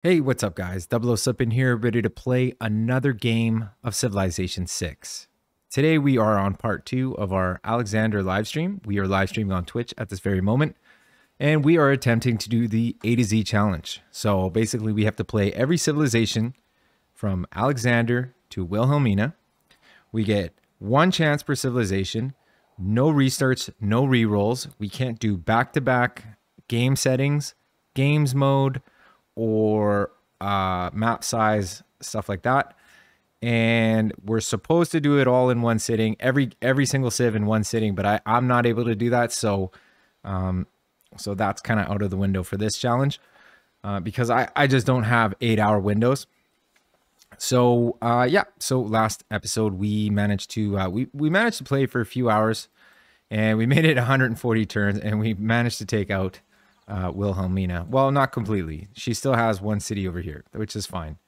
Hey, what's up guys? 00Sippin here, ready to play another game of Civilization 6. Today we are on part 2 of our Alexander livestream. We are live streaming on Twitch at this very moment, and we are attempting to do the A to Z challenge. So basically we have to play every civilization from Alexander to Wilhelmina. We get one chance per civilization, no restarts, no rerolls. We can't do back-to-back game settings, games mode, or map size, stuff like that. And we're supposed to do it all in one sitting, every single civ in one sitting, but I'm not able to do that. So so that's kind of out of the window for this challenge because I just don't have 8-hour windows. So yeah, so last episode we managed to we managed to play for a few hours, and we made it 140 turns, and we managed to take out Wilhelmina. Well, not completely. She still has one city over here, which is fine.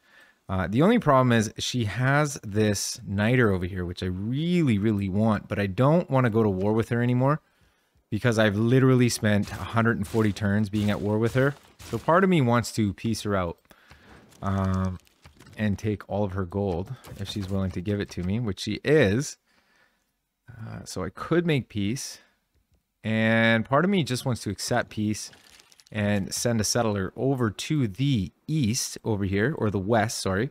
The only problem is she has this niter over here, which I really want, but I don't want to go to war with her anymore because I've literally spent 140 turns being at war with her. So part of me wants to peace her out and take all of her gold if she's willing to give it to me, which she is. So I could make peace. And part of me just wants to accept peace and send a settler over to the east over here, or the west, sorry.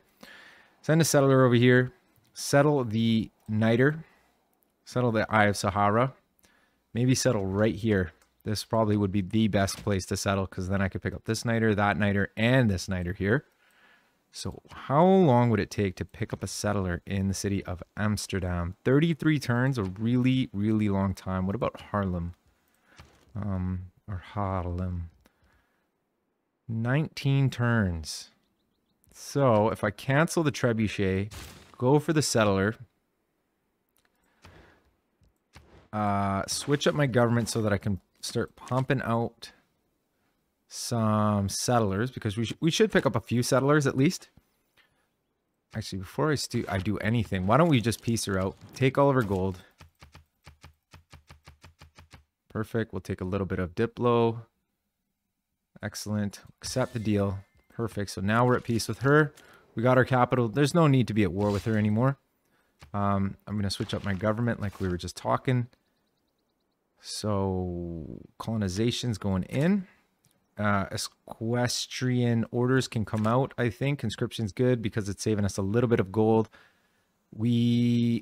Send a settler over here, settle the niter, settle the Eye of Sahara, maybe settle right here. This probably would be the best place to settle because then I could pick up this niter, that niter, and this niter here. So how long would it take to pick up a settler in the city of Amsterdam? 33 turns, a really long time. What about Haarlem? Or Haarlem. 19 turns. So if I cancel the trebuchet, go for the settler, switch up my government so that I can start pumping out some settlers, because we should pick up a few settlers at least. Actually, before I do anything, why don't we just piece her out, take all of her gold. Perfect. We'll take a little bit of Diplo. Excellent. Accept the deal. Perfect. So now we're at peace with her. We got our capital. There's no need to be at war with her anymore. I'm going to switch up my government like we were just talking. So colonization's going in. Equestrian orders can come out, I think. Conscription's good because it's saving us a little bit of gold. I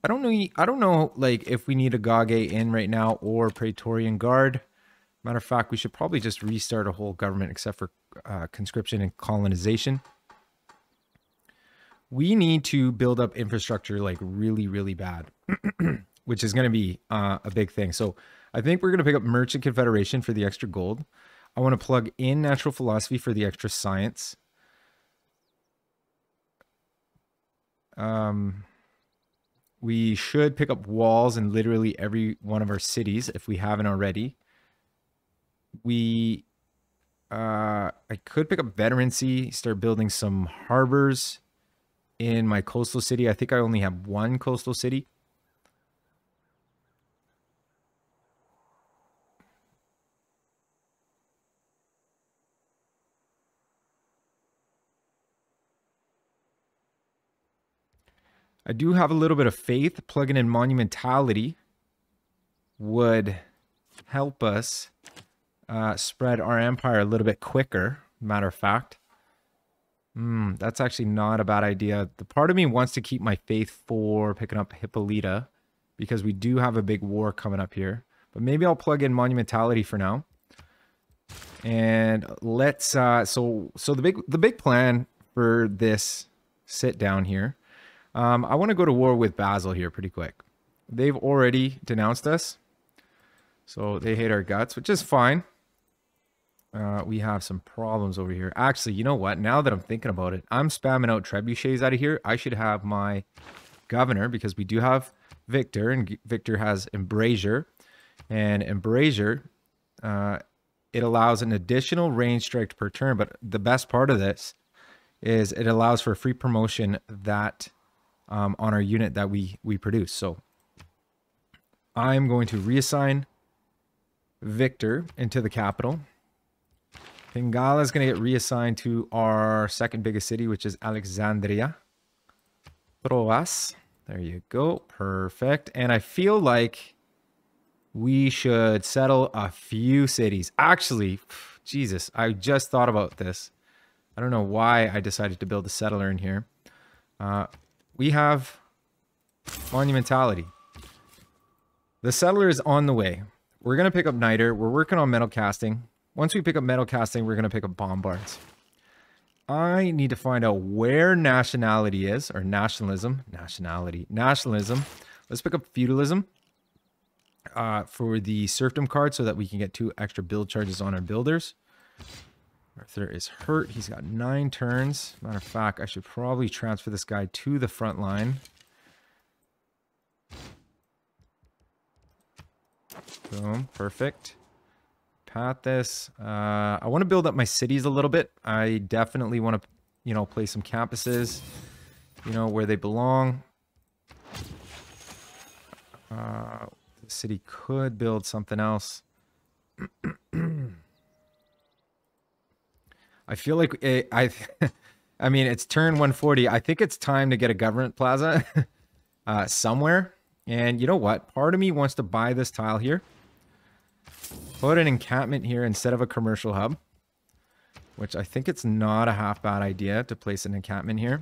don't know like if we need a Gage in right now or Praetorian Guard. Matter of fact, we should probably just restart a whole government except for conscription and colonization. We need to build up infrastructure like really bad, which is going to be a big thing. So I think we're going to pick up Merchant Confederation for the extra gold. I want to plug in Natural Philosophy for the extra science. We should pick up walls in literally every one of our cities if we haven't already. I could pick up veterancy, start building some harbors in my coastal city. I think I only have one coastal city. I do have a little bit of faith. Plugging in monumentality would help us spread our empire a little bit quicker, matter of fact. That's actually not a bad idea. The part of me wants to keep my faith for picking up Hippolyta because we do have a big war coming up here. But maybe I'll plug in monumentality for now. And let's so the big plan for this sit down here. I want to go to war with Basel here pretty quick. They've already denounced us. So they hate our guts, which is fine. We have some problems over here. Actually, you know what? Now that I'm thinking about it, I'm spamming out trebuchets out of here. I should have my governor because we do have Victor, and Victor has Embrasure. And Embrasure, it allows an additional range strike per turn. But the best part of this is it allows for a free promotion that on our unit that we produce. So I'm going to reassign Victor into the capital. Pangea is going to get reassigned to our second biggest city, which is Alexandria. Troas. There you go. Perfect. And I feel like we should settle a few cities. Actually, Jesus, I just thought about this. I don't know why I decided to build a settler in here. We have monumentality. The settler is on the way. We're going to pick up niter. We're working on metal casting. Once we pick up metal casting, we're going to pick up bombards. I need to find out where nationality is, or nationalism. Nationalism. Let's pick up feudalism for the serfdom card so that we can get 2 extra build charges on our builders. Arthur is hurt. He's got 9 turns. Matter of fact, I should probably transfer this guy to the front line. Boom. Perfect. Pat this. I want to build up my cities a little bit. I definitely want to, you know, place some campuses, you know, where they belong. The city could build something else. I feel like I mean, it's turn 140. I think it's time to get a government plaza somewhere. And you know what? Part of me wants to buy this tile here. Put an encampment here instead of a commercial hub. Which I think it's not a half bad idea to place an encampment here.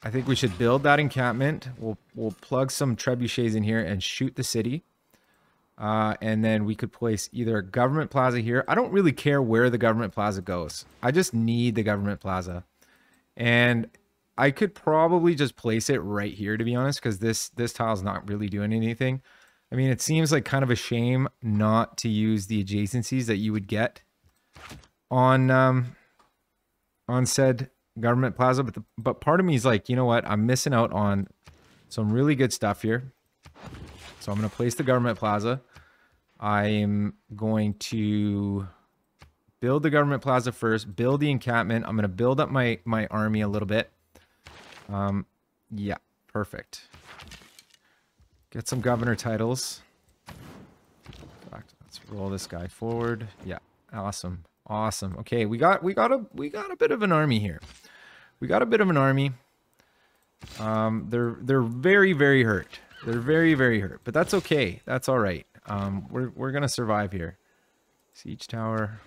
I think we should build that encampment. We'll plug some trebuchets in here and shoot the city. And then we could place either a government plaza here. I don't really care where the government plaza goes. I just need the government plaza. And I could probably just place it right here, to be honest, because this tile is not really doing anything. I mean, it seems like kind of a shame not to use the adjacencies that you would get on said government plaza. But part of me is like, you know what? I'm missing out on some really good stuff here. So I'm going to place the government plaza. I'm going to build the government plaza first, build the encampment. I'm going to build up my army a little bit. Yeah, perfect. Get some governor titles. Let's roll this guy forward. Yeah, awesome. Awesome. Okay, we got a bit of an army here. We got a bit of an army. They're very, very hurt. They're very, very hurt, but that's okay. That's all right. We're gonna survive here. Siege tower.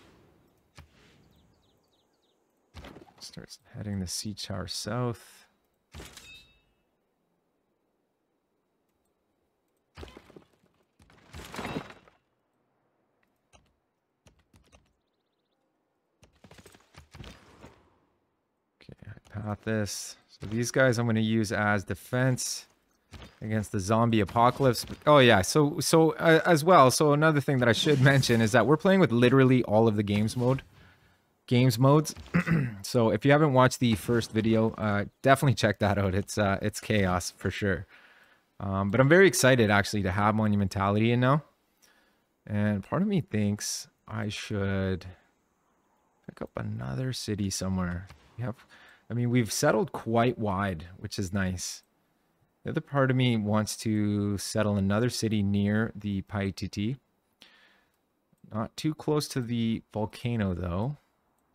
Starts heading the siege tower south. Path this. So these guys I'm going to use as defense against the zombie apocalypse. Oh yeah, so as well. So another thing that I should mention is that we're playing with literally all of the games modes. So if you haven't watched the first video, definitely check that out. It's chaos for sure. But I'm very excited actually to have monumentality in now. And part of me thinks I should pick up another city somewhere. I mean, we've settled quite wide, which is nice. The other part of me wants to settle another city near the Paititi. Not too close to the volcano, though.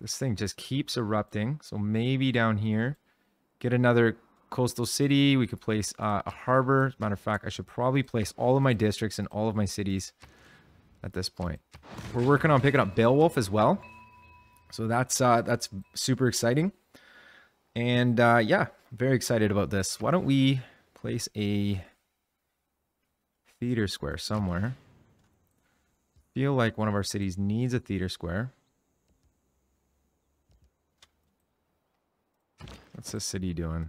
This thing just keeps erupting. So maybe down here, get another coastal city. We could place a harbor. As a matter of fact, I should probably place all of my districts and all of my cities at this point. We're working on picking up Beowulf as well. So that's super exciting. And yeah, very excited about this. Why don't we place a theater square somewhere? Feel like one of our cities needs a theater square. What's this city doing?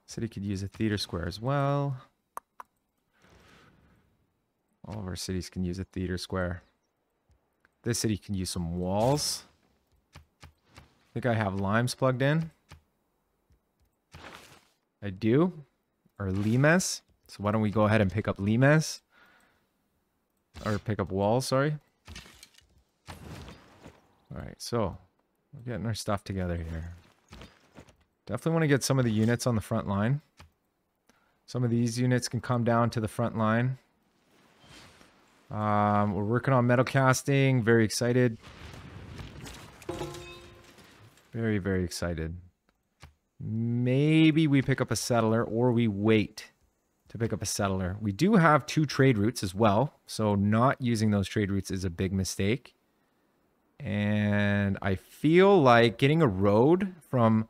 City could use a theater square as well. All of our cities can use a theater square. This city can use some walls. I think I have limes plugged in. I do. Or limes. So why don't we go ahead and pick up limes? Or pick up walls, sorry. Alright, so we're getting our stuff together here. Definitely want to get some of the units on the front line. Some of these units can come down to the front line. We're working on metal casting. Very excited. Very, very excited. Maybe we pick up a settler or we wait to pick up a settler. We do have 2 trade routes as well. So not using those trade routes is a big mistake. And I feel like getting a road from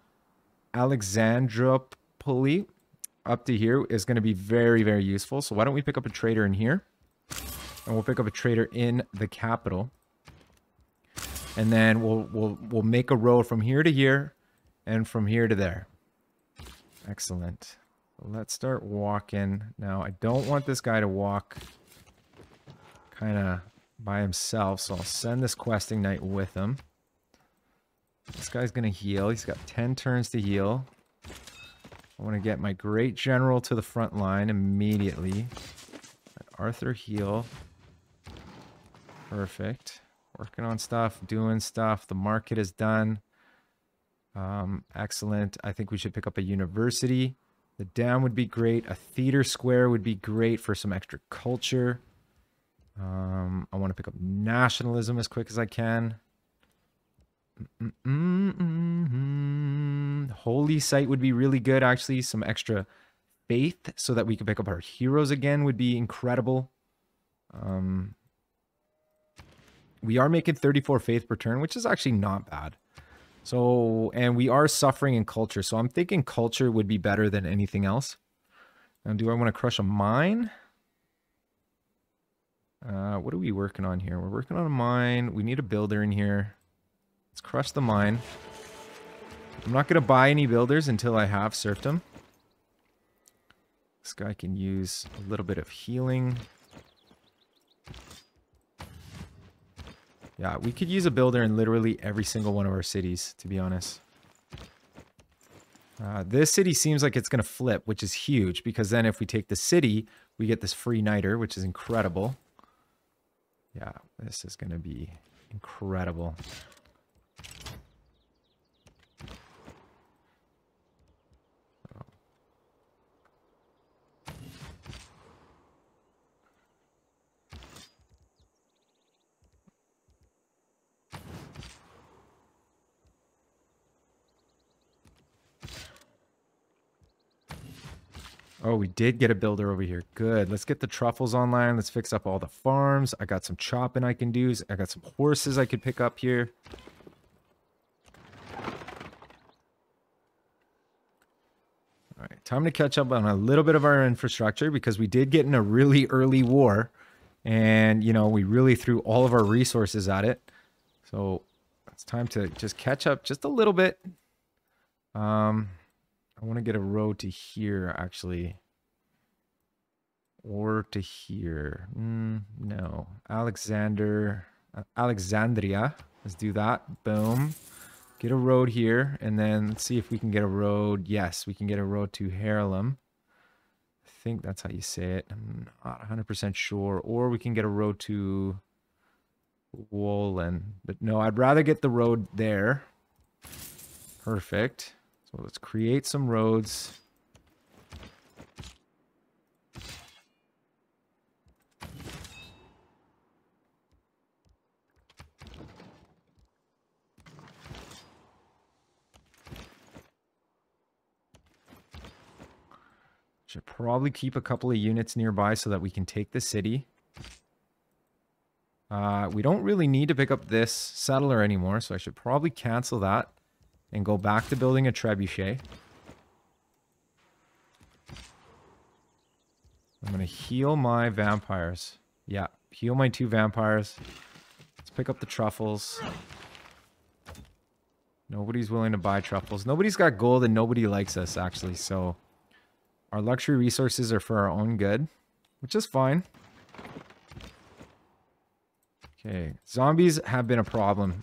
Alexandropoli up to here is going to be very, very useful. So why don't we pick up a trader in here? And we'll pick up a trader in the capital. And then we'll make a road from here to here and from here to there. Excellent. Let's start walking. Now, I don't want this guy to walk kind of by himself, so I'll send this questing knight with him. This guy's going to heal. He's got 10 turns to heal. I want to get my great general to the front line immediately. Let Arthur heal. Perfect. Working on stuff, doing stuff. The market is done. Excellent. I think we should pick up a university. The dam would be great. A theater square would be great for some extra culture. I want to pick up nationalism as quick as I can. Holy site would be really good, actually. Some extra faith so that we can pick up our heroes again would be incredible. We are making 34 faith per turn, which is actually not bad. So, and we are suffering in culture. So I'm thinking culture would be better than anything else. Now, do I want to crush a mine? What are we working on here? We're working on a mine. We need a builder in here. Let's crush the mine. I'm not going to buy any builders until I have serfdom. This guy can use a little bit of healing. Yeah, we could use a builder in literally every single one of our cities, to be honest. This city seems like it's going to flip, which is huge, because then if we take the city, we get this free niter, which is incredible. Yeah, this is going to be incredible. Oh, we did get a builder over here. Good. Let's get the truffles online. Let's fix up all the farms. I got some chopping I can do. I got some horses I could pick up here. All right. Time to catch up on a little bit of our infrastructure because we did get in a really early war. And, you know, we really threw all of our resources at it. So it's time to just catch up just a little bit. I want to get a road to here, actually. Or to here. No. Alexandria. Let's do that. Boom. Get a road here. And then let's see if we can get a road. Yes, we can get a road to Harlem. I think that's how you say it. I'm not 100% sure. Or we can get a road to Wolin. But no, I'd rather get the road there. Perfect. So let's create some roads. Should probably keep a couple of units nearby so that we can take the city. We don't really need to pick up this settler anymore, so I should probably cancel that. And go back to building a trebuchet. I'm going to heal my vampires. Yeah, heal my 2 vampires. Let's pick up the truffles. Nobody's willing to buy truffles. Nobody's got gold and nobody likes us, actually. So our luxury resources are for our own good, which is fine. Okay, zombies have been a problem,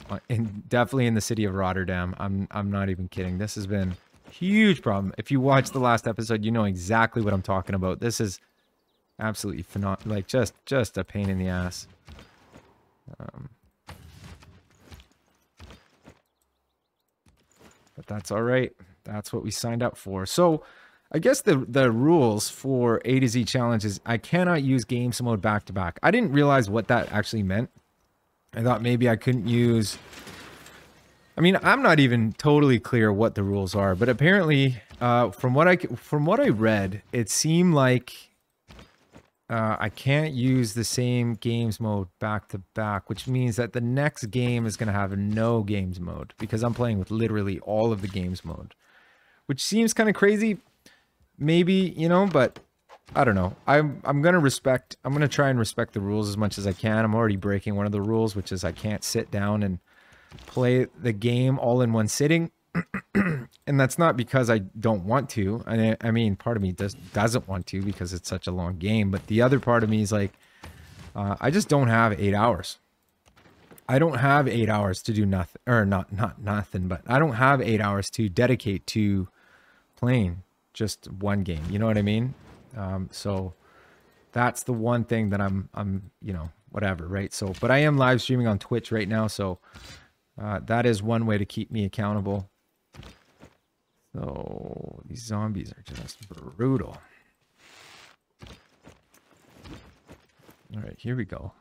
definitely in the city of Rotterdam. I'm not even kidding. This has been a huge problem. If you watched the last episode, you know exactly what I'm talking about. This is absolutely phenomenal, like just a pain in the ass. But that's all right. That's what we signed up for. So I guess the rules for A to Z challenge is I cannot use games mode back to back. I didn't realize what that actually meant. I thought maybe I couldn't use... I mean, I'm not even totally clear what the rules are, but apparently, from what I read, it seemed like I can't use the same games mode back to back, which means that the next game is going to have no games mode because I'm playing with literally all of the games mode, which seems kind of crazy. Maybe, you know, but I don't know. I'm going to try and respect the rules as much as I can. I'm already breaking one of the rules, which is I can't sit down and play the game all in one sitting. And that's not because I don't want to. I mean, part of me doesn't want to because it's such a long game. But the other part of me is like, I just don't have 8 hours. I don't have 8 hours to do nothing, or not nothing, but I don't have 8 hours to dedicate to playing just one game. You know what I mean? So that's the one thing that I'm, you know, whatever, right? So, but I am live streaming on Twitch right now. So that is one way to keep me accountable. So these zombies are just brutal. All right, here we go.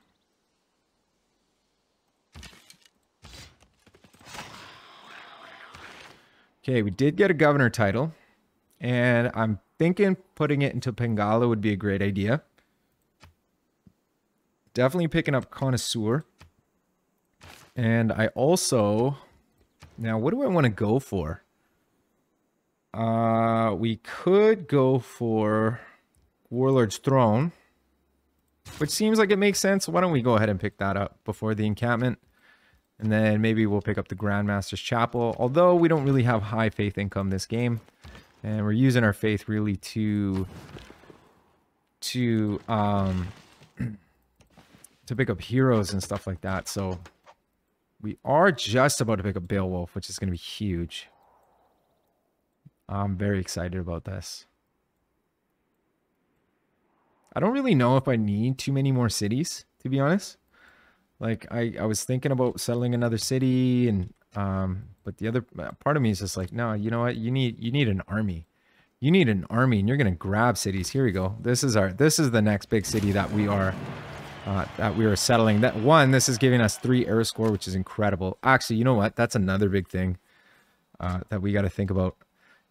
Okay, we did get a governor title, and I'm thinking putting it into Pangea would be a great idea. Definitely picking up Connoisseur. And I also... Now, what do I want to go for? We could go for Warlord's Throne, which seems like it makes sense. Why don't we go ahead and pick that up before the encampment? And then maybe we'll pick up the Grandmaster's Chapel, although we don't really have high faith income this game. And we're using our faith really to pick up heroes and stuff like that. So we are just about to pick up Beowulf, which is going to be huge. I'm very excited about this. I don't really know if I need too many more cities, to be honest. Like, I was thinking about settling another city, and but the other part of me is just like, no, you know what? You need an army. You need an army, and you're gonna grab cities. Here we go. This is the next big city that we are settling. That one, this is giving us 3 air score, which is incredible. Actually, you know what? That's another big thing that we got to think about.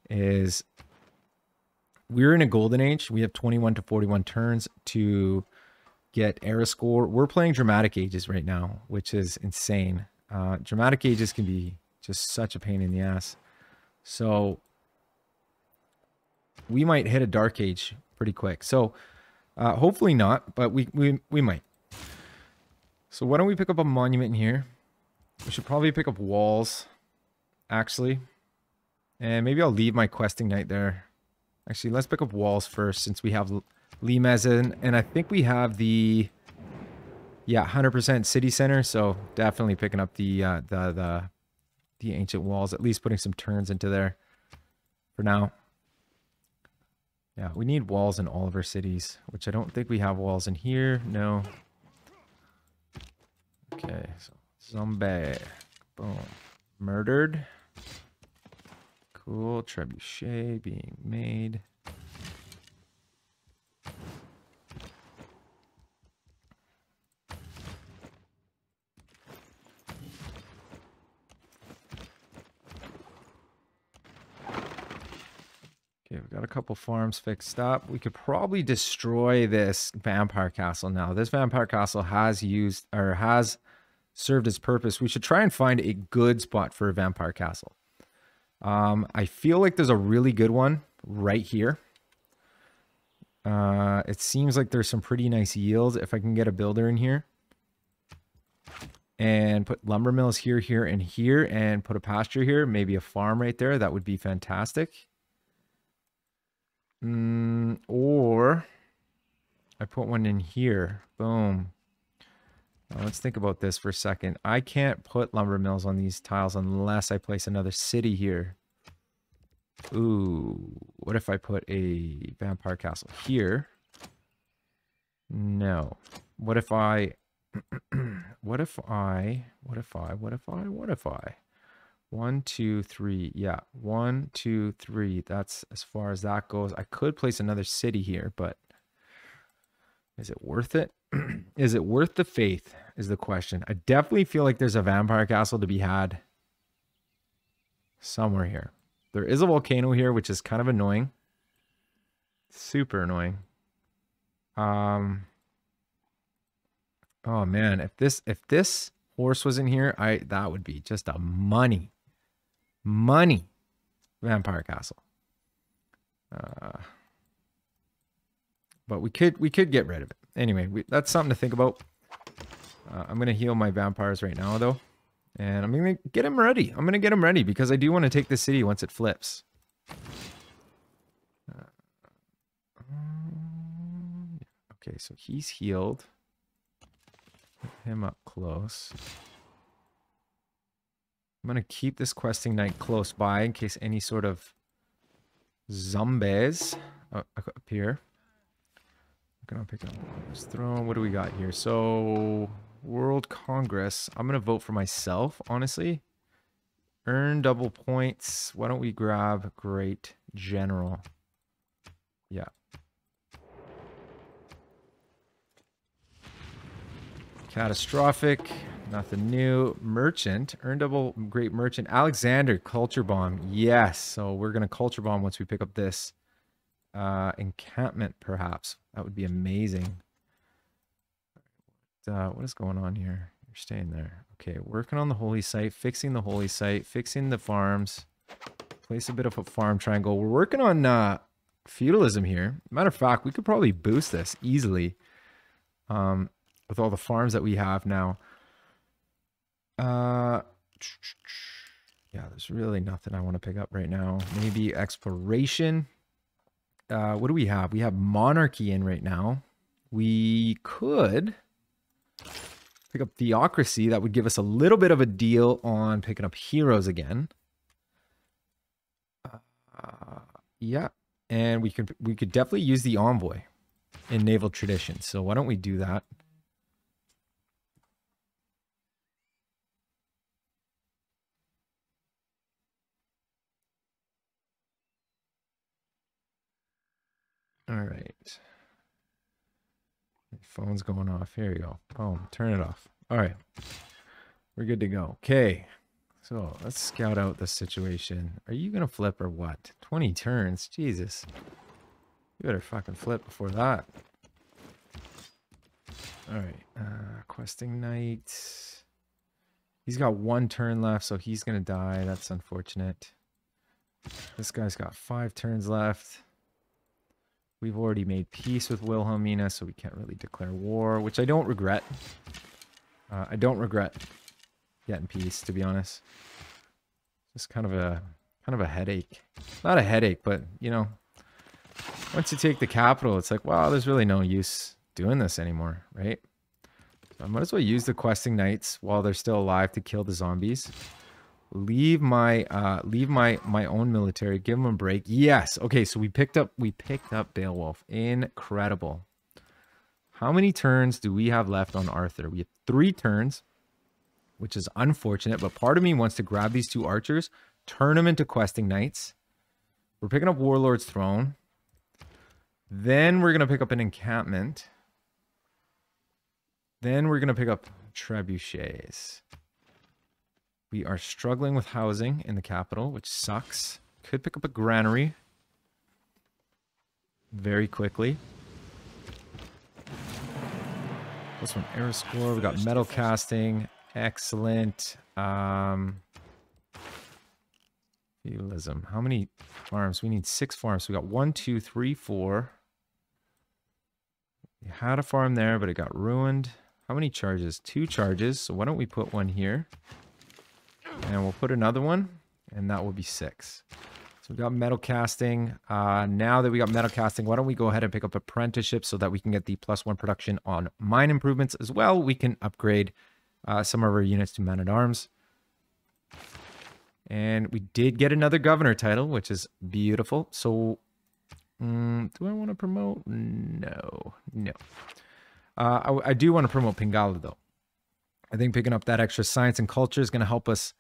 Is we're in a golden age. We have 21 to 41 turns to get era score. We're playing dramatic ages right now, which is insane. Dramatic ages can be just such a pain in the ass. So we might hit a dark age pretty quick. So hopefully not, but we might. So why don't we pick up a monument in here? We should probably pick up walls, actually. And maybe I'll leave my questing knight there. Actually, let's pick up walls first, since we have Limezin, and I think we have the 100% city center. So definitely picking up the ancient walls, at least putting some turns into there for now. Yeah, we need walls in all of our cities, which I don't think we have walls in here. No. Okay, so zombie, boom, murdered. Cool, trebuchet being made. Okay, we've got a couple farms fixed up. We could probably destroy this vampire castle now. This vampire castle has served its purpose. We should try and find a good spot for a vampire castle. I feel like there's a really good one right here. It seems like there's some pretty nice yields if I can get a builder in here. And put lumber mills here, here, and here, and put a pasture here. Maybe a farm right there. That would be fantastic. Or I put one in here. Boom. Now let's think about this for a second. I can't put lumber mills on these tiles unless I place another city here. Ooh, what if I put a vampire castle here? No. What if I 1, 2, 3. Yeah, 1, 2, 3. That's as far as that goes. I could place another city here, but is it worth it? Is it worth the faith is the question. I definitely feel like there's a vampire castle to be had somewhere here. There is a volcano here, which is kind of annoying. Super annoying. Oh man, if this horse was in here, that would be just a money vampire castle. But we could get rid of it. Anyway, that's something to think about. I'm gonna heal my vampires right now though, and I'm gonna get them ready. I'm gonna get them ready because I do want to take the city once it flips. Okay, so he's healed. Put him up close. I'm going to keep this questing knight close by in case any sort of zombies appear. I'm going to pick up this throne. What do we got here? So, World Congress. I'm going to vote for myself, honestly. Earn double points. Why don't we grab Great General? Yeah. Catastrophic, nothing new. Merchant, earn double great merchant. Alexander, culture bomb. Yes, so we're going to culture bomb once we pick up this encampment, perhaps. That would be amazing. What is going on here? You're staying there. Okay, working on the holy site, fixing the holy site, fixing the farms. Place a bit of a farm triangle. We're working on feudalism here. Matter of fact, we could probably boost this easily. With all the farms that we have now. Yeah, there's really nothing I want to pick up right now. Maybe exploration. What do we have? We have monarchy in right now. We could pick up theocracy. That would give us a little bit of a deal on picking up heroes again. Yeah, and we could definitely use the envoy in naval tradition. So why don't we do that? All right. Phone's going off. Here you go. Boom. Turn it off. All right. We're good to go. Okay. So let's scout out the situation. Are you going to flip or what? 20 turns. Jesus. You better fucking flip before that. All right. Questing knight. He's got 1 turn left, so he's going to die. That's unfortunate. This guy's got 5 turns left. We've already made peace with Wilhelmina, so we can't really declare war, which I don't regret. I don't regret getting peace, to be honest. Just kind of a headache. Not a headache, but you know, once you take the capital, it's like, wow, there's really no use doing this anymore, right? So I might as well use the questing knights while they're still alive to kill the zombies. Leave my own military. Give them a break. Yes. Okay, so we picked up Beowulf. Incredible. How many turns do we have left on Arthur? We have 3 turns, which is unfortunate, but part of me wants to grab these 2 archers, turn them into questing knights. We're picking up Warlord's Throne. Then we're going to pick up an encampment. Then we're going to pick up trebuchets. We are struggling with housing in the capital, which sucks. Could pick up a granary very quickly. Plus 1 arrow score. We got metal casting. Excellent. Feudalism. How many farms? We need 6 farms. So we got 1, 2, 3, 4. We had a farm there, but it got ruined. How many charges? 2 charges. So why don't we put 1 here? And we'll put another one, and that will be 6. So we got metal casting. Now that we got metal casting, why don't we go ahead and pick up apprenticeship so that we can get the +1 production on mine improvements as well. We can upgrade some of our units to man-at-arms. And we did get another governor title, which is beautiful. So do I want to promote? No. I do want to promote Pangea, though. I think picking up that extra science and culture is going to help us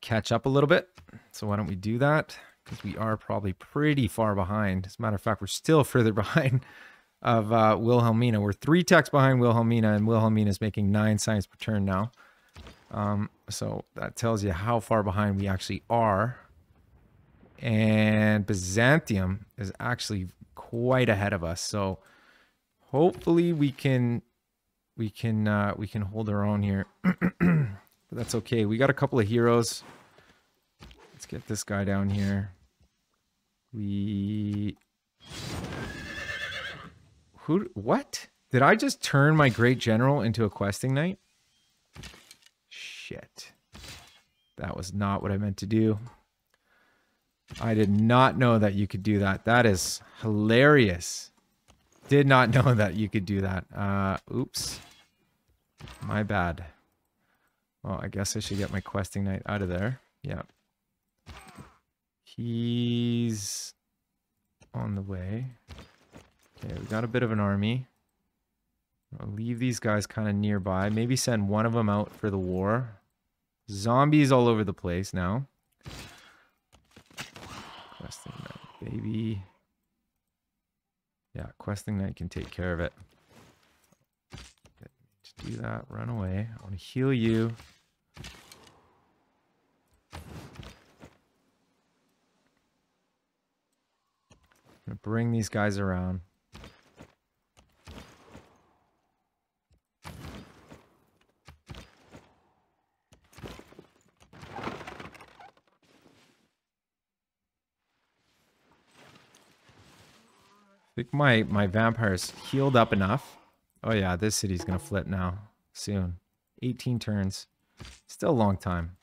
catch up a little bit. So why don't we do that? Because we are probably pretty far behind. As a matter of fact, we're still further behind of Wilhelmina. We're 3 techs behind Wilhelmina, and Wilhelmina is making 9 science per turn now. So that tells you how far behind we actually are. And Byzantium is actually quite ahead of us. So hopefully we can hold our own here. But that's okay. We got a couple of heroes. Let's get this guy down here. What? Did I just turn my great general into a questing knight? Shit. That was not what I meant to do. I did not know that you could do that. That is hilarious. Did not know that you could do that. Oops. My bad. Well, I guess I should get my questing knight out of there. Yeah. He's on the way. Okay, we got a bit of an army. I'll leave these guys kind of nearby. Maybe send one of them out for the war. Zombies all over the place now. Questing knight, baby. Yeah, questing knight can take care of it. Just do that. Run away. I want to heal you. I'm gonna bring these guys around. I think my vampires healed up enough. Oh yeah, this city's gonna flip now. Soon. 18 turns. Still a long time.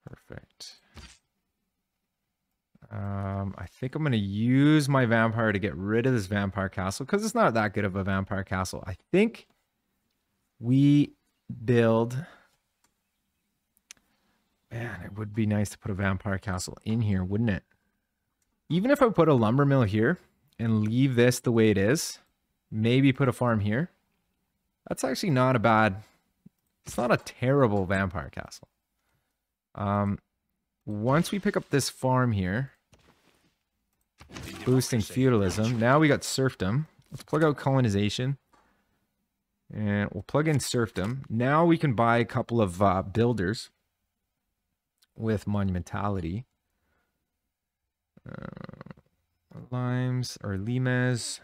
Perfect. I think I'm gonna use my vampire to get rid of this vampire castle because it's not that good of a vampire castle. I think we build... Man, it would be nice to put a vampire castle in here, wouldn't it? Even if I put a lumber mill here and leave this the way it is, maybe put a farm here, that's actually not a bad... It's not a terrible vampire castle. Once we pick up this farm here, boosting feudalism, now we got serfdom. Let's plug out colonization. And we'll plug in serfdom. Now we can buy a couple of builders with monumentality. Limes or limes.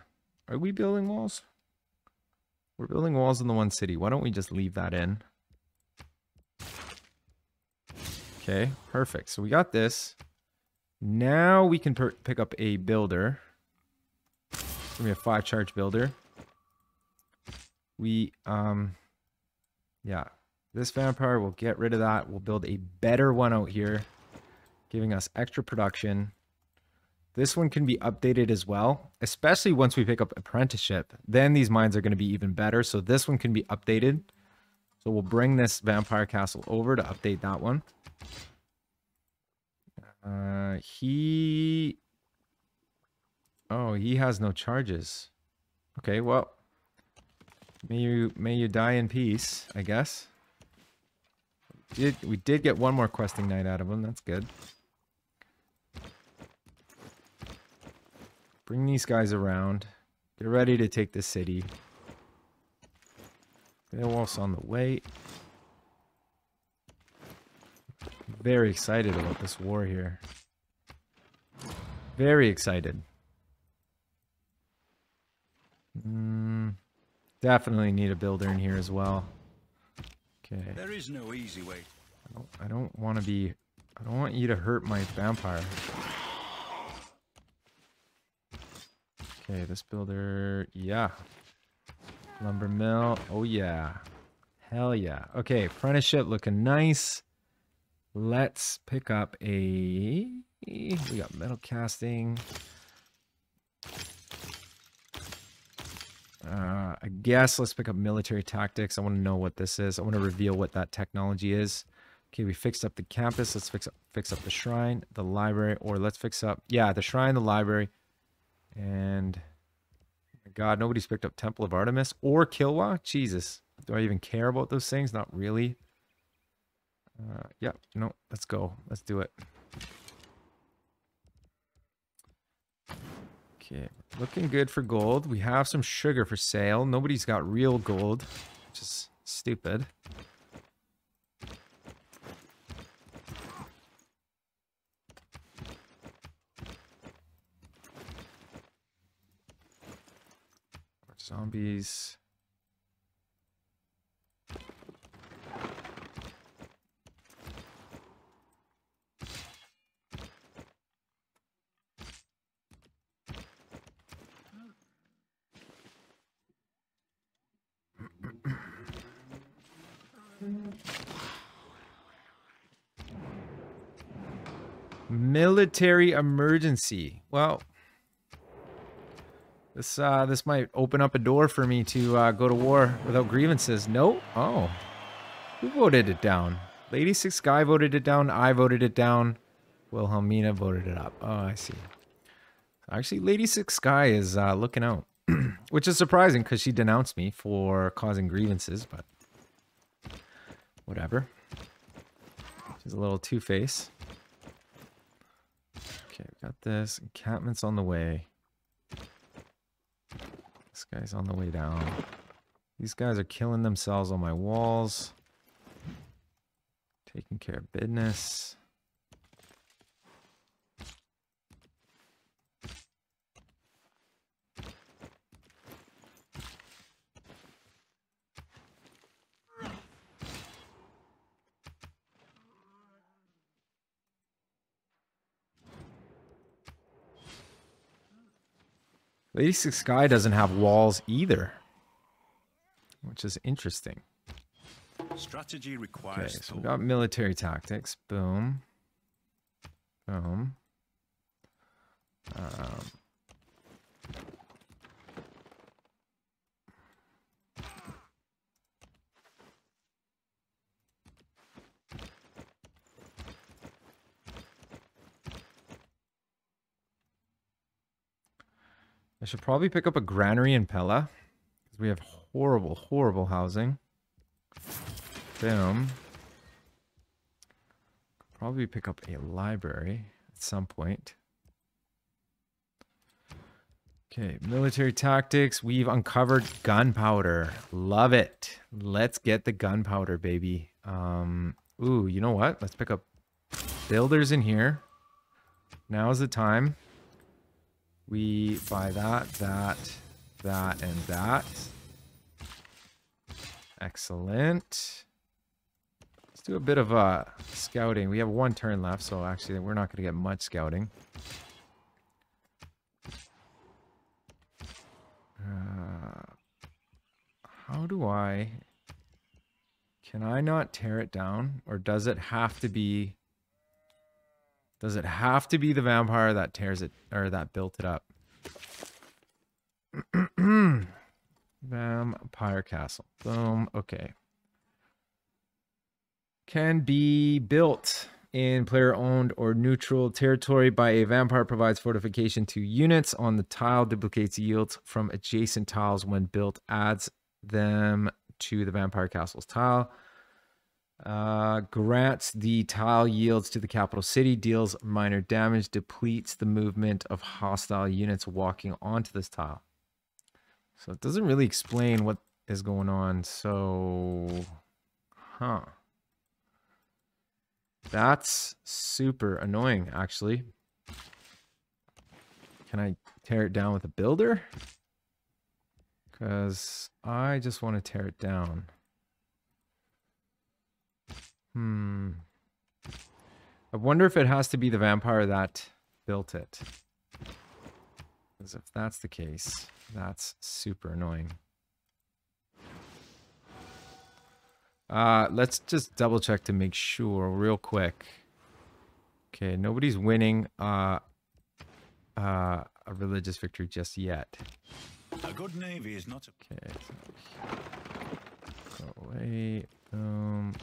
Are we building walls? We're building walls in the one city. Why don't we just leave that in? Okay, perfect. So we got this. Now we can pick up a builder. Give me a 5 charge builder. Yeah, this vampire, we'll get rid of that. We'll build a better one out here, giving us extra production. This one can be updated as well, especially once we pick up apprenticeship. Then these mines are going to be even better. So this one can be updated. So we'll bring this vampire castle over to update that one. He has no charges. Okay, well, may you die in peace, I guess. We did get one more questing knight out of him. That's good. Bring these guys around. Get ready to take the city. Beowulf's on the way. Very excited about this war here. Very excited. Definitely need a builder in here as well. Okay. There is no easy way. I don't want you to hurt my vampire. Okay, this builder, yeah. Lumber mill, oh yeah. Hell yeah. Okay, apprenticeship looking nice. Let's pick up we got metal casting. I guess let's pick up military tactics. I want to know what this is. I want to reveal what that technology is. Okay, we fixed up the campus. Let's fix up the shrine, the library, or let's fix up, yeah, the shrine, the library. And, oh my God, nobody's picked up Temple of Artemis or Kilwa. Jesus. Do I even care about those things? Not really. Yeah, no, let's go. Let's do it. Okay, looking good for gold. We have some sugar for sale. Nobody's got real gold, which is stupid. Zombies. Military emergency. Well, this might open up a door for me to go to war without grievances. No? Oh. Who voted it down? Lady Six Guy voted it down. I voted it down. Wilhelmina voted it up. Oh, I see. Actually, Lady Six Guy is looking out. Which is surprising because she denounced me for causing grievances, but whatever. She's a little two-face. Okay, we got this. Encampment's on the way. This guy's on the way down. These guys are killing themselves on my walls. Taking care of business. Lady Six Sky doesn't have walls either, which is interesting. Strategy requires. Okay, so we got military tactics. Boom. Boom. I should probably pick up a granary in Pella, because we have horrible, horrible housing. Boom. Probably pick up a library at some point. Okay, military tactics. We've uncovered gunpowder. Love it. Let's get the gunpowder, baby. Ooh, you know what? Let's pick up builders in here. Now's the time. We buy that, and that. Excellent. Let's do a bit of scouting. We have one turn left, so actually we're not going to get much scouting. How do I... Can I not tear it down? Or does it have to be... Does it have to be the vampire that tears it, or that built it up? Vampire castle. Boom. Okay. Can be built in player-owned or neutral territory by a vampire. Provides fortification to units on the tile. Duplicates yields from adjacent tiles when built. Adds them to the vampire castle's tile. Grants the tile yields to the capital city, deals minor damage, depletes the movement of hostile units walking onto this tile. So it doesn't really explain what is going on. So, that's super annoying, actually. Can I tear it down with a builder? Because I just want to tear it down. I wonder if it has to be the vampire that built it. Because if that's the case, that's super annoying. Let's just double check to make sure real quick. Okay, nobody's winning a religious victory just yet. A good navy is not a... Okay. Go away. Boom.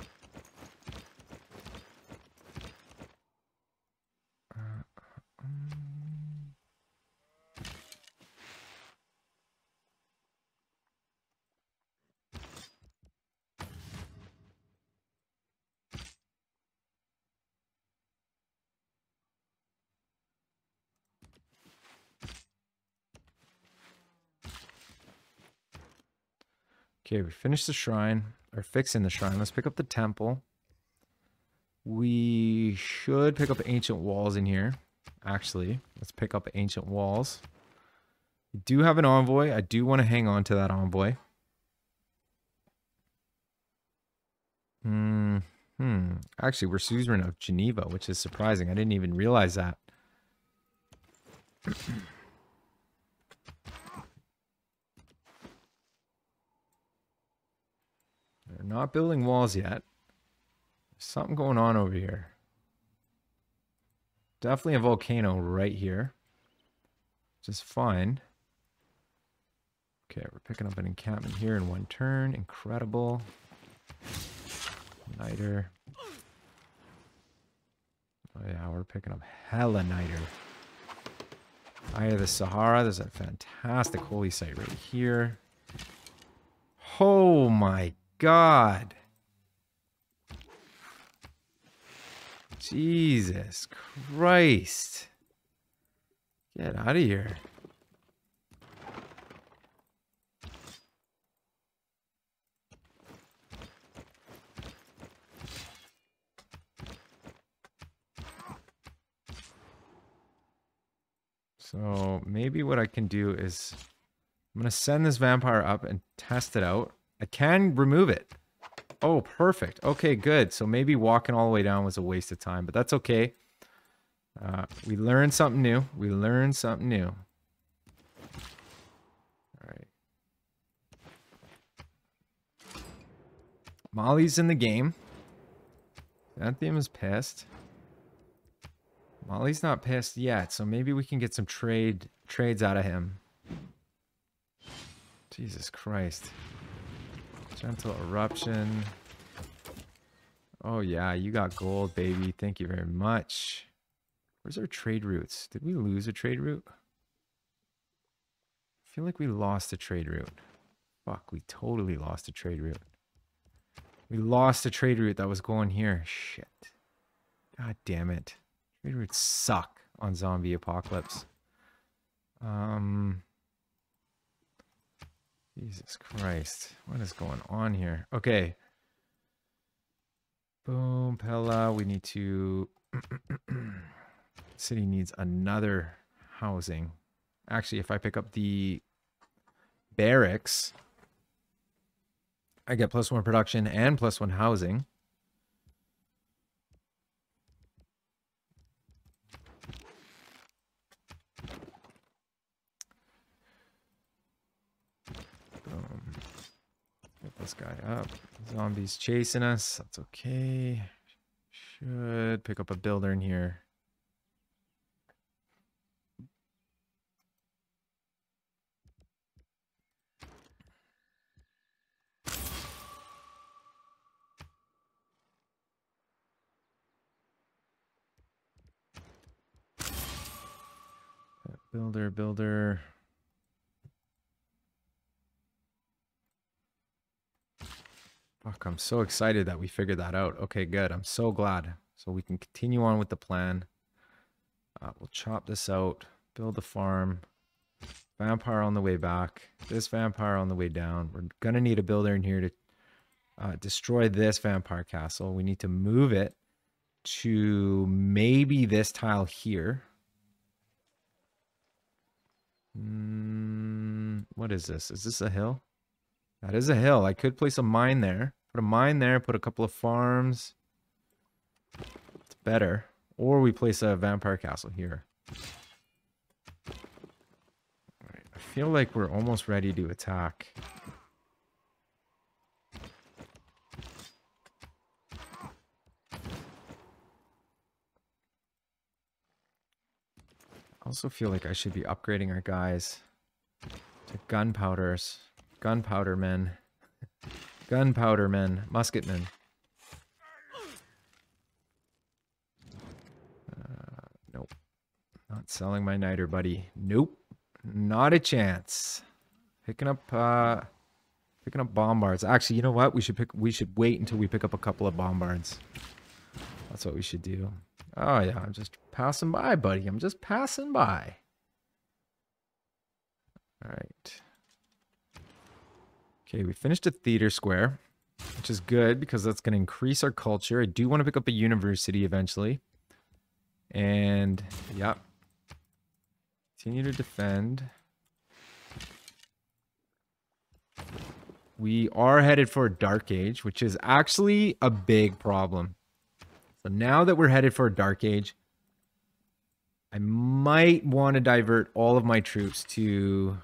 Okay, we finished the shrine, or fixing the shrine. Let's pick up the temple. We should pick up ancient walls in here. Actually, let's pick up ancient walls. We do have an envoy. I do want to hang on to that envoy. Actually, we're suzerain of Geneva, which is surprising. I didn't even realize that. They're not building walls yet. There's something going on over here. Definitely a volcano right here. Which is fine. Okay, we're picking up an encampment here in one turn. Incredible. Niter. Oh yeah, we're picking up hella Niter. Eye of the Sahara. There's a fantastic holy site right here. Oh my god. Jesus Christ. Get out of here. So maybe what I can do is I'm going to send this vampire up and test it out. I can remove it. Oh, perfect. Okay, good. So maybe walking all the way down was a waste of time, but that's okay. We learned something new. We learned something new. All right. Molly's in the game. Xanthium is pissed. Molly's not pissed yet, so maybe we can get some trades out of him. Jesus Christ. Gentle eruption. Oh yeah, you got gold, baby. Thank you very much. Where's our trade routes? Did we lose a trade route? I feel like we lost a trade route. Fuck, we totally lost a trade route. We lost a trade route that was going here. Shit. God damn it. Trade routes suck on Zombie Apocalypse. Jesus Christ. What is going on here? Okay. Boom, Pella. We need to... City needs another housing. Actually, if I pick up the barracks, I get +1 production and +1 housing. Boom. Get this guy up. Zombies chasing us. That's okay. Should pick up a builder in here. Builder. Fuck, I'm so excited that we figured that out. Okay, good. I'm so glad. So we can continue on with the plan. We'll chop this out. Build the farm. Vampire on the way back. This vampire on the way down. We're going to need a builder in here to destroy this vampire castle. We need to move it to maybe this tile here. What is this? Is this a hill? That is a hill. I could place a mine there. Put a mine there. Put a couple of farms. It's better. Or we place a vampire castle here. All right. I feel like we're almost ready to attack. I also feel like I should be upgrading our guys to gunpowders. Gunpowder men. Gunpowder men. Musket men. Nope. Not selling my niter, buddy. Nope. Not a chance. Picking up bombards. Actually, you know what? We should wait until we pick up a couple of bombards. That's what we should do. Oh yeah, I'm just passing by, buddy. I'm just passing by. All right. Okay, we finished a theater square, which is good because that's going to increase our culture. I do want to pick up a university eventually. And, yeah. Continue to defend. We are headed for a Dark Age, which is actually a big problem. So now that we're headed for a Dark Age, I might want to divert all of my troops to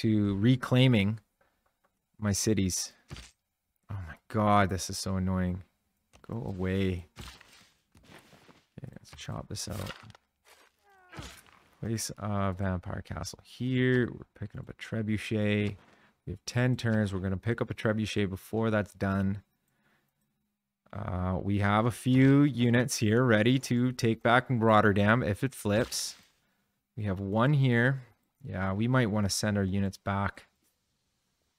reclaiming my cities. Oh my god, this is so annoying. Go away. Okay, let's chop this out. Place a vampire castle here. We're picking up a trebuchet. We have 10 turns. We're going to pick up a trebuchet before that's done. We have a few units here ready to take back Rotterdam if it flips. We have one here. Yeah, we might want to send our units back,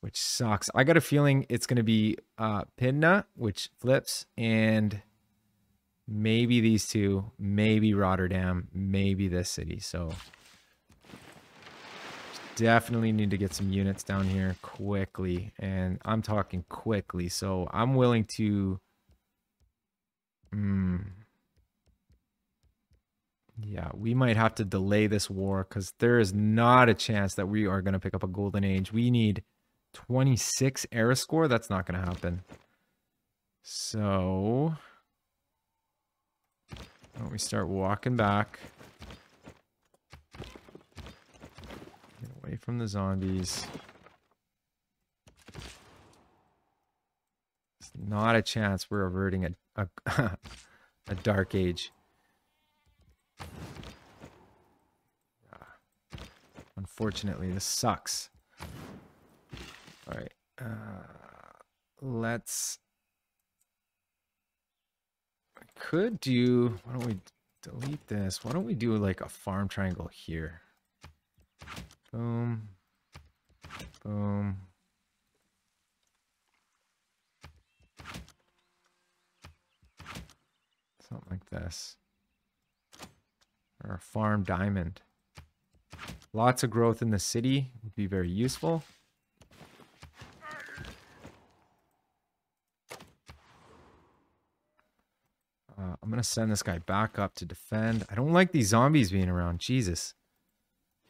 which sucks. I got a feeling it's going to be Pydna, which flips, and maybe these two, maybe Rotterdam, maybe this city. So definitely need to get some units down here quickly, and I'm talking quickly. So I'm willing to... yeah, we might have to delay this war because there is not a chance that we are going to pick up a golden age. We need 26 era score. That's not going to happen. So why don't we start walking back? Get away from the zombies. It's not a chance we're averting a Dark Age. Unfortunately, this sucks. All right. Let's... I could do... Why don't we delete this? Why don't we do like a farm triangle here? Boom. Boom. Something like this. Or a farm diamond. Lots of growth in the city would be very useful. I'm going to send this guy back up to defend. I don't like these zombies being around. Jesus.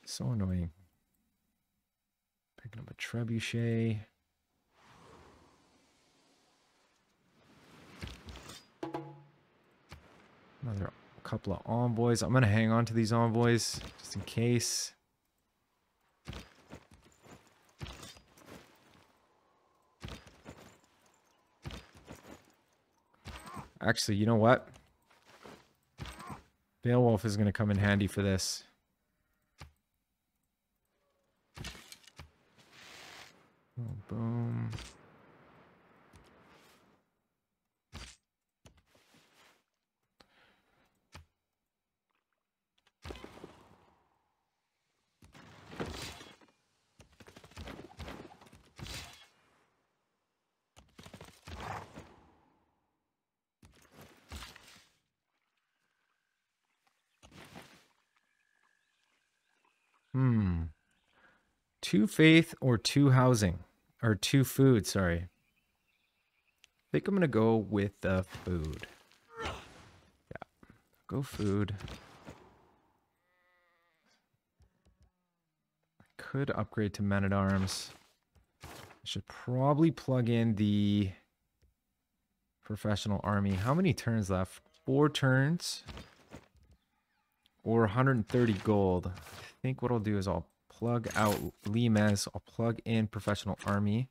So annoying. Picking up a trebuchet. Another couple of envoys. I'm going to hang on to these envoys just in case. Actually, you know what? Beowulf is going to come in handy for this. Boom, boom. Two faith or two housing, or two food, sorry. I think I'm going to go with the food. Yeah, go food. I could upgrade to men-at-arms. I should probably plug in the professional army. How many turns left? 4 turns. Or 130 gold. I think what I'll do is I'll plug out Limes. I'll plug in professional army.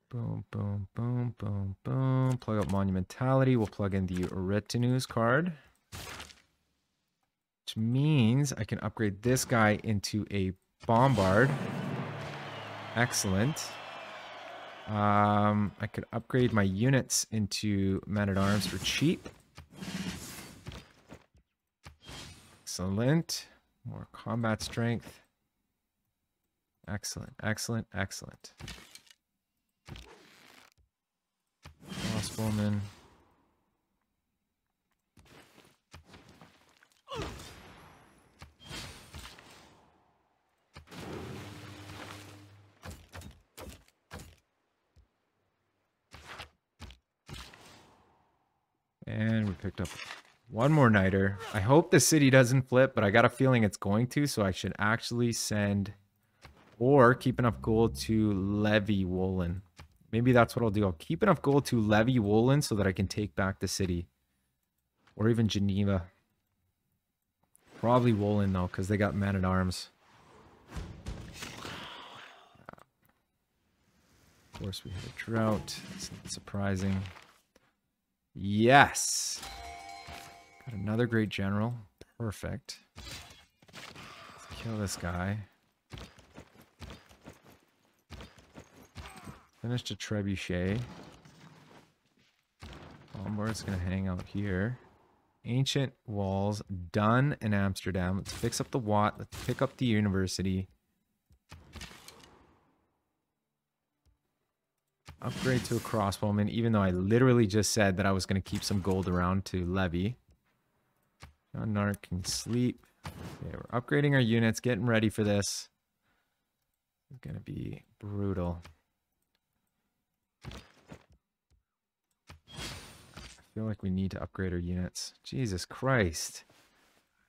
Boom, boom, boom, boom, boom. Plug up monumentality. We'll plug in the retinues card. Which means I can upgrade this guy into a bombard. Excellent. I could upgrade my units into men-at-arms for cheap. Excellent. More combat strength. Excellent, excellent, excellent. Crossbowman. And we picked up one more niter. I hope the city doesn't flip, but I got a feeling it's going to, so I should actually send or keep enough gold to levy Wolin. Maybe that's what I'll do. I'll keep enough gold to levy Wolin so that I can take back the city. Or even Geneva. Probably Wolin though, because they got men-at-arms. Of course, we hit a drought. It's not surprising. Yes! Got another great general. Perfect. Let's kill this guy. Finished a trebuchet. Bombard's gonna hang out here. Ancient walls done in Amsterdam. Let's fix up the Watt. Let's pick up the university. Upgrade to a crossbowman, even though I literally just said that I was going to keep some gold around to levy. John Nark can sleep. Okay, we're upgrading our units, getting ready for this. It's going to be brutal. I feel like we need to upgrade our units. Jesus Christ.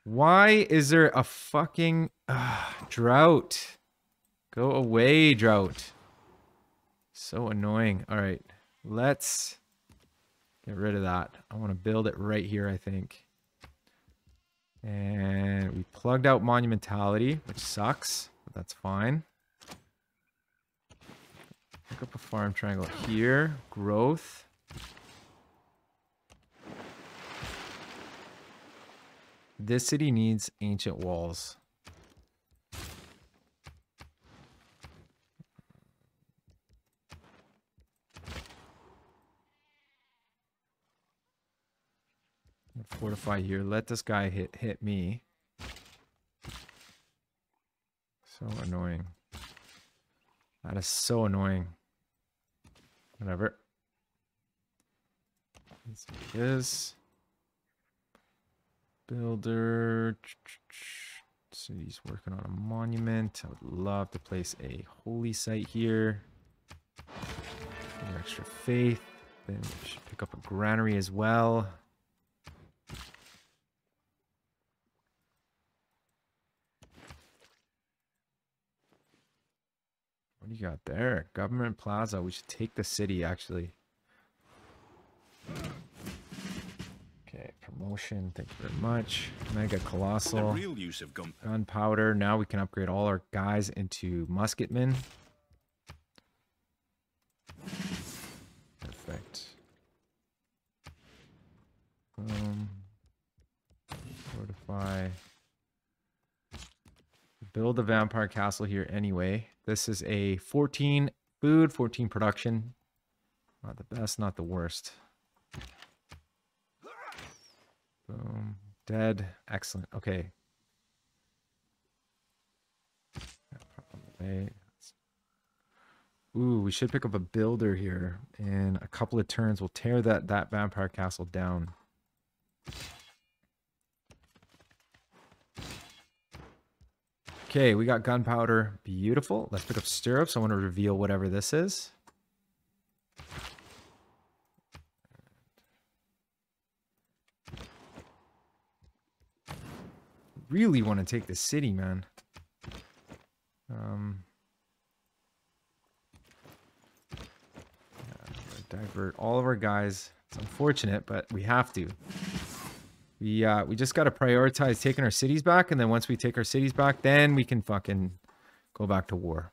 Why is there a fucking drought? Go away, drought. So annoying. All right, let's get rid of that. I want to build it right here, I think. And we plugged out monumentality, which sucks, but that's fine. Pick up a farm triangle here. Growth. This city needs ancient walls. Fortify here. Let this guy hit me. So annoying. That is so annoying. Whatever. Let's do this. Builder. City's working on a monument. I would love to place a holy site here. For extra faith. Then we should pick up a granary as well. What do you got there? Government Plaza. We should take the city, actually. Okay, promotion. Thank you very much. Mega Colossal. The real use of Gunpowder. Now we can upgrade all our guys into musketmen. Perfect. Fortify. Build a vampire castle here anyway. This is a 14 food, 14 production. Not the best, not the worst. Boom. Dead. Excellent. Okay. Ooh, we should pick up a builder here. In a couple of turns, we'll tear that vampire castle down. Okay, we got gunpowder. Beautiful. Let's pick up stirrups. I want to reveal whatever this is. Really want to take the city, man. Divert all of our guys. It's unfortunate, but we have to. We just got to prioritize taking our cities back, and then once we take our cities back, then we can fucking go back to war.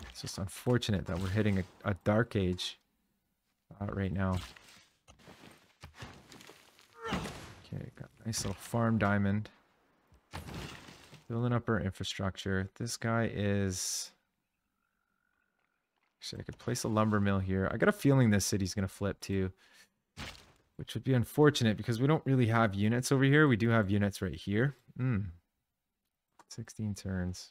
It's just unfortunate that we're hitting a dark age right now. Okay, got a nice little farm diamond. Building up our infrastructure. This guy is... Actually, I could place a lumber mill here. I got a feeling this city's going to flip too. Which would be unfortunate because we don't really have units over here. We do have units right here. 16 turns.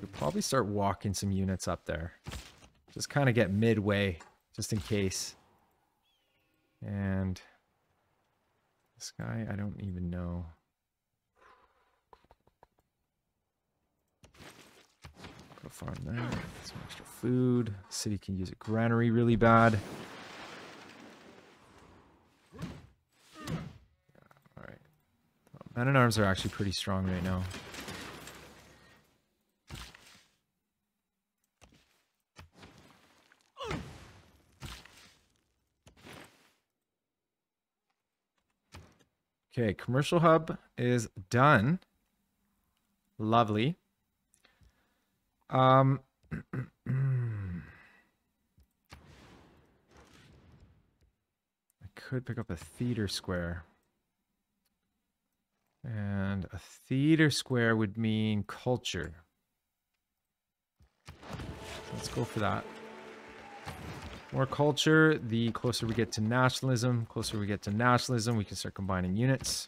We'll probably start walking some units up there. Just kind of get midway, just in case. And this guy, I don't even know. farm there. Get some extra food. City can use a granary really bad. All right. Men at arms are actually pretty strong right now. Okay, commercial hub is done. Lovely. I could pick up a theater square. And a theater square would mean culture. Let's go for that. More culture, the closer we get to nationalism. Closer we get to nationalism, we can start combining units.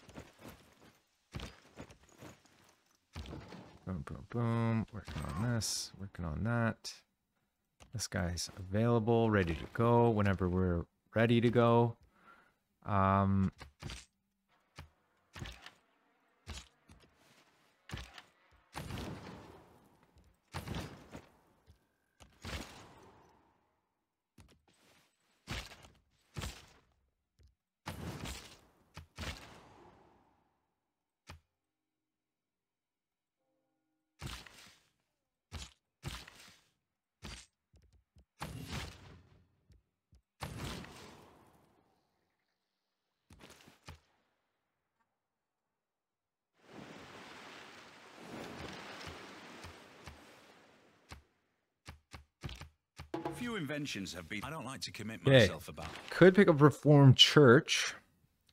Boom, boom, boom. Working on this, working on that. This guy's available, ready to go whenever we're ready to go. Few inventions have been. I don't like to commit myself about. Could pick up Reformed Church.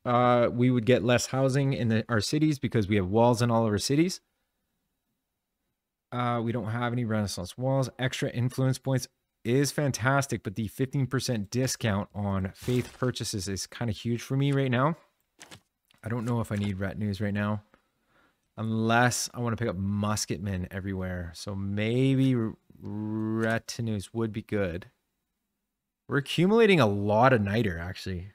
We would get less housing in our cities because we have walls in all of our cities. We don't have any Renaissance walls. Extra influence points is fantastic, but the 15% discount on faith purchases is kind of huge for me right now. I don't know if I need retinues right now, unless I want to pick up musketmen everywhere. So maybe retinues would be good. We're accumulating a lot of niter, actually.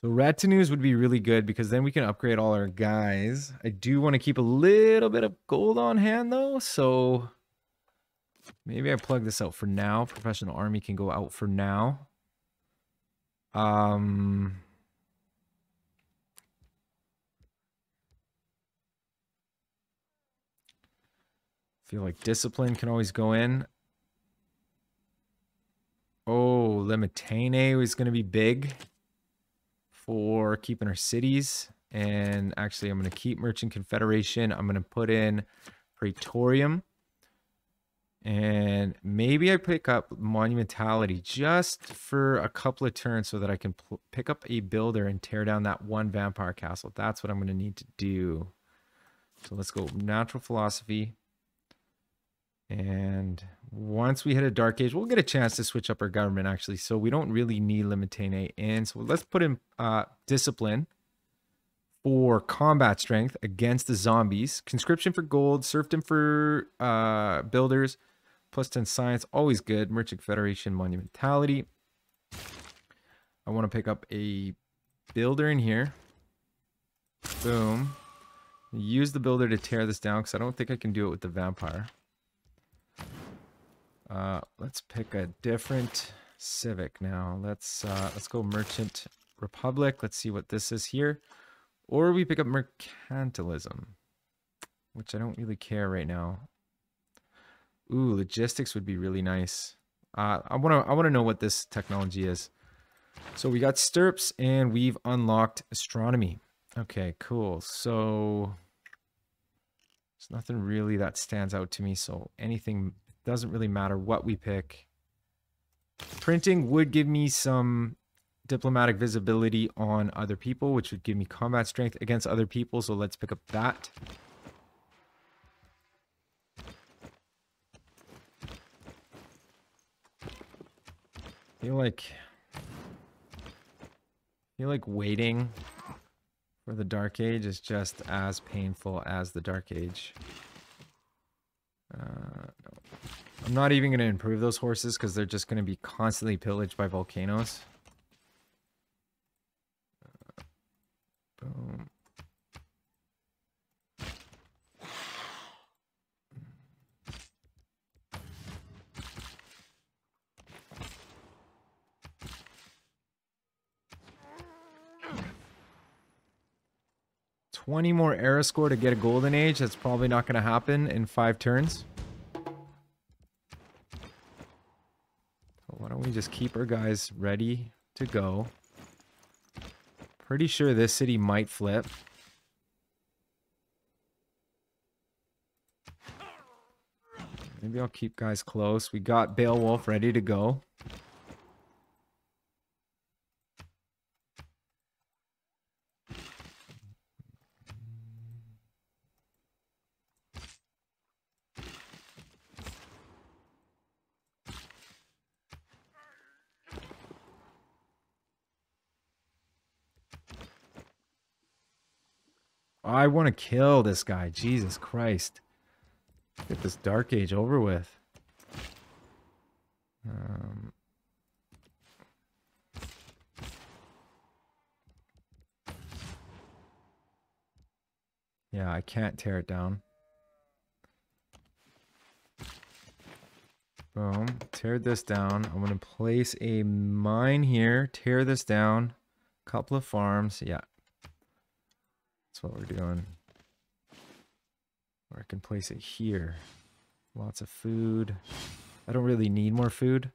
So retinues would be really good because then we can upgrade all our guys. I do want to keep a little bit of gold on hand, though. So maybe I plug this out for now. Professional army can go out for now. Feel like discipline can always go in. Oh, Limitane is going to be big for keeping our cities. And actually, I'm going to keep Merchant Confederation. I'm going to put in Praetorium. And maybe I pick up Monumentality just for a couple of turns so that I can pick up a builder and tear down that one vampire castle. That's what I'm going to need to do. So let's go Natural Philosophy. And once we hit a dark age, we'll get a chance to switch up our government, actually. So we don't really need Limitane in. So let's put in Discipline for combat strength against the zombies. Conscription for gold. Serfdom for builders. Plus 10 science. Always good. Merchant Federation Monumentality. I want to pick up a builder in here. Boom. Use the builder to tear this down because I don't think I can do it with the vampire. Let's pick a different civic now. Let's go Merchant Republic. Let's see what this is here. Or we pick up Mercantilism, which I don't really care right now. Ooh, logistics would be really nice. I wanna know what this technology is. So we got stirrups and we've unlocked astronomy. Okay, cool. So there's nothing really that stands out to me. So anything doesn't really matter what we pick. Printing would give me some diplomatic visibility on other people, which would give me combat strength against other people. So let's pick up that. I feel like waiting for the Dark Age is just as painful as the Dark Age. No. I'm not even going to improve those horses because they're just going to be constantly pillaged by volcanoes. Boom. 20 more era score to get a golden age. That's probably not going to happen in 5 turns. So why don't we just keep our guys ready to go? Pretty sure this city might flip. Maybe I'll keep guys close. We got Beowulf ready to go. I want to kill this guy. Jesus Christ. Get this Dark Age over with. Yeah, I can't tear it down. Boom. Tear this down. I'm going to place a mine here. Tear this down. Couple of farms. Yeah. That's what we're doing. Or I can place it here. Lots of food. I don't really need more food.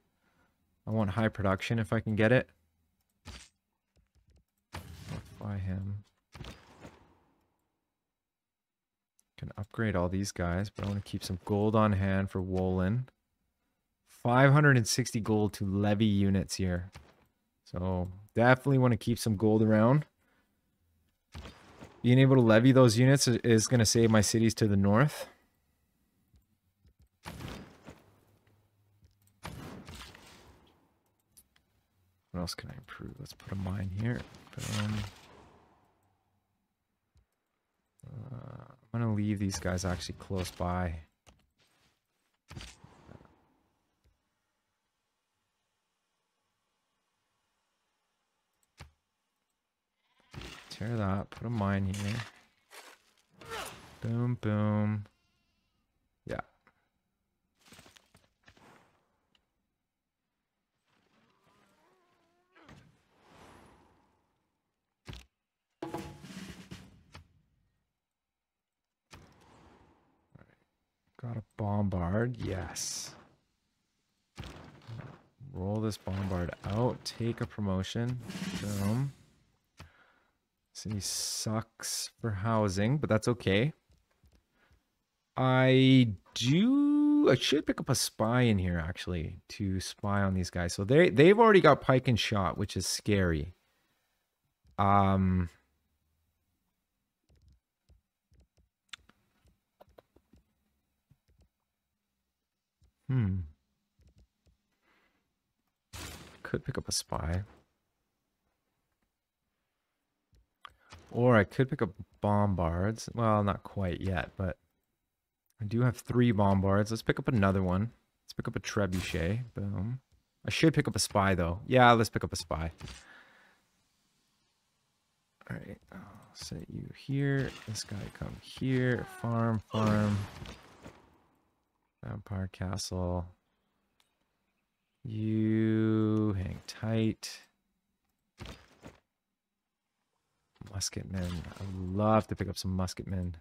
I want high production if I can get it. Fortify him. Can upgrade all these guys, but I want to keep some gold on hand for Wolin. 560 gold to levy units here. So definitely want to keep some gold around. Being able to levy those units is going to save my cities to the north. What else can I improve? Let's put a mine here. I'm going to leave these guys actually close by. Tear that, put a mine here. Boom, boom. Yeah. Got a bombard, yes. Roll this bombard out, take a promotion. Boom. City sucks for housing, but that's okay. I should pick up a spy in here actually to spy on these guys. So they've already got pike and shot, which is scary. Could pick up a spy. Or I could pick up bombards. Well, not quite yet, but I do have 3 bombards. Let's pick up another one. Let's pick up a trebuchet. Boom. I should pick up a spy, though. Yeah, let's pick up a spy. All right. I'll set you here. This guy come here. Farm, farm. Vampire castle. You hang tight. Musketmen. I love to pick up some musketmen.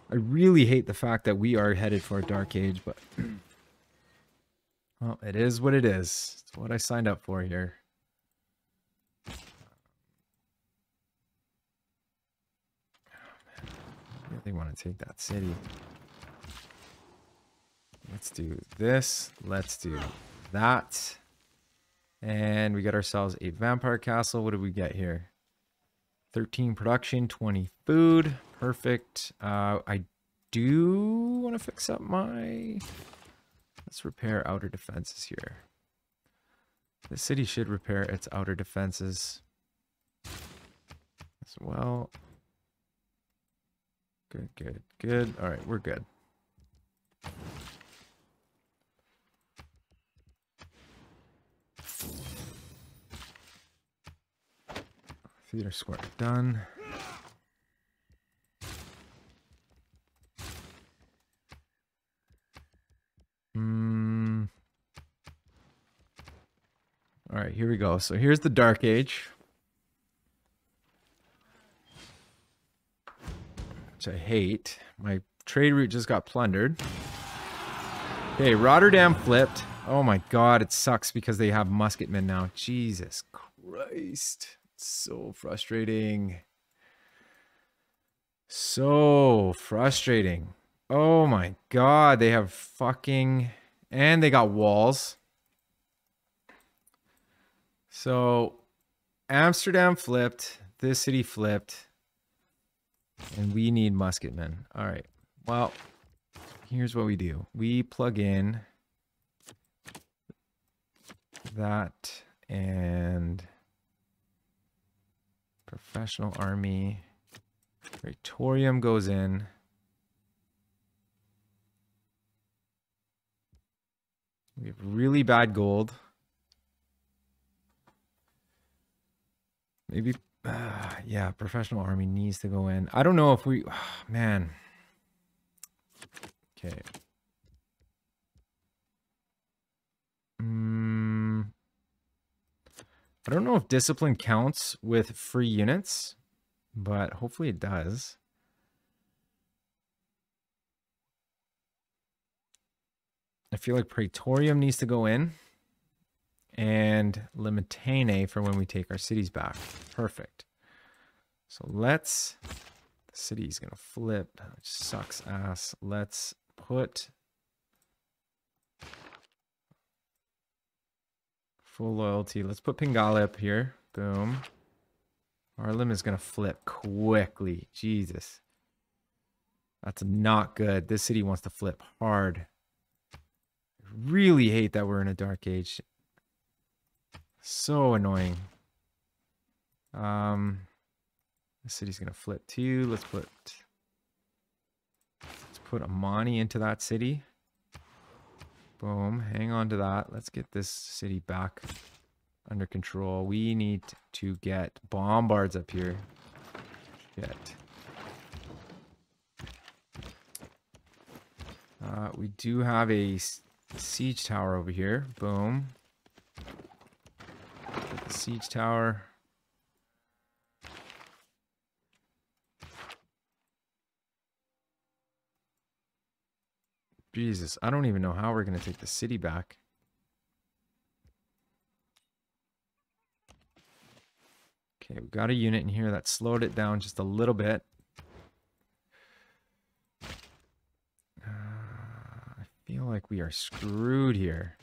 I really hate the fact that we are headed for a dark age, but well, it is what it is. It's what I signed up for here. They want to take that city. Let's do this. Let's do that. And we got ourselves a vampire castle. What did we get here? 13 production, 20 food. Perfect. I do want to fix up my... Let's repair outer defenses here. The city should repair its outer defenses as well. Good, good, good. All right, we're good. Theater square done. right, here we go. So here's the Dark Age. Which I hate. My trade route just got plundered. Okay, Rotterdam flipped. Oh my god, it sucks because they have musketmen now. Jesus Christ. It's so frustrating. So frustrating. Oh my god, they have fucking... And they got walls. So, Amsterdam flipped. This city flipped. And we need musketmen. Alright, well, here's what we do. We plug in that and professional army. Praetorium goes in. We have really bad gold. Maybe, yeah, professional army needs to go in. I don't know if we, man. Okay. I don't know if discipline counts with free units, but hopefully it does. I feel like Praetorium needs to go in. And Limitane for when we take our cities back. Perfect. So let's... The city's going to flip. Which sucks ass. Let's put... Full loyalty. Let's put Pangea up here. Boom. Harlem is going to flip quickly. Jesus. That's not good. This city wants to flip hard. I really hate that we're in a dark age. So annoying. The city's gonna flip too. Let's put Amani into that city. Boom. Hang on to that. Let's get this city back under control. We need to get bombards up here. Shit. We do have a siege tower over here. Boom. The siege tower. Jesus, I don't even know how we're going to take the city back. Okay, we've got a unit in here that slowed it down just a little bit. I feel like we are screwed here.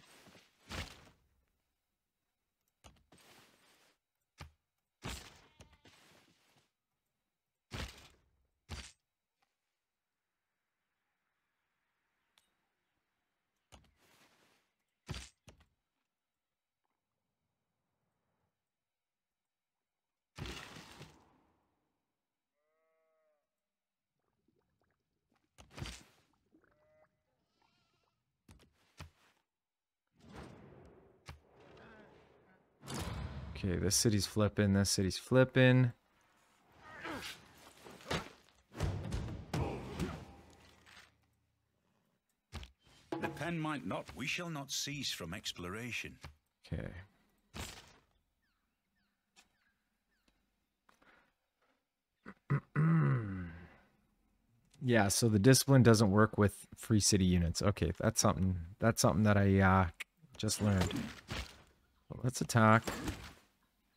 Okay, this city's flipping, this city's flipping. The pen might not, we shall not cease from exploration. Okay. Yeah, so the discipline doesn't work with free city units. Okay, that's something that I just learned. Well, let's attack.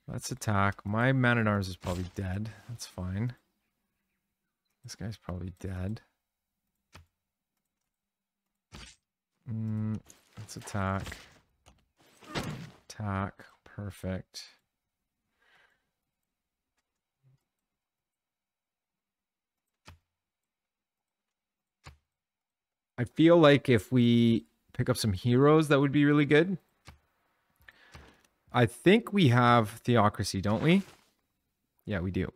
Let's attack. My man-at-arms is probably dead. That's fine. This guy's probably dead. Let's attack. Attack. Perfect. I feel like if we pick up some heroes, that would be really good. I think we have Theocracy, don't we? Yeah, we do.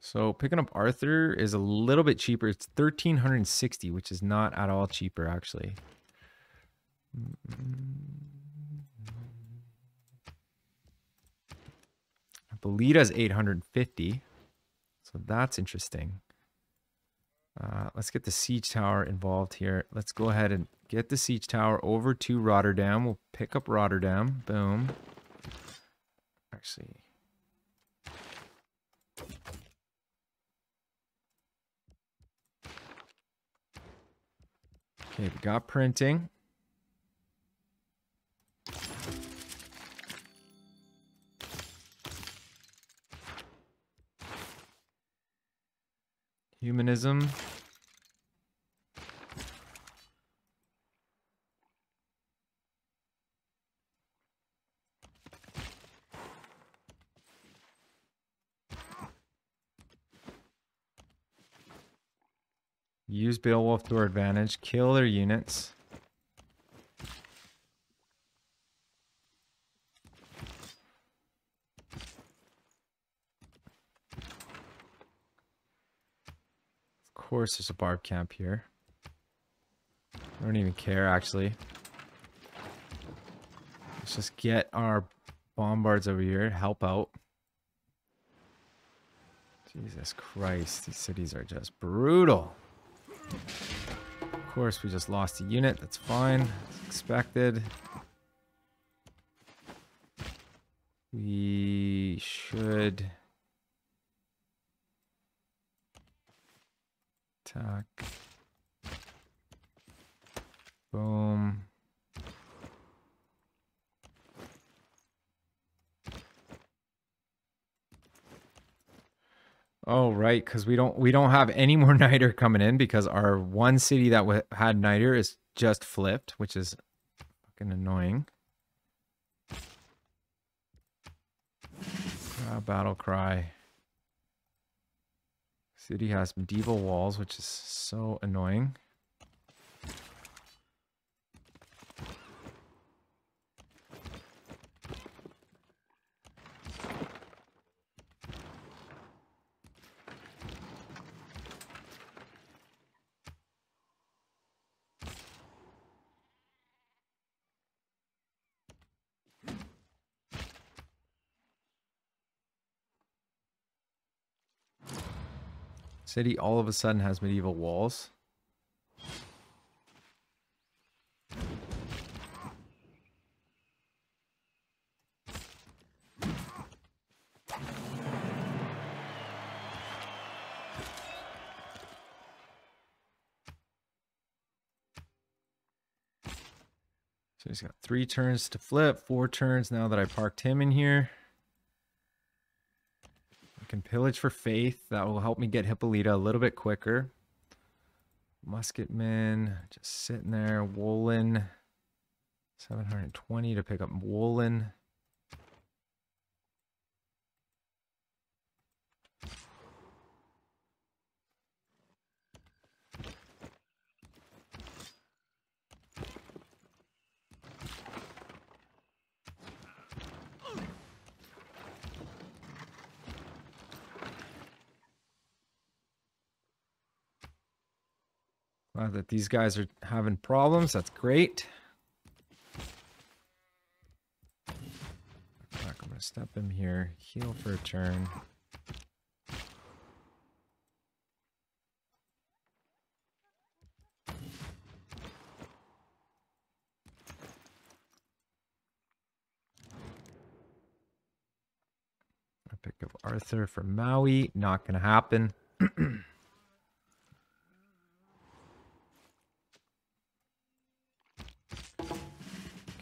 So picking up Arthur is a little bit cheaper. It's 1,360, which is not at all cheaper, actually. Belita's 850. So that's interesting. Let's get the siege tower involved here. Let's go ahead and get the siege tower over to Rotterdam. We'll pick up Rotterdam. Boom. Actually... Okay, we got printing. Humanism. Use Beowulf to our advantage. Kill their units. Of course there's a barb camp here. I don't even care, actually. Let's just get our bombards over here. Help out. Jesus Christ. These cities are just brutal. Of course, we just lost a unit. That's fine. It's expected. We should attack. Boom. Oh, right, because we don't have any more niter coming in because our one city that had niter is just flipped, which is fucking annoying. Battle cry. City has medieval walls, which is so annoying. City all of a sudden has medieval walls. So he's got 3 turns to flip, 4 turns now that I parked him in here. Can pillage for faith. That will help me get Hippolyta a little bit quicker. Musketmen just sitting there. Woolen 720 to pick up Woolen. Glad that these guys are having problems. That's great. I'm going to step him here. Heal for a turn. I pick up Arthur for Maui. Not going to happen.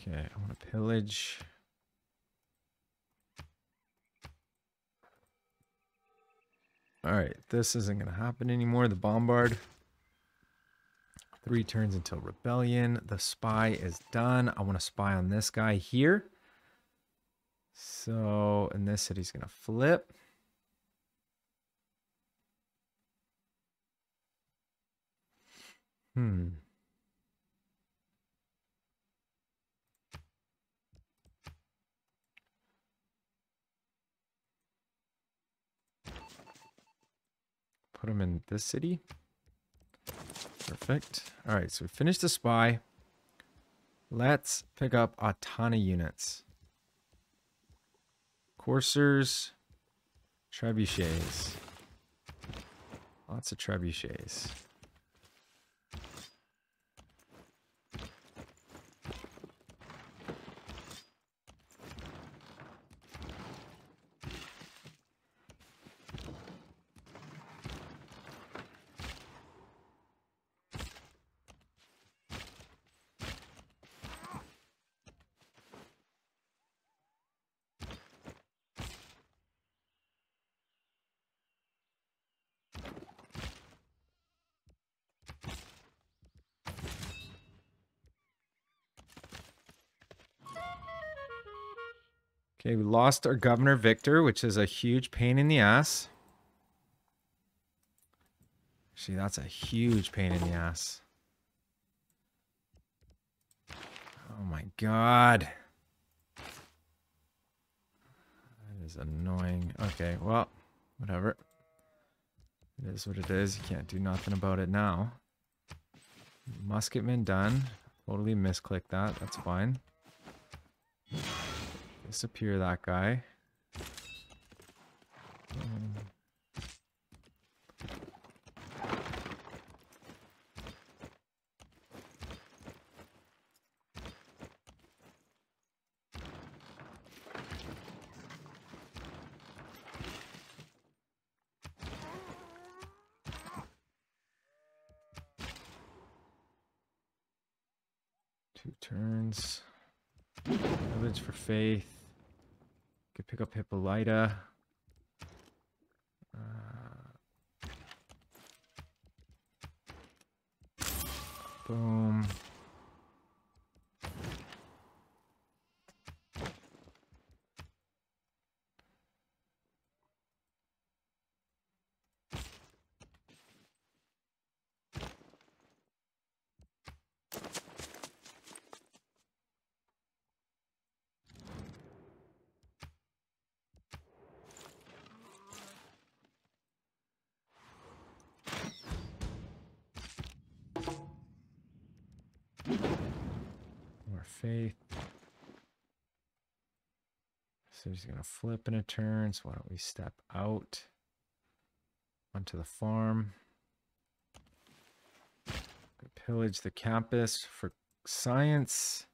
Okay, I want to pillage. All right, this isn't going to happen anymore. The bombard. 3 turns until rebellion. The spy is done. I want to spy on this guy here. So, in this city's going to flip. Put him in this city. Perfect. All right, so we finished the spy. Let's pick up Atana units. Coursers, trebuchets. Lots of trebuchets. Okay, we lost our Governor Victor, which is a huge pain in the ass. Actually, that's a huge pain in the ass. Oh my god. That is annoying. Okay, well, whatever. It is what it is. You can't do nothing about it now. Musketman done. Totally misclicked that. That's fine. Disappear that guy. Two turns. Village for Faith. Could pick up Hippolyta. Boom. More Faith. So he's going to flip in a turn. So why don't we step out onto the farm. Pillage the campus for science.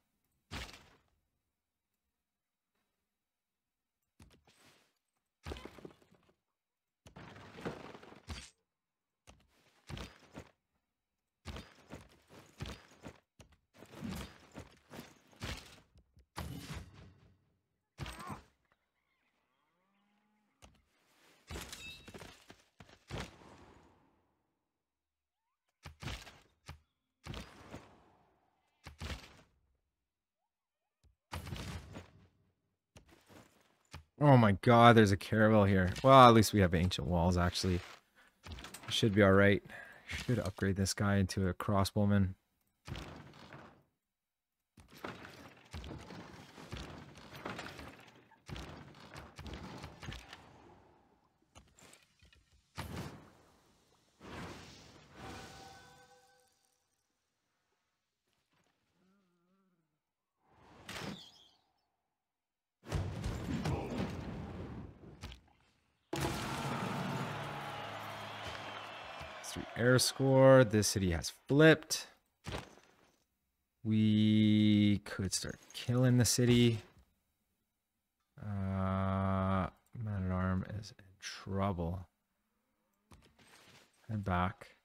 Oh my god, there's a caravel here. Well, at least we have ancient walls, actually. Should be alright. Should upgrade this guy into a crossbowman. Air score. This city has flipped. We could start killing the city. Man-at-Arm is in trouble. Head back.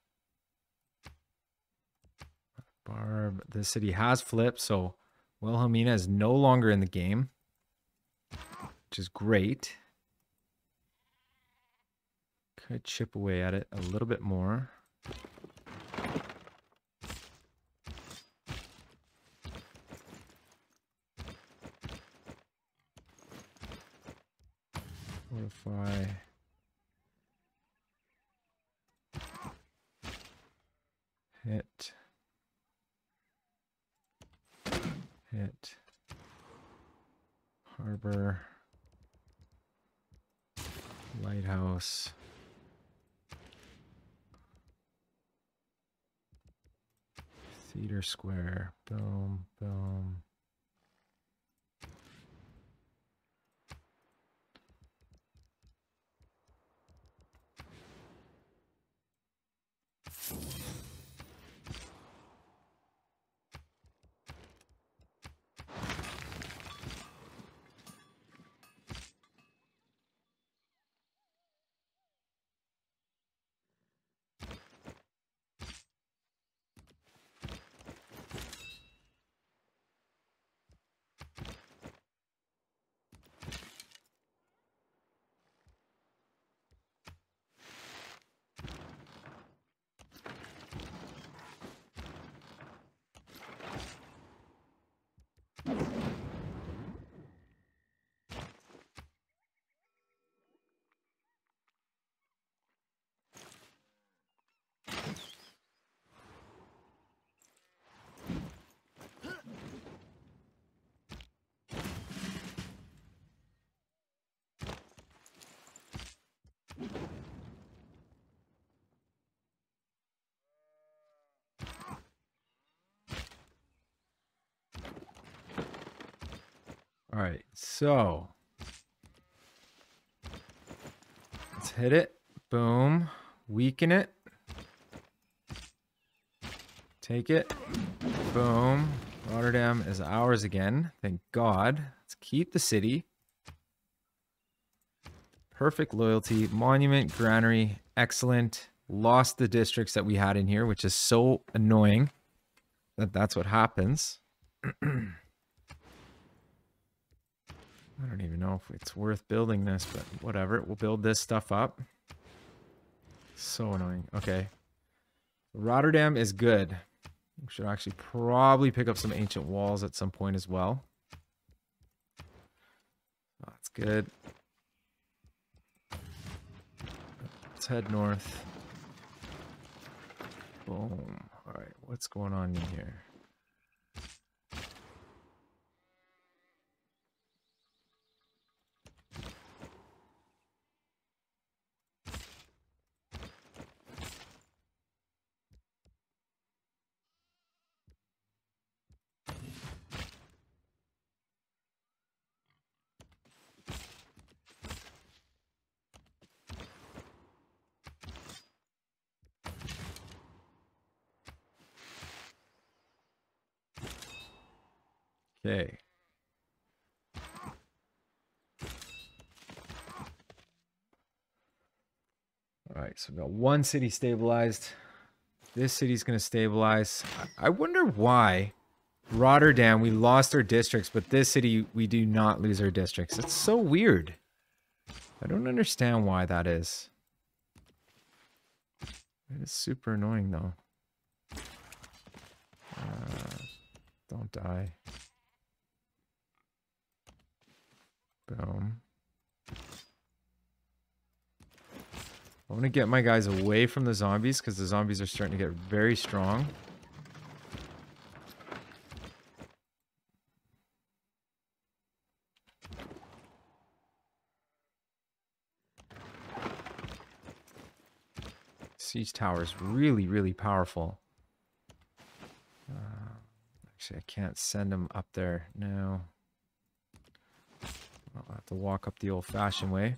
Barb. This city has flipped, so Wilhelmina is no longer in the game, which is great. Could chip away at it a little bit more. Fortify. Hit. Hit. Harbor. Lighthouse. Theater Square. Boom, boom. right, so let's hit it. Boom. Weaken it. Take it. Boom. Rotterdam is ours again. Thank God. Let's keep the city. Perfect loyalty. Monument, granary, excellent. Lost the districts that we had in here, which is so annoying that that's what happens. I don't even know if it's worth building this, but whatever. We'll build this stuff up. So annoying. Okay. Rotterdam is good. We should actually probably pick up some ancient walls at some point as well. That's good. Let's head north. Boom. All right, what's going on in here? Okay. All right, so we got one city stabilized. This city's going to stabilize. I wonder why Rotterdam, we lost our districts, but this city, we do not lose our districts. It's so weird. I don't understand why that is. It is super annoying, though. Don't die. Boom. I'm going to get my guys away from the zombies because the zombies are starting to get very strong. Siege tower is really, really powerful. Actually, I can't send them up there. No. I'll have to walk up the old-fashioned way.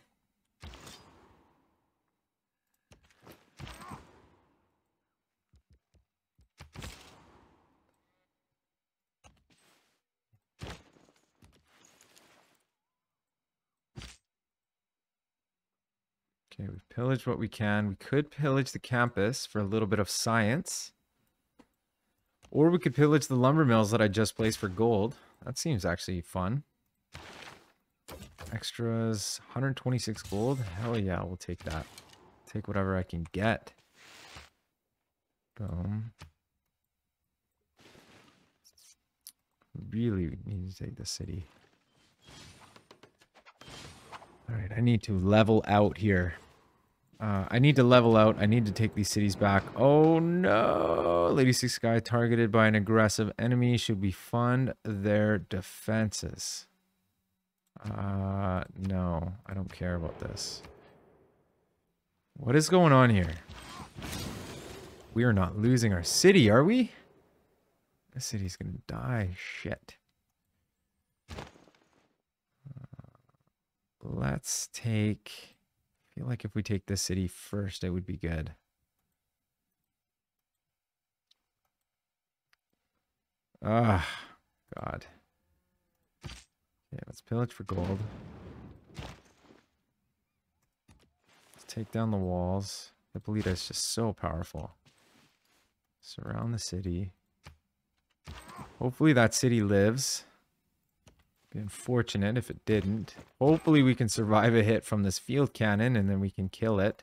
Okay, we've pillaged what we can. We could pillage the campus for a little bit of science. Or we could pillage the lumber mills that I just placed for gold. That seems actually fun. Extras, 126 gold. Hell yeah, we'll take that. Take whatever I can get. Boom. Really need to take the city. Alright, I need to level out here. I need to level out. I need to take these cities back. Oh no! Lady Six Sky targeted by an aggressive enemy. Should we fund their defenses? No. I don't care about this. What is going on here? We are not losing our city, are we? This city's gonna die. Shit. Let's take... I feel like if we take this city first, it would be good. Ah, God. Okay, let's pillage for gold. Let's take down the walls. Hippolyta is just so powerful. Surround the city. Hopefully that city lives. Be unfortunate if it didn't. Hopefully we can survive a hit from this field cannon and then we can kill it.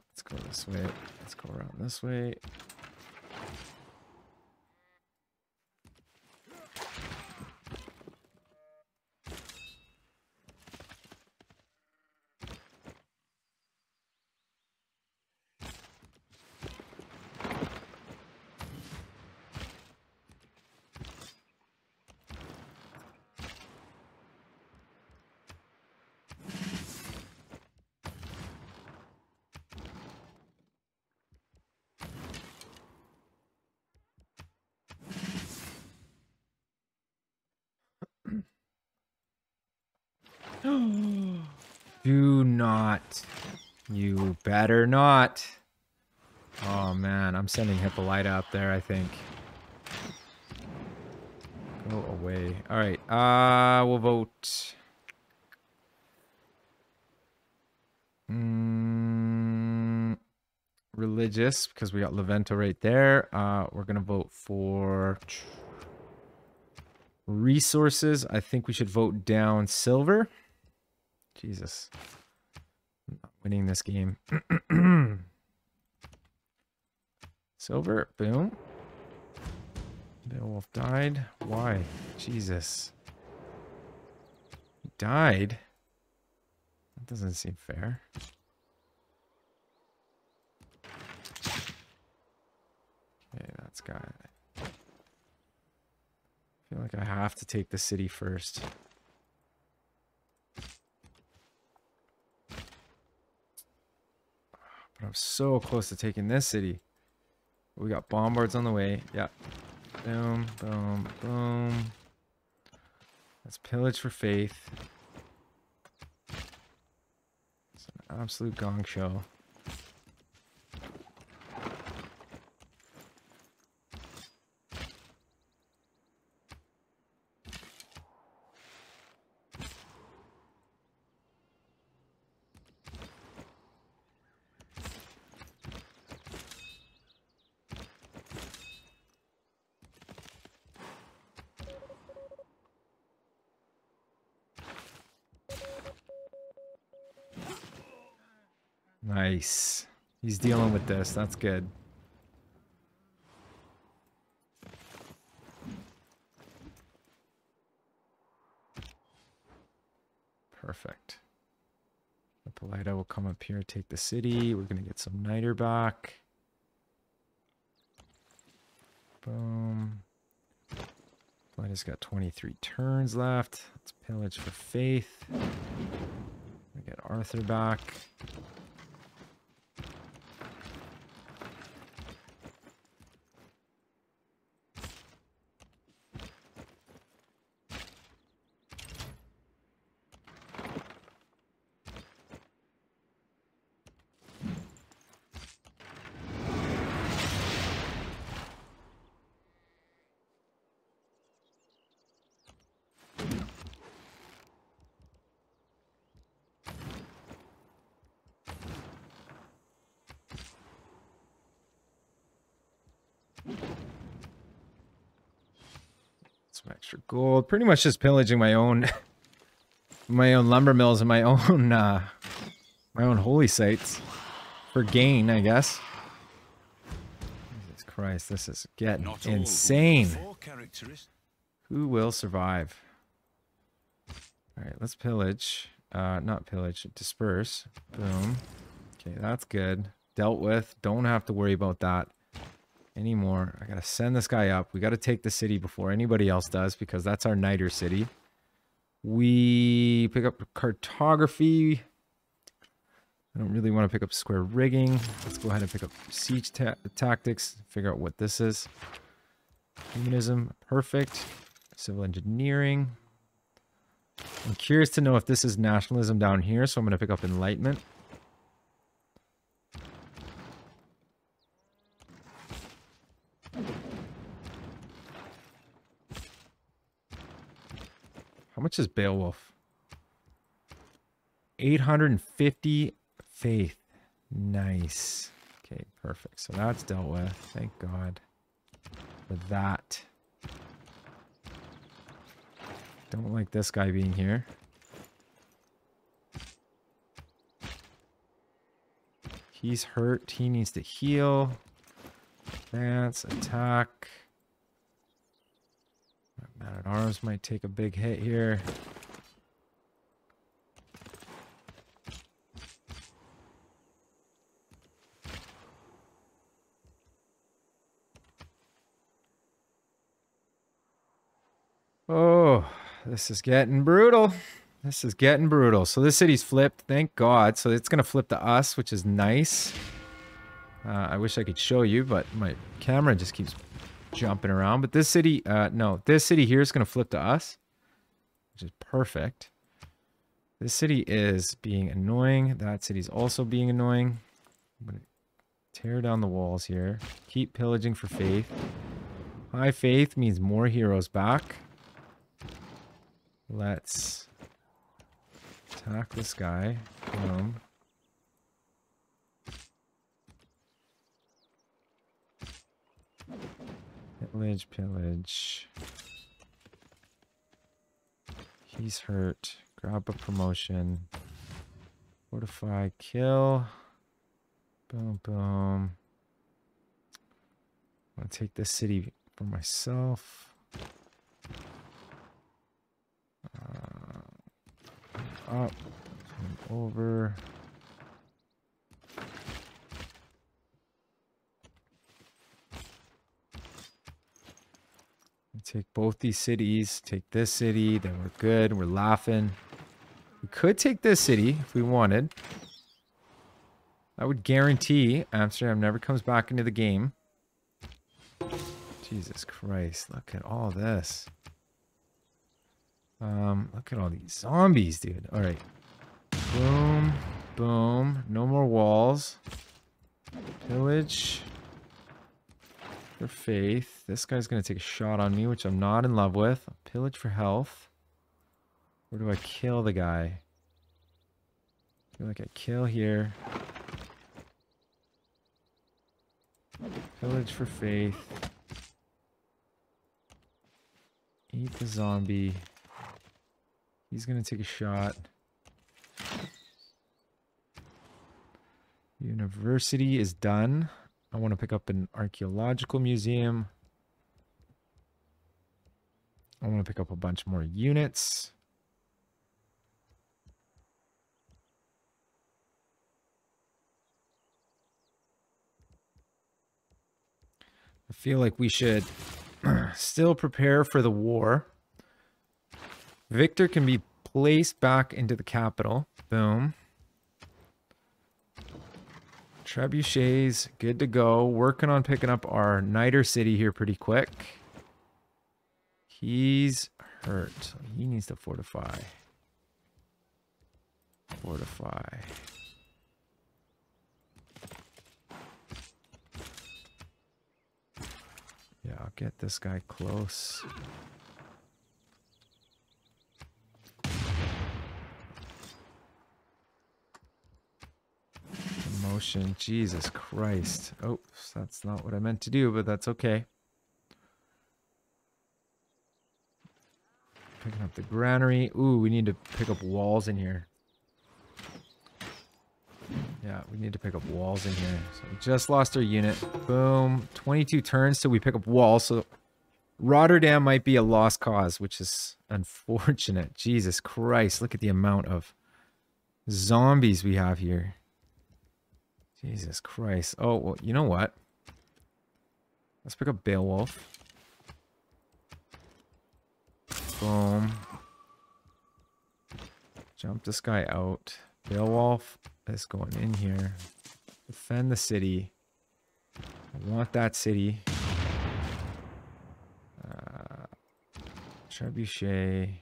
Let's go this way. Let's go around this way. Do not. You better not. Oh man, I'm sending Hippolyta up there, I think. Go away. Alright, we'll vote. Religious, because we got Levento right there. We're gonna vote for resources. I think we should vote down silver. Jesus. I'm not winning this game. Silver, boom. Beowulf died. Why? Jesus. He died? That doesn't seem fair. Okay, that's got it. I feel like I have to take the city first. But I'm so close to taking this city. We got bombards on the way. Yeah. Boom, boom, boom. Let's pillage for faith. It's an absolute gong show. Nice. He's dealing with this. That's good. Perfect. Hippolyta will come up here, take the city. We're going to get some niter back. Boom. Hippolyta's got 23 turns left. Let's pillage for faith. We get Arthur back. Some extra gold. Pretty much just pillaging my own lumber mills and my own holy sites for gain, I guess. Jesus Christ, this is getting insane. Who will survive? All right, let's pillage. Not pillage, disperse. Boom. Okay, that's good. Dealt with. Don't have to worry about that anymore. I gotta send this guy up. We gotta take the city before anybody else does, because that's our niter city. We pick up cartography. I don't really want to pick up square rigging. Let's go ahead and pick up siege tactics. Figure out what this is. Humanism, perfect. Civil engineering. I'm curious to know if this is nationalism down here, so I'm going to pick up enlightenment. How much is Beowulf? 850 faith. Nice. Okay, perfect. So that's dealt with. Thank God for that. Don't like this guy being here. He's hurt. He needs to heal. Advance, attack. Man-at-Arms might take a big hit here. Oh, this is getting brutal. This is getting brutal. So this city's flipped, thank God. So it's going to flip to us, which is nice. I wish I could show you, but my camera just keeps jumping around. But this city, no, this city here is going to flip to us, which is perfect. This city is being annoying. That city's also being annoying. I'm going to tear down the walls here. Keep pillaging for faith. High faith means more heroes back. Let's attack this guy. Boom. Pillage, pillage. He's hurt. Grab a promotion. Fortify, kill. Boom, boom. I'm gonna take this city for myself. Up and over. Take both these cities. Take this city. Then we're good. We're laughing. We could take this city if we wanted. That would guarantee Amsterdam never comes back into the game. Jesus Christ. Look at all this. Look at all these zombies, dude. All right. Boom. Boom. No more walls. Pillage. For faith. This guy's going to take a shot on me, which I'm not in love with. Pillage for health. Where do I kill the guy? I feel like I kill here. Pillage for faith. Eat the zombie. He's going to take a shot. University is done. I want to pick up an archaeological museum. I want to pick up a bunch more units. I feel like we should still prepare for the war. Victor can be placed back into the capital. Boom. Trebuchets, good to go. Working on picking up our Niter city here pretty quick. He's hurt. So he needs to fortify. Fortify. Yeah, I'll get this guy close. Motion. Jesus Christ. Oh, that's not what I meant to do, but that's okay. Picking up the granary. Ooh, we need to pick up walls in here. Yeah, we need to pick up walls in here. So we just lost our unit. Boom. 22 turns till we pick up walls. So Rotterdam might be a lost cause, which is unfortunate. Jesus Christ. Look at the amount of zombies we have here. Jesus Christ. Oh, well, you know what? Let's pick up Beowulf. Boom. Jump this guy out. Beowulf is going in here. Defend the city. I want that city. Trebuchet.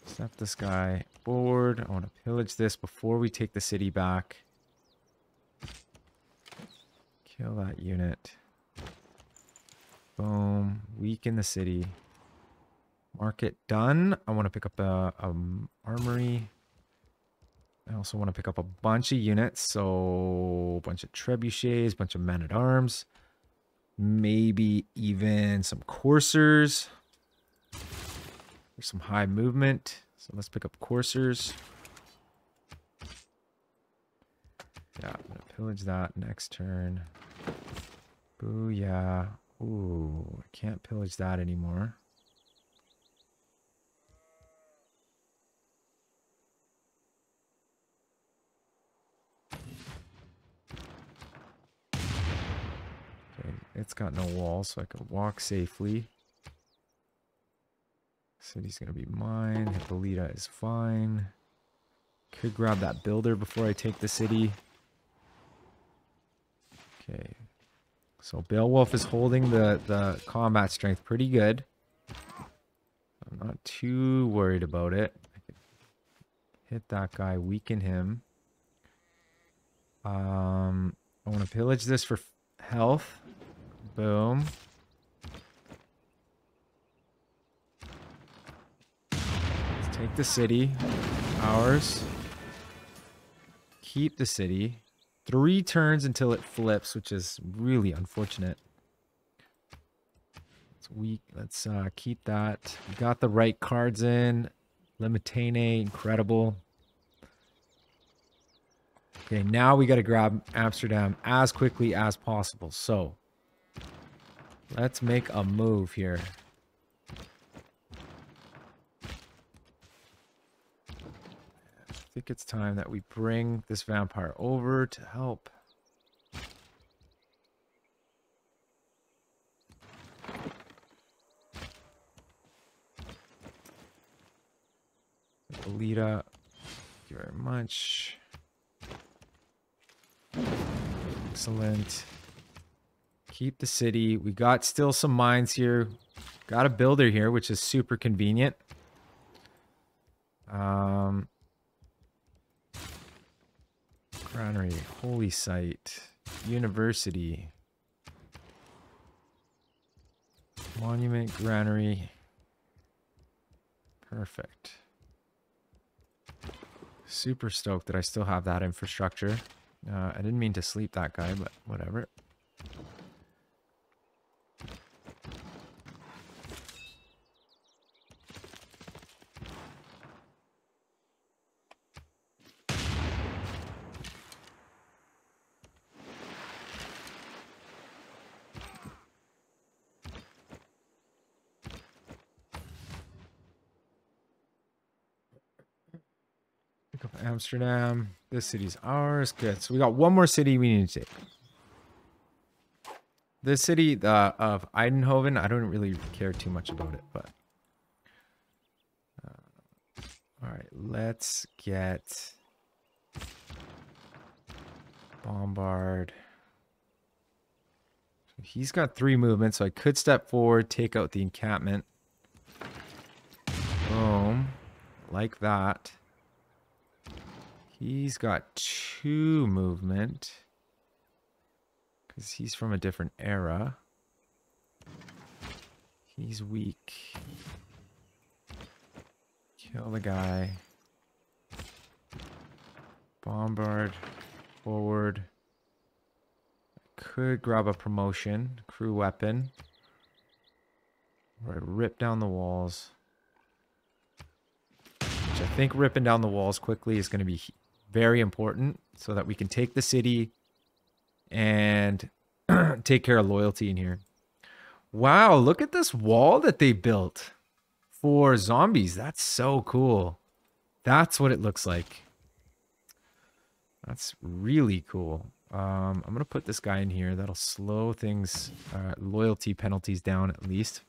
Step this guy forward. I want to pillage this before we take the city back. Kill that unit. Boom. Weaken the city. Market done. I want to pick up a armory. I also want to pick up a bunch of units. So, a bunch of trebuchets, a bunch of men-at-arms. Maybe even some coursers. There's some high movement. So, let's pick up coursers. Yeah, I'm going to pillage that next turn. Booyah. Ooh, I can't pillage that anymore. Okay, it's got no walls, so I can walk safely. City's going to be mine. Hippolyta is fine. Could grab that builder before I take the city. Okay. So Beowulf is holding the combat strength pretty good. I'm not too worried about it. Hit that guy, weaken him. I want to pillage this for health. Boom. Let's take the city. Ours. Keep the city. 3 turns until it flips, which is really unfortunate. It's weak. Let's keep that. We got the right cards in. Limitane, incredible. Okay, now we got to grab Amsterdam as quickly as possible. So, let's make a move here. I think it's time that we bring this vampire over to help. Alita, thank you very much. Excellent. Keep the city. We got still some mines here. Got a builder here, which is super convenient. Granary, holy site, university, monument, granary. Perfect. Super stoked that I still have that infrastructure. I didn't mean to sleep that guy, but whatever. Pick up Amsterdam. This city's ours. Good. So we got one more city we need to take. This city of Eindhoven, I don't really care too much about it, but all right, let's get Bombard. He's got 3 movements, so I could step forward, take out the encampment. Boom. Like that. He's got 2 movement. Because he's from a different era. He's weak. Kill the guy. Bombard. Forward. Could grab a promotion. Crew weapon. Or rip down the walls. Which I think ripping down the walls quickly is going to be very important. So that we can take the city and take care of loyalty in here. Wow, look at this wall that they built for zombies. That's so cool. That's what it looks like. That's really cool. I'm going to put this guy in here. That'll slow things, loyalty penalties down at least.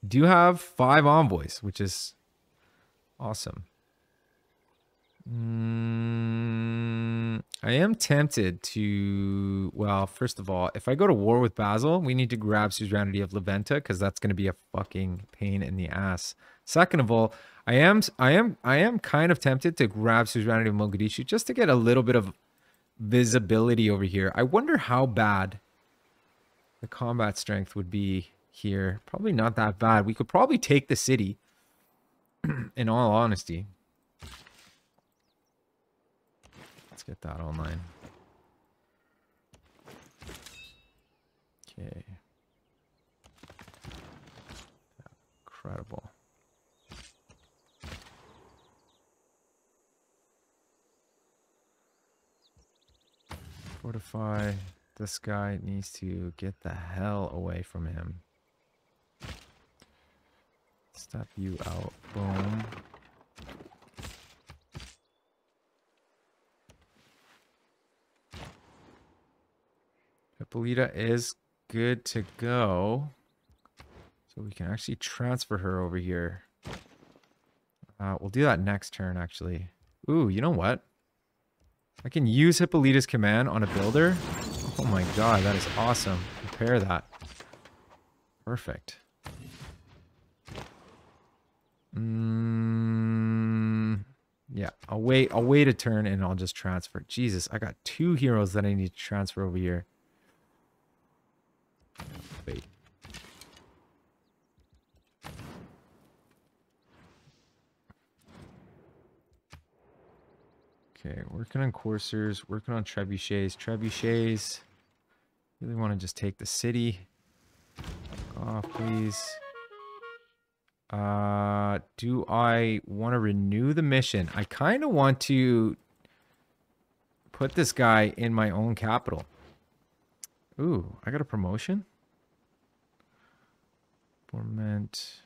Do have 5 envoys, which is awesome. I am tempted to, well, first of all, if I go to war with Basil, we need to grab suzerainty of Leventa because that's going to be a fucking pain in the ass. Second of all, I am kind of tempted to grab suzerainty of Mogadishu just to get a little bit of visibility over here. I wonder how bad the combat strength would be here. Probably not that bad. We could probably take the city in all honesty. Let's get that online. Okay. Incredible. Fortify. This guy needs to get the hell away from him. Step you out. Boom. Hippolyta is good to go. So we can actually transfer her over here. We'll do that next turn, actually. Ooh, you know what? I can use Hippolyta's command on a builder. Oh my god, that is awesome. Prepare that. Perfect. Yeah, I'll wait a turn and I'll just transfer. Jesus, I got 2 heroes that I need to transfer over here. Wait. Okay, working on coursers, working on trebuchets. Trebuchets. Really want to just take the city. Back off, please. Do I want to renew the mission? I kind of want to put this guy in my own capital. Ooh, I got a promotion? Torment.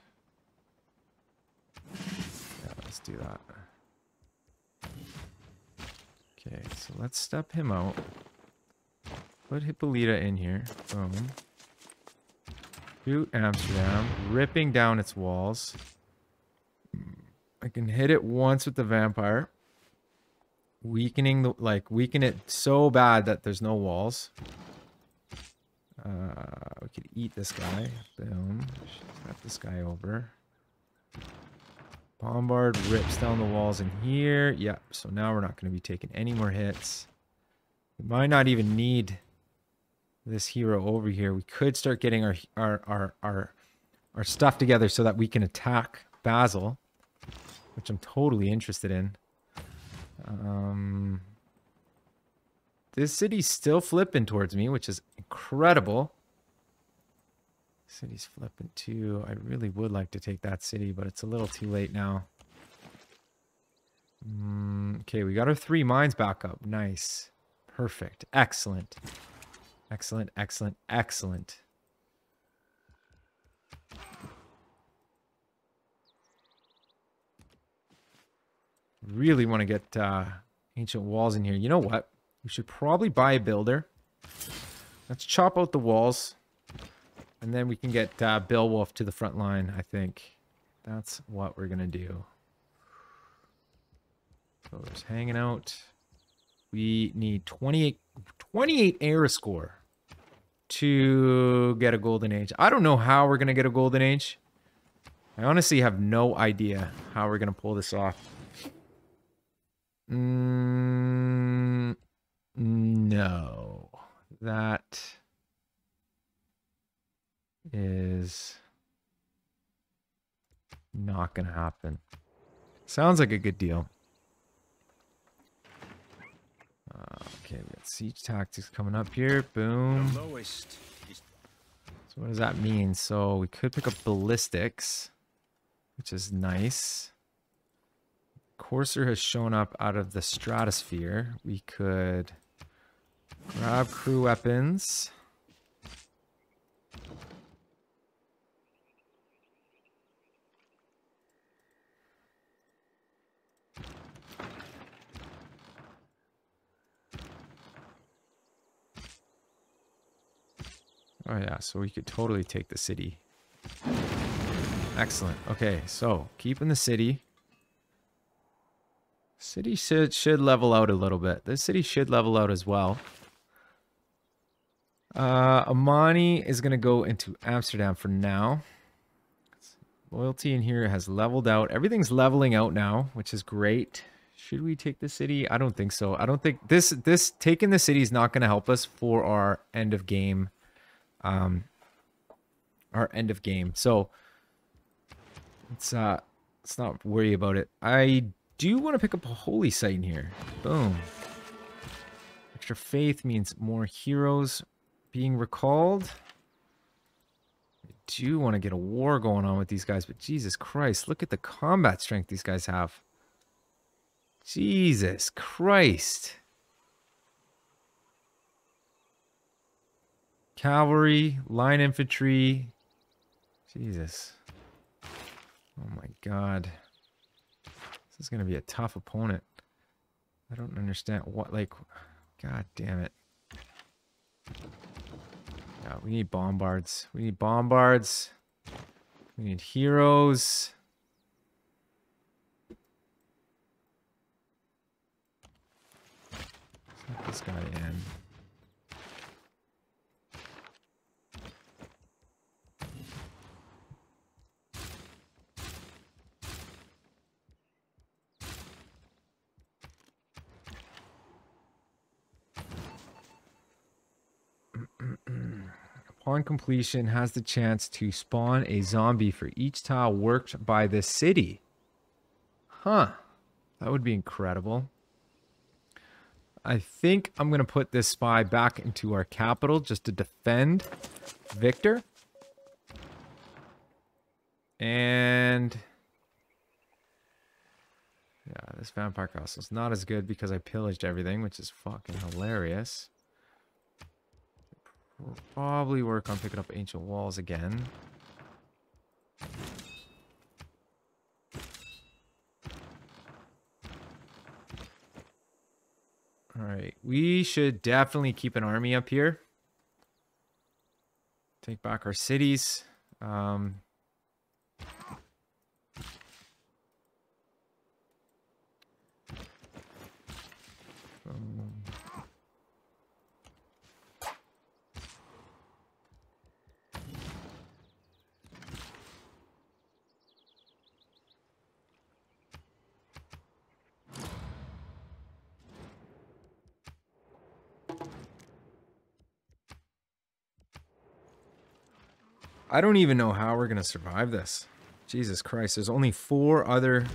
Yeah, let's do that. Okay, so let's step him out. Put Hippolyta in here. Boom. Shoot Amsterdam, ripping down its walls. I can hit it once with the vampire. Weakening the, weaken it so bad that there's no walls. We could eat this guy. Boom. Snap this guy over. Bombard rips down the walls in here. Yep, so now we're not going to be taking any more hits. We might not even need this hero over here. We could start getting our stuff together so that we can attack Basil, which I'm totally interested in. This city's still flipping towards me, which is incredible. City's flipping too. I really would like to take that city, but it's a little too late now. Okay, we got our 3 mines back up. Nice. Perfect. Excellent. Excellent, excellent, excellent. Really want to get ancient walls in here. You know what? We should probably buy a builder. Let's chop out the walls. And then we can get Beowulf to the front line, I think. That's what we're going to do. So there's hanging out. We need 28 era score to get a golden age. I don't know how we're going to get a golden age. I honestly have no idea how we're going to pull this off. No. That is not going to happen. Sounds like a good deal. Okay, we got siege tactics coming up here. Boom. So what does that mean? So we could pick up ballistics, which is nice. Courser has shown up out of the stratosphere. We could grab crew weapons. Oh yeah, so we could totally take the city. Excellent. Okay, so keeping the city. City should level out a little bit. This city should level out as well. Amani is going to go into Amsterdam for now. Loyalty in here has leveled out. Everything's leveling out now, which is great. Should we take the city? I don't think so. I don't think this taking the city is not going to help us for our end of game. So let's not worry about it. I do want to pick up a holy site in here. Boom. Extra faith means more heroes being recalled. I do want to get a war going on with these guys, but Jesus Christ, look at the combat strength these guys have. Jesus Christ. Cavalry, line infantry. Jesus. Oh my God. This is going to be a tough opponent. I don't understand what, God damn it. Yeah, we need bombards. We need bombards. We need heroes. Let's let this guy in. Upon completion, has the chance to spawn a zombie for each tile worked by the city. Huh. That would be incredible. I think I'm going to put this spy back into our capital just to defend Victor. And yeah, this vampire castle is not as good because I pillaged everything, which is fucking hilarious. We'll probably work on picking up ancient walls again. Alright, we should definitely keep an army up here. Take back our cities. I don't even know how we're going to survive this. Jesus Christ, there's only 4 other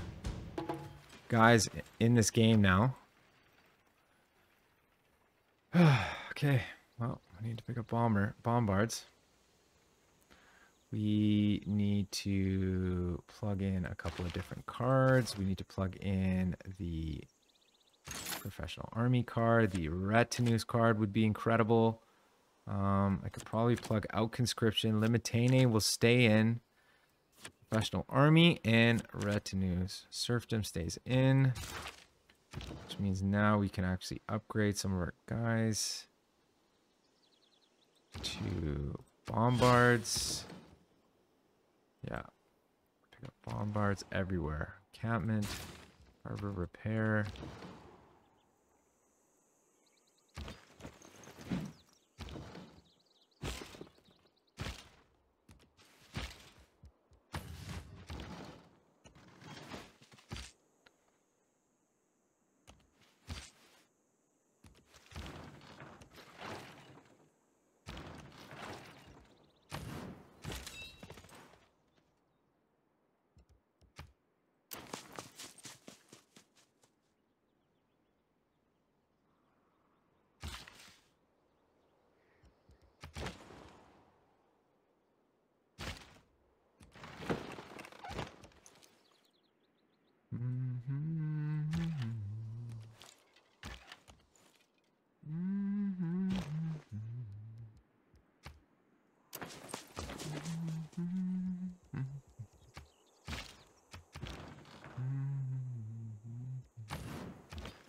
guys in this game now. Okay, well, I need to pick up bombards. We need to plug in a couple of different cards. We need to plug in the professional army card. The retinues card would be incredible. I could probably plug out conscription. Limitane will stay in. Professional army and retinues. Serfdom stays in. Which means now we can actually upgrade some of our guys to bombards. Yeah. Pick up bombards everywhere. Encampment. Harbor repair.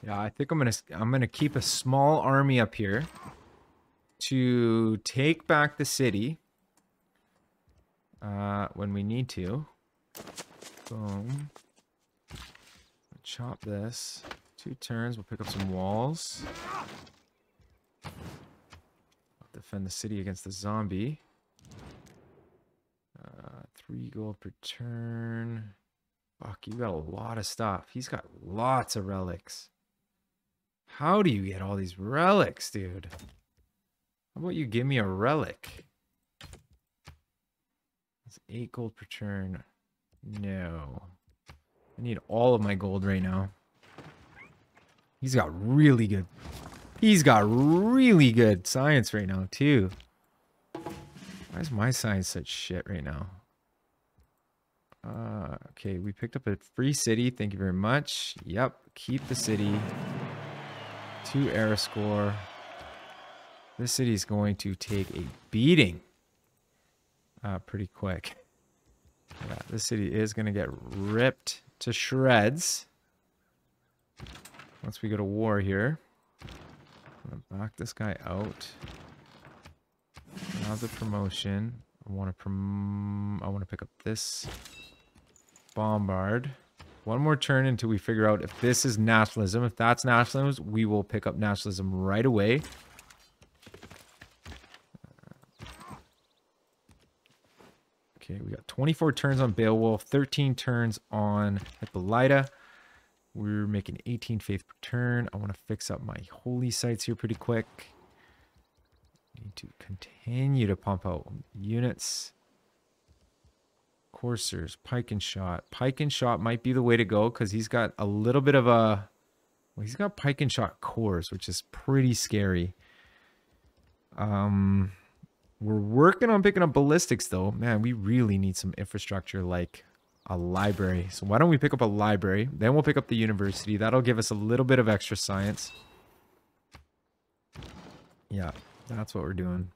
Yeah, I think I'm gonna keep a small army up here to take back the city when we need to. Boom. Chop this. 2 turns. We'll pick up some walls. Defend the city against the zombie. 3 gold per turn. Fuck, you got a lot of stuff. He's got lots of relics. How do you get all these relics, dude? How about you give me a relic? That's 8 gold per turn. No. I need all of my gold right now. He's got really good science right now, too. Why is my science such shit right now? Okay, we picked up a free city. Thank you very much. Yep, keep the city. 2 era score. This city is going to take a beating pretty quick. Yeah, this city is going to get ripped to shreds once we go to war here. I'm going to back this guy out. Now the promotion. I want to pick up this bombard. One more turn until we figure out if this is nationalism. If that's nationalism, we will pick up nationalism right away. Okay, we got 24 turns on Beowulf, 13 turns on Hippolyta. We're making 18 faith per turn. I want to fix up my holy sites here pretty quick. Need to continue to pump out units. Coursers, pike and shot. Pike and shot might be the way to go because he's got a little bit of a... Well, he's got pike and shot cores, which is pretty scary. We're working on picking up ballistics, though. Man, we really need some infrastructure like a library. So why don't we pick up a library? Then we'll pick up the university. That'll give us a little bit of extra science. Yeah, that's what we're doing.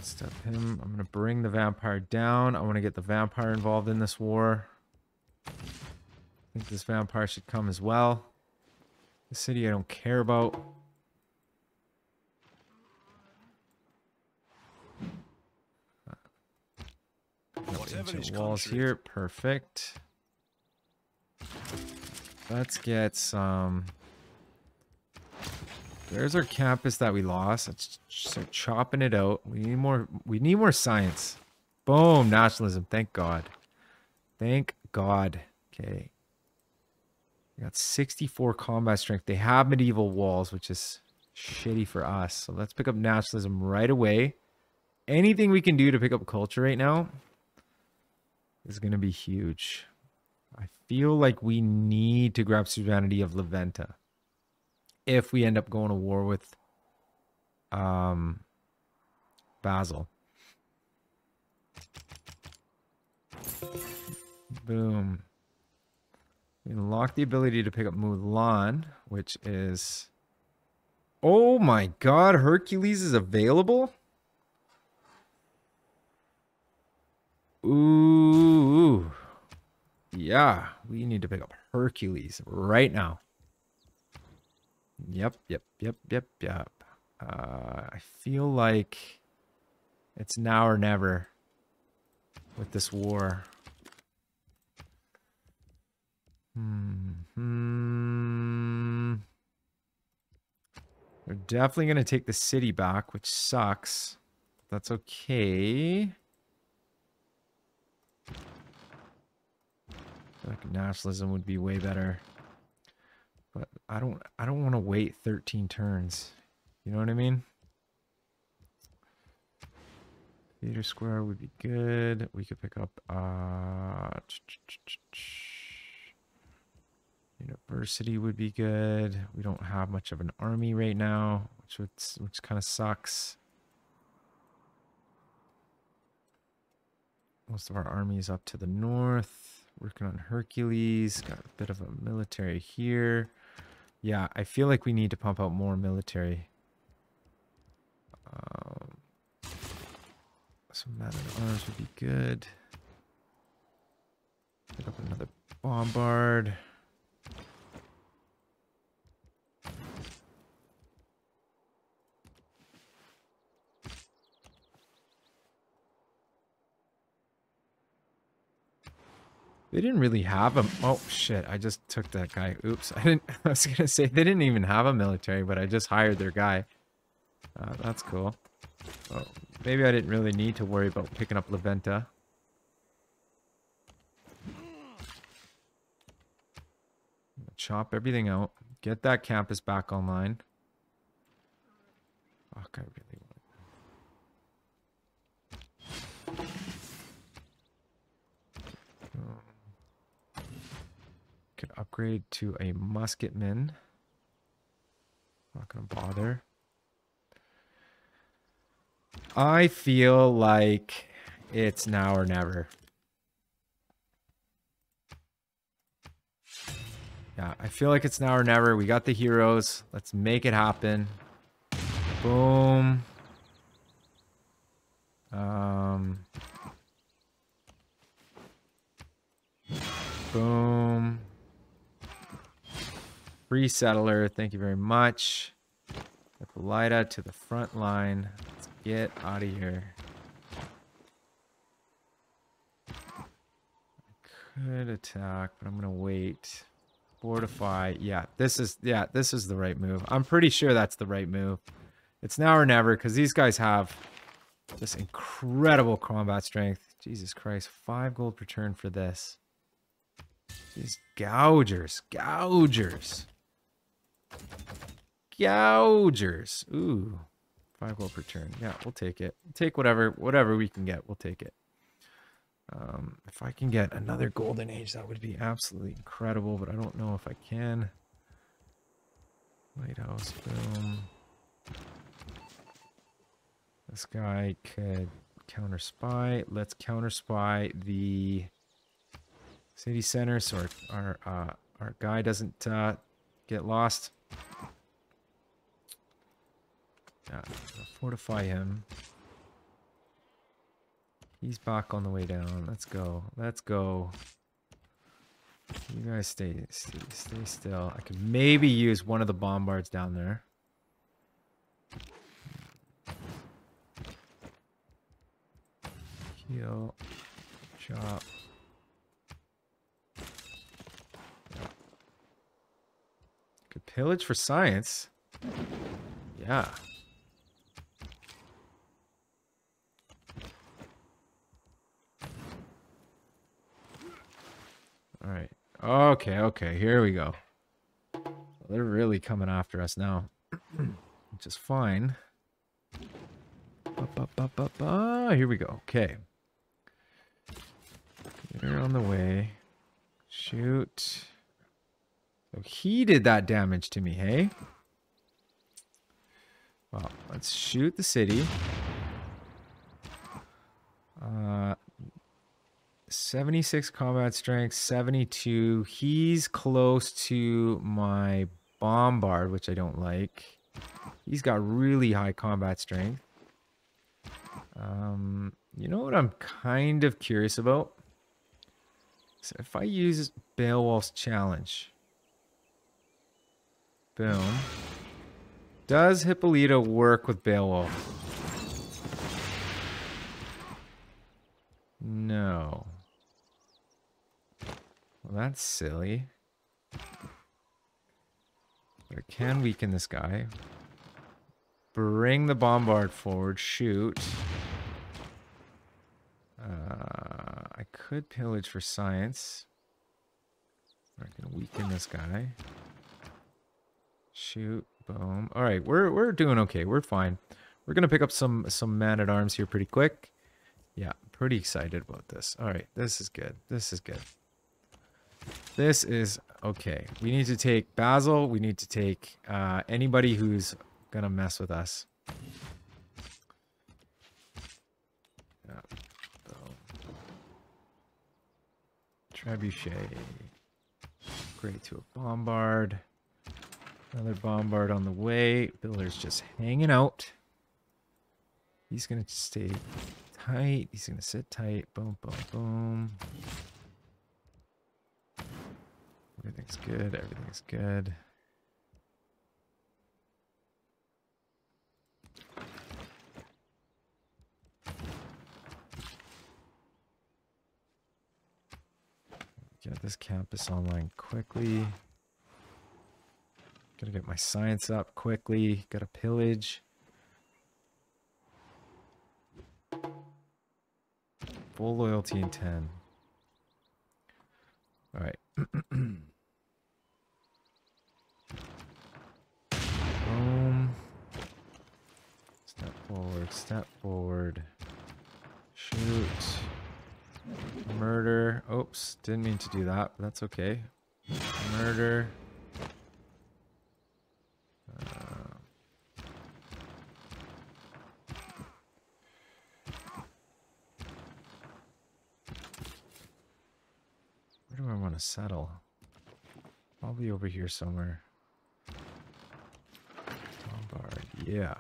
Step him. I'm going to bring the vampire down. I want to get the vampire involved in this war. I think this vampire should come as well. The city I don't care about. Ancient walls here. Perfect. Let's get some... There's our campus that we lost. Let's start chopping it out. We need more science. Boom, nationalism. Thank God. Thank God. Okay. We got 64 combat strength. They have medieval walls, which is shitty for us. So let's pick up nationalism right away. Anything we can do to pick up culture right now is going to be huge. I feel like we need to grab suzerainty of Leventa if we end up going to war with Basel. Boom. We unlock the ability to pick up Mulan, which is... Oh my God, Hercules is available? Ooh. Yeah, we need to pick up Hercules right now. Yep. I feel like it's now or never with this war. They're definitely going to take the city back, which sucks. That's okay. I feel like nationalism would be way better. But I don't want to wait 13 turns. You know what I mean? Theater Square would be good. We could pick up University would be good. We don't have much of an army right now, which kind of sucks. Most of our army is up to the north. Working on Hercules. Got a bit of a military here. Yeah, I feel like we need to pump out more military. Some man-at-arms would be good. Pick up another bombard. They didn't really have a... Oh, shit. I just took that guy. Oops. I was going to say they didn't even have a military, but I just hired their guy. That's cool. Oh, maybe I didn't really need to worry about picking up Leventa. Chop everything out. Get that campus back online. Fuck, I really want... Could upgrade to a musketman. Not gonna bother. I feel like it's now or never. Yeah, I feel like it's now or never. We got the heroes. Let's make it happen. Boom. Boom. Free settler. Thank you very much. Hippolyta to the front line. Let's get out of here. Could attack, but I'm gonna wait. Fortify. Yeah, this is the right move. I'm pretty sure that's the right move. It's now or never because these guys have this incredible combat strength. Jesus Christ, 5 gold per turn for this. These gougers. Ooh, 5 gold per turn. Yeah, we'll take it. Take whatever we can get. We'll take it. If I can get another golden age, that would be absolutely incredible, but I don't know if I can. Lighthouse, boom. This guy could counter spy. Let's counter spy the city center so our guy doesn't get lost. Yeah, fortify him. He's back on the way down. Let's go. Let's go. You guys stay still. I could maybe use one of the bombards down there. Heal. Chop. Yeah. Could pillage for science. Yeah. All right. Okay. Here we go. They're really coming after us now, which is fine. Here we go. Okay. Get her on the way. Shoot. So he did that damage to me, hey? Well, let's shoot the city. 76 combat strength, 72. He's close to my bombard, which I don't like. He's got really high combat strength. You know what I'm kind of curious about? So if I use Beowulf's challenge. Boom. Does Hippolyta work with Beowulf? No. Well, that's silly. But I can weaken this guy. Bring the bombard forward. Shoot. I could pillage for science. I can weaken this guy. Shoot. Boom. All right, we're doing okay. We're fine. We're gonna pick up some man-at-arms here pretty quick. Yeah, pretty excited about this. All right, this is good. This is good. This is okay. We need to take Basil. We need to take anybody who's gonna mess with us. Yeah. Trebuchet. Great to a bombard. Another bombard on the way. Builder's just hanging out. He's gonna stay tight. He's gonna sit tight. Boom, boom, boom. Everything's good. Everything's good. Get this campus online quickly. Gotta get my science up quickly. Gotta pillage. Full loyalty in 10. Alright. Boom. Step forward, step forward. Shoot. Murder. Oops, didn't mean to do that, but that's okay. Murder. Where do I want to settle? Probably over here somewhere. Bombard, yeah.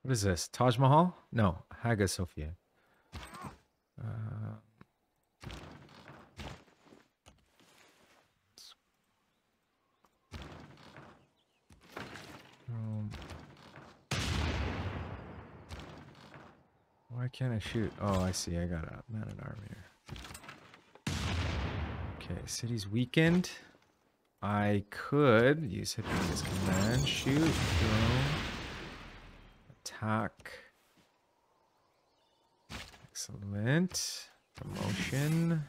What is this? Taj Mahal? No, Hagia Sophia. Why can't I shoot? Oh, I see. I got a man at arm here. Okay, city's weakened. I could use Hippolyta's command. Shoot. Drone. Attack. Excellent. Promotion.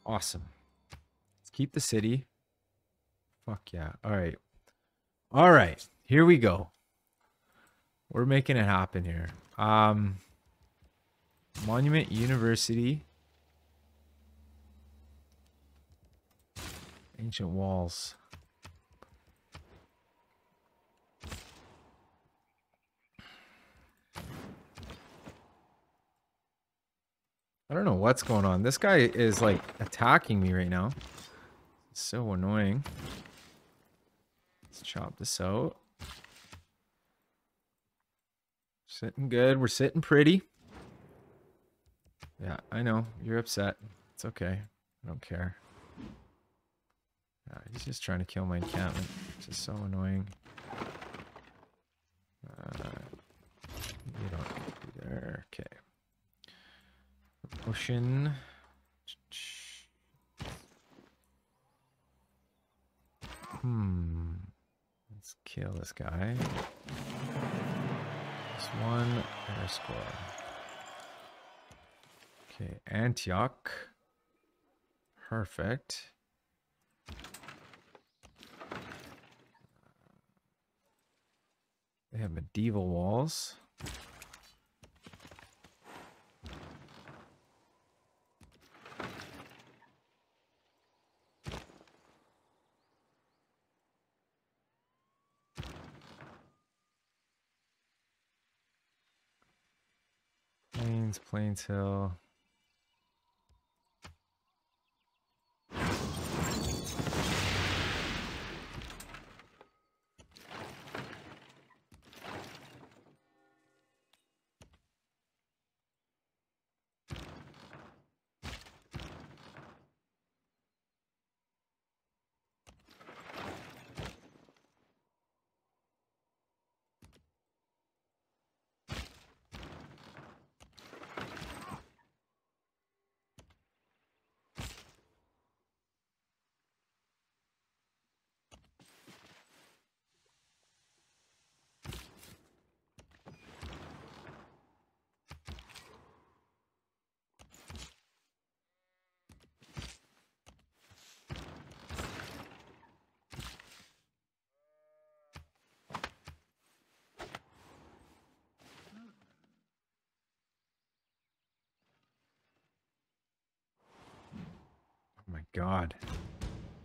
Awesome. Let's keep the city. Fuck yeah. All right. All right. Here we go. We're making it happen here. Monument University. Ancient walls. I don't know what's going on. This guy is like attacking me right now. It's so annoying. Let's chop this out. Sitting good. We're sitting pretty. Yeah, I know. You're upset. It's okay. I don't care. He's just trying to kill my encampment. It's just so annoying. You don't need to be there. Okay. Promotion. Let's kill this guy. Just one air score. Okay, Antioch. Perfect. They have medieval walls. Plains Hill. Oh my God.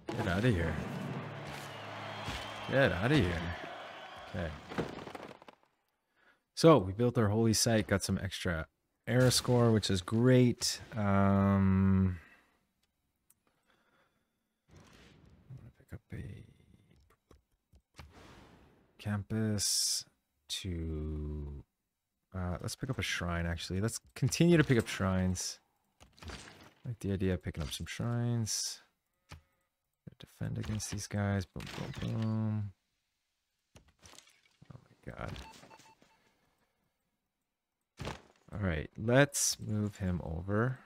Get out of here. Get out of here. Okay. So we built our holy site, got some extra era score, which is great. I'm gonna pick up a campus to let's pick up a shrine actually. Let's continue to pick up shrines. I like the idea of picking up some shrines. Defend against these guys. Boom, boom, boom. Oh my God. All right, let's move him over.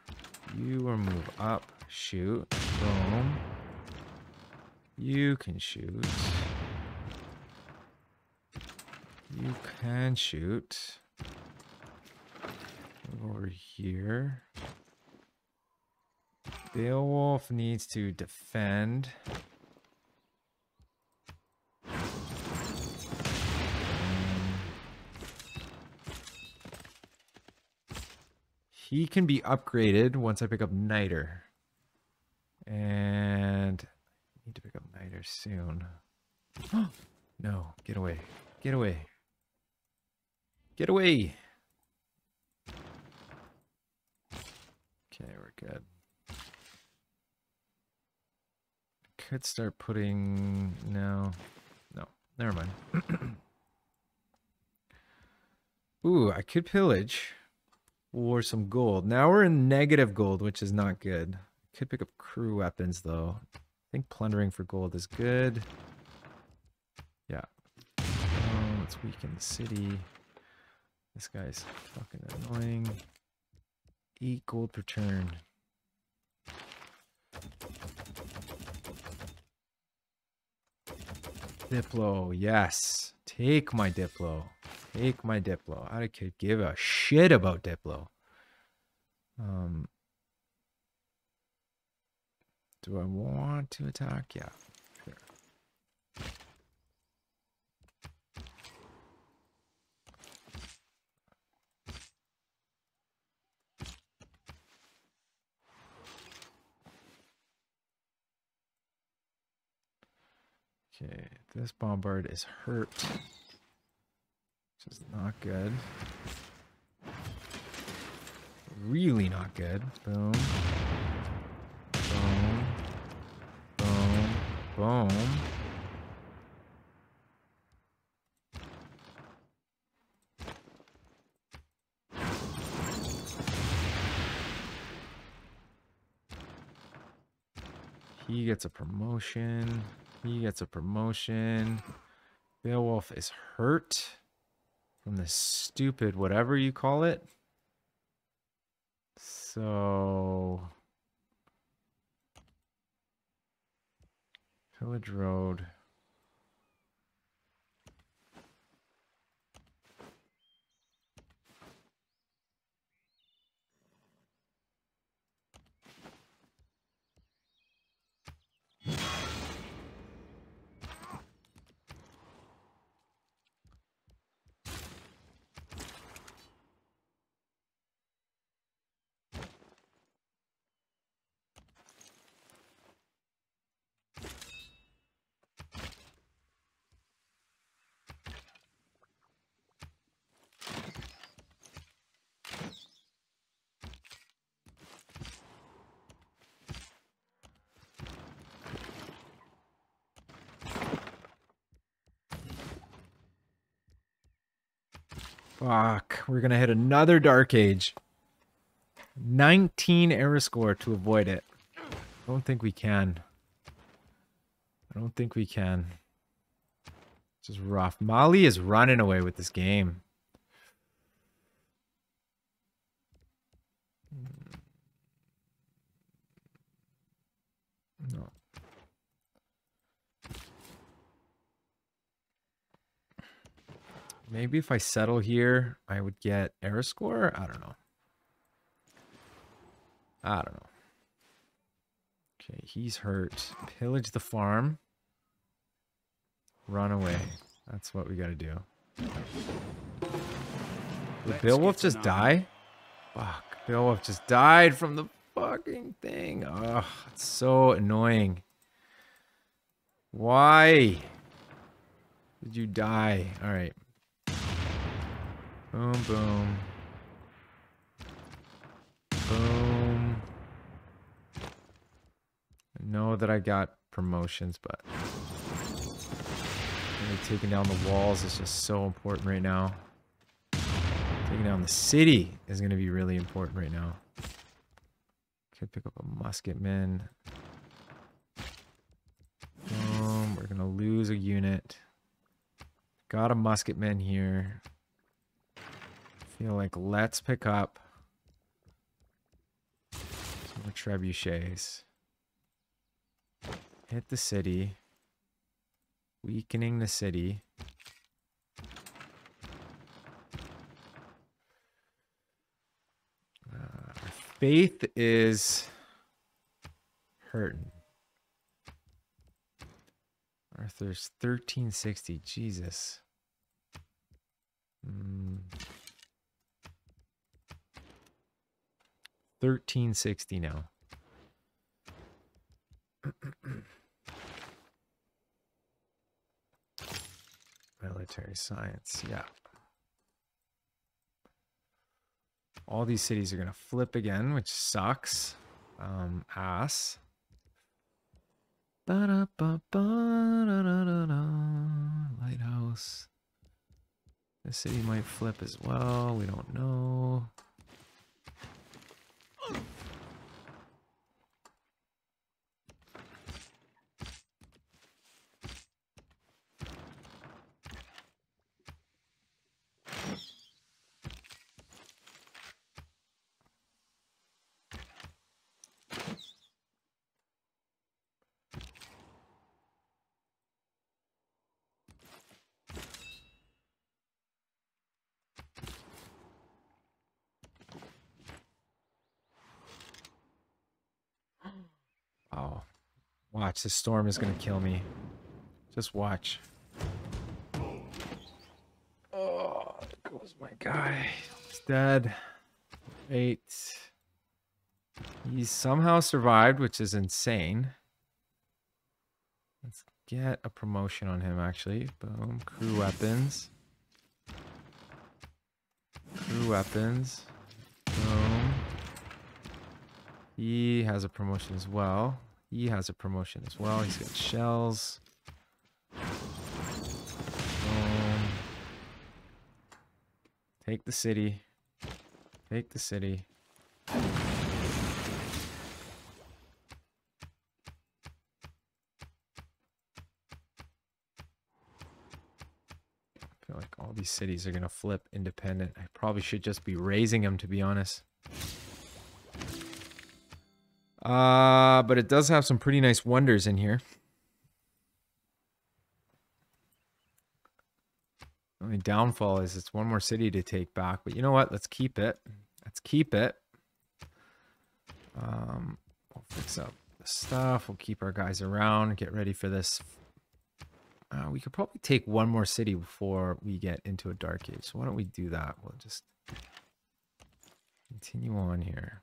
You will move up. Shoot. Boom. You can shoot. You can shoot. Move over here. Beowulf needs to defend. He can be upgraded once I pick up Niter. And I need to pick up Niter soon. No, get away. Get away. Get away. Okay, we're good. Could start putting... No, never mind. Ooh, I could pillage or some gold. Now we're in negative gold, which is not good. Could pick up crew weapons, though. I think plundering for gold is good. Yeah. Let's weaken the city. This guy's fucking annoying. 8 gold per turn. Diplo, yes. Take my Diplo. Take my Diplo. I could give a shit about Diplo. Do I want to attack? Yeah, sure. Okay, this bombard is hurt. Which is not good. Really not good. Boom. Boom. Boom. Boom. He gets a promotion. He gets a promotion. Beowulf is hurt from this stupid whatever you call it. So... Village Road. Fuck, we're gonna hit another Dark Age. 19 error score to avoid it. I don't think we can. I don't think we can. This is rough. Mali is running away with this game. No. Maybe if I settle here, I would get error score? I don't know. I don't know. Okay, he's hurt. Pillage the farm. Run away. That's what we gotta do. Did Beowulf just die? Fuck. Beowulf just died from the fucking thing. Ugh, it's so annoying. Why did you die? Alright. Boom, boom. Boom. I know that I got promotions, but really taking down the walls is just so important right now. Taking down the city is going to be really important right now. Could pick up a musketman. Boom. We're going to lose a unit. Got a musketman here. Feel like let's pick up some more trebuchets. Hit the city. Weakening the city. Our faith is hurting. Arthur's 1360. Jesus. 1360 now. Military science, yeah. All these cities are going to flip again, which sucks. Ass. Lighthouse. This city might flip as well. We don't know. Oh, watch. This storm is going to kill me. Just watch. Oh, there goes my guy. He's dead. 8. He's somehow survived, which is insane. Let's get a promotion on him, actually. Boom. Crew weapons. Crew weapons. Boom. He has a promotion as well. He has a promotion as well. He's got shells. Boom. Take the city. Take the city. I feel like all these cities are going to flip independent. I probably should just be raising them, to be honest. But it does have some pretty nice wonders in here. The only downfall is it's one more city to take back. But you know what? Let's keep it. Let's keep it. We'll fix up the stuff. We'll keep our guys around. Get ready for this. We could probably take one more city before we get into a dark age. So why don't we do that? We'll just continue on here.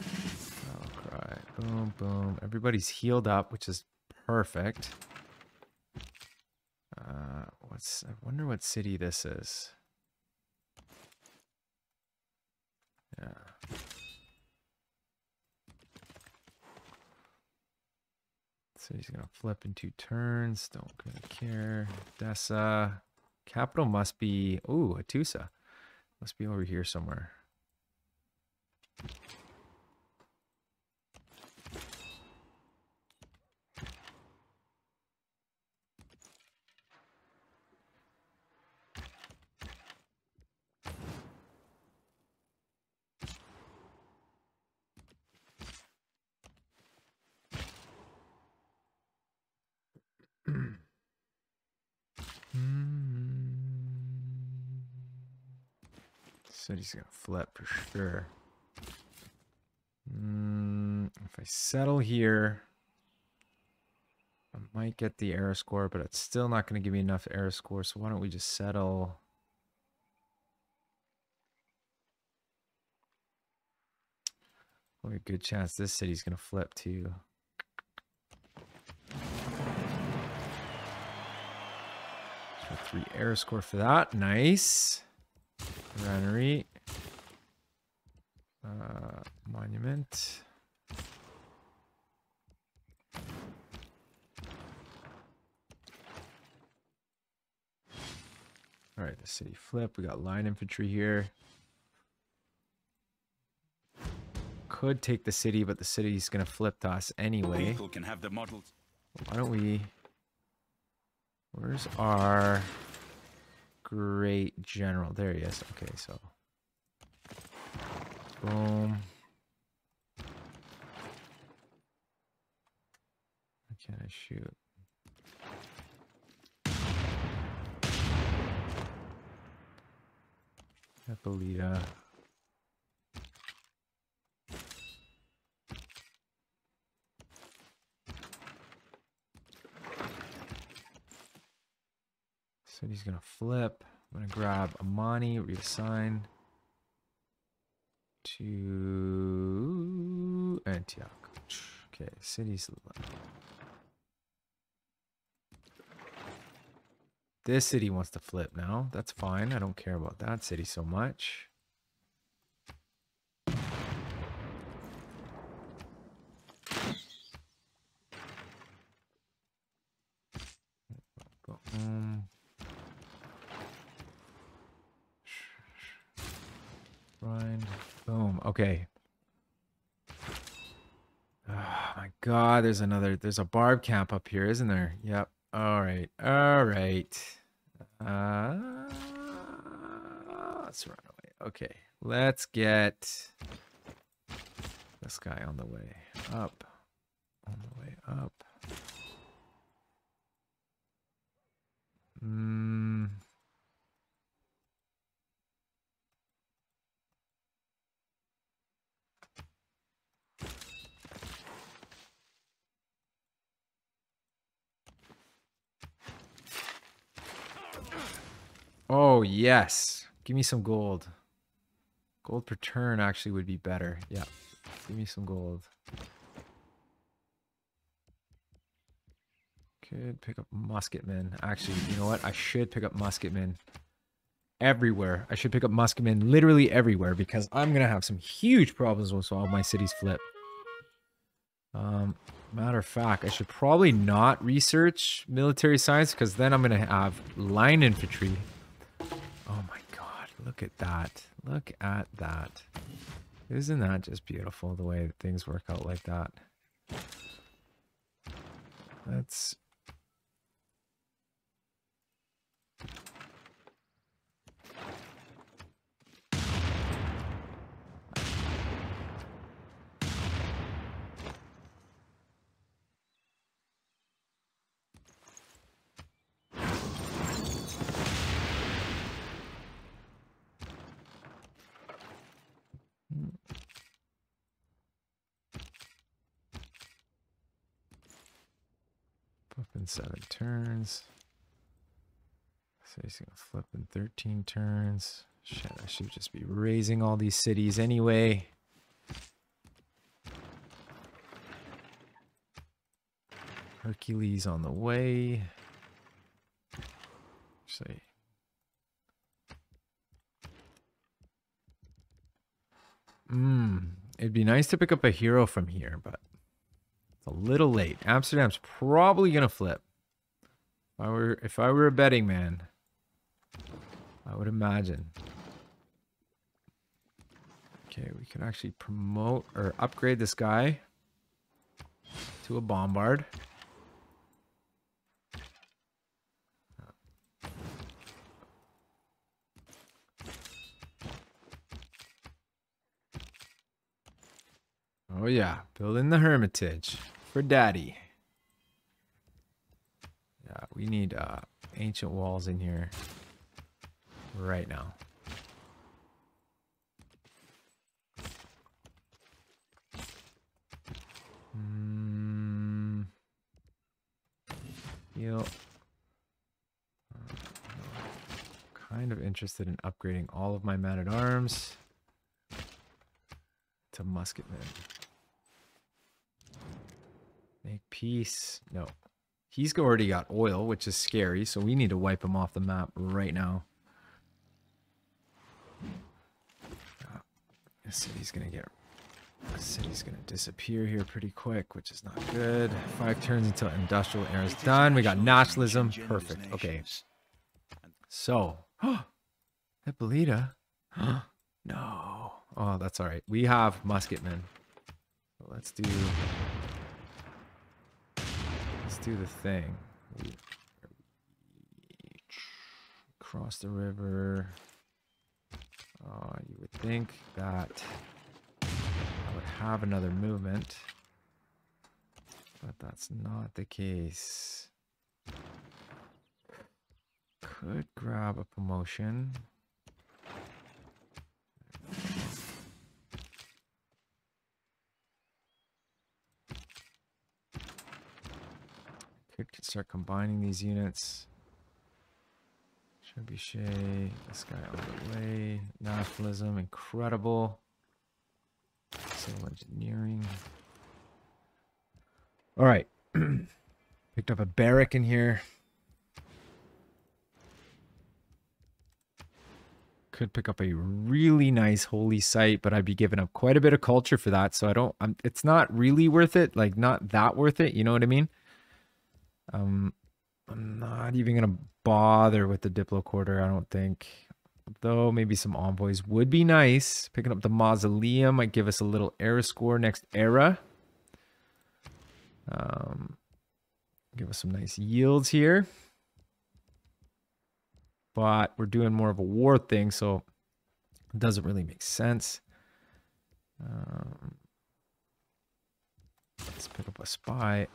Oh, cry. Boom, boom. Everybody's healed up, which is perfect. I wonder what city this is. Yeah. City's gonna flip in 2 turns. Don't gonna care. Dessa. Capital must be. Ooh, Atusa. Must be over here somewhere. City's gonna flip for sure. If I settle here, I might get the era score, but it's still not going to give me enough era score. So why don't we just settle? Well, a good chance this city's going to flip too. So 3 era score for that. Nice. Granary. Monument. All right, the city flip. We got line infantry here. Could take the city, but the city's going to flip to us anyway. People can have the models. Why don't we... Where's our great general? There he is. Okay, so... Boom. Why can't I shoot? Epilita. City's gonna flip. I'm gonna grab Amani, reassign. to Antioch. Okay, cities. This city wants to flip now. That's fine. I don't care about that city so much. Grind. Boom. Okay. Oh my God, there's a barb camp up here, isn't there? Yep. All right. All right. Let's run away. Okay. Let's get this guy on the way up. On the way up. Oh, yes. Give me some gold. Gold per turn actually would be better. Yeah. Give me some gold. Could pick up musketmen. Actually, you know what? I should pick up musketmen everywhere. I should pick up musketmen literally everywhere because I'm going to have some huge problems once all my cities flip. Matter of fact, I should probably not research military science because then I'm going to have line infantry. Oh my God, look at that. Look at that. Isn't that just beautiful the way things work out like that? Let's... Flip in 7 turns. So he's gonna flip in 13 turns. Shit, I should just be raising all these cities anyway. Hercules on the way. Actually, it'd be nice to pick up a hero from here, but it's a little late. Amsterdam's probably gonna flip. If I were a betting man, I would imagine. Okay, we can actually promote or upgrade this guy to a bombard. Oh yeah, building the Hermitage for Daddy. Yeah, we need ancient walls in here right now. Kind of interested in upgrading all of my man-at-arms to musketmen. Make peace. No. He's already got oil, which is scary, so we need to wipe him off the map right now. This city's gonna disappear here pretty quick, which is not good. 5 turns until industrial era is done. We got nationalism. Perfect. Okay. So, Hippolyta. No. Oh, that's all right. We have musketmen. So let's do the thing. We cross the river. You would think that I would have another movement, but that's not the case. Could grab a promotion. Could start combining these units. Trebuchet, this guy out of the way. Nationalism, incredible. Civil engineering. All right. Picked up a barrack in here. Could pick up a really nice holy site, but I'd be giving up quite a bit of culture for that. So I don't, it's not really worth it. Like not that worth it. You know what I mean? I'm not even going to bother with the Diplo quarter, I don't think. Though maybe some envoys would be nice. Picking up the mausoleum might give us a little era score next era. Give us some nice yields here. But we're doing more of a war thing, so it doesn't really make sense. Let's pick up a spy.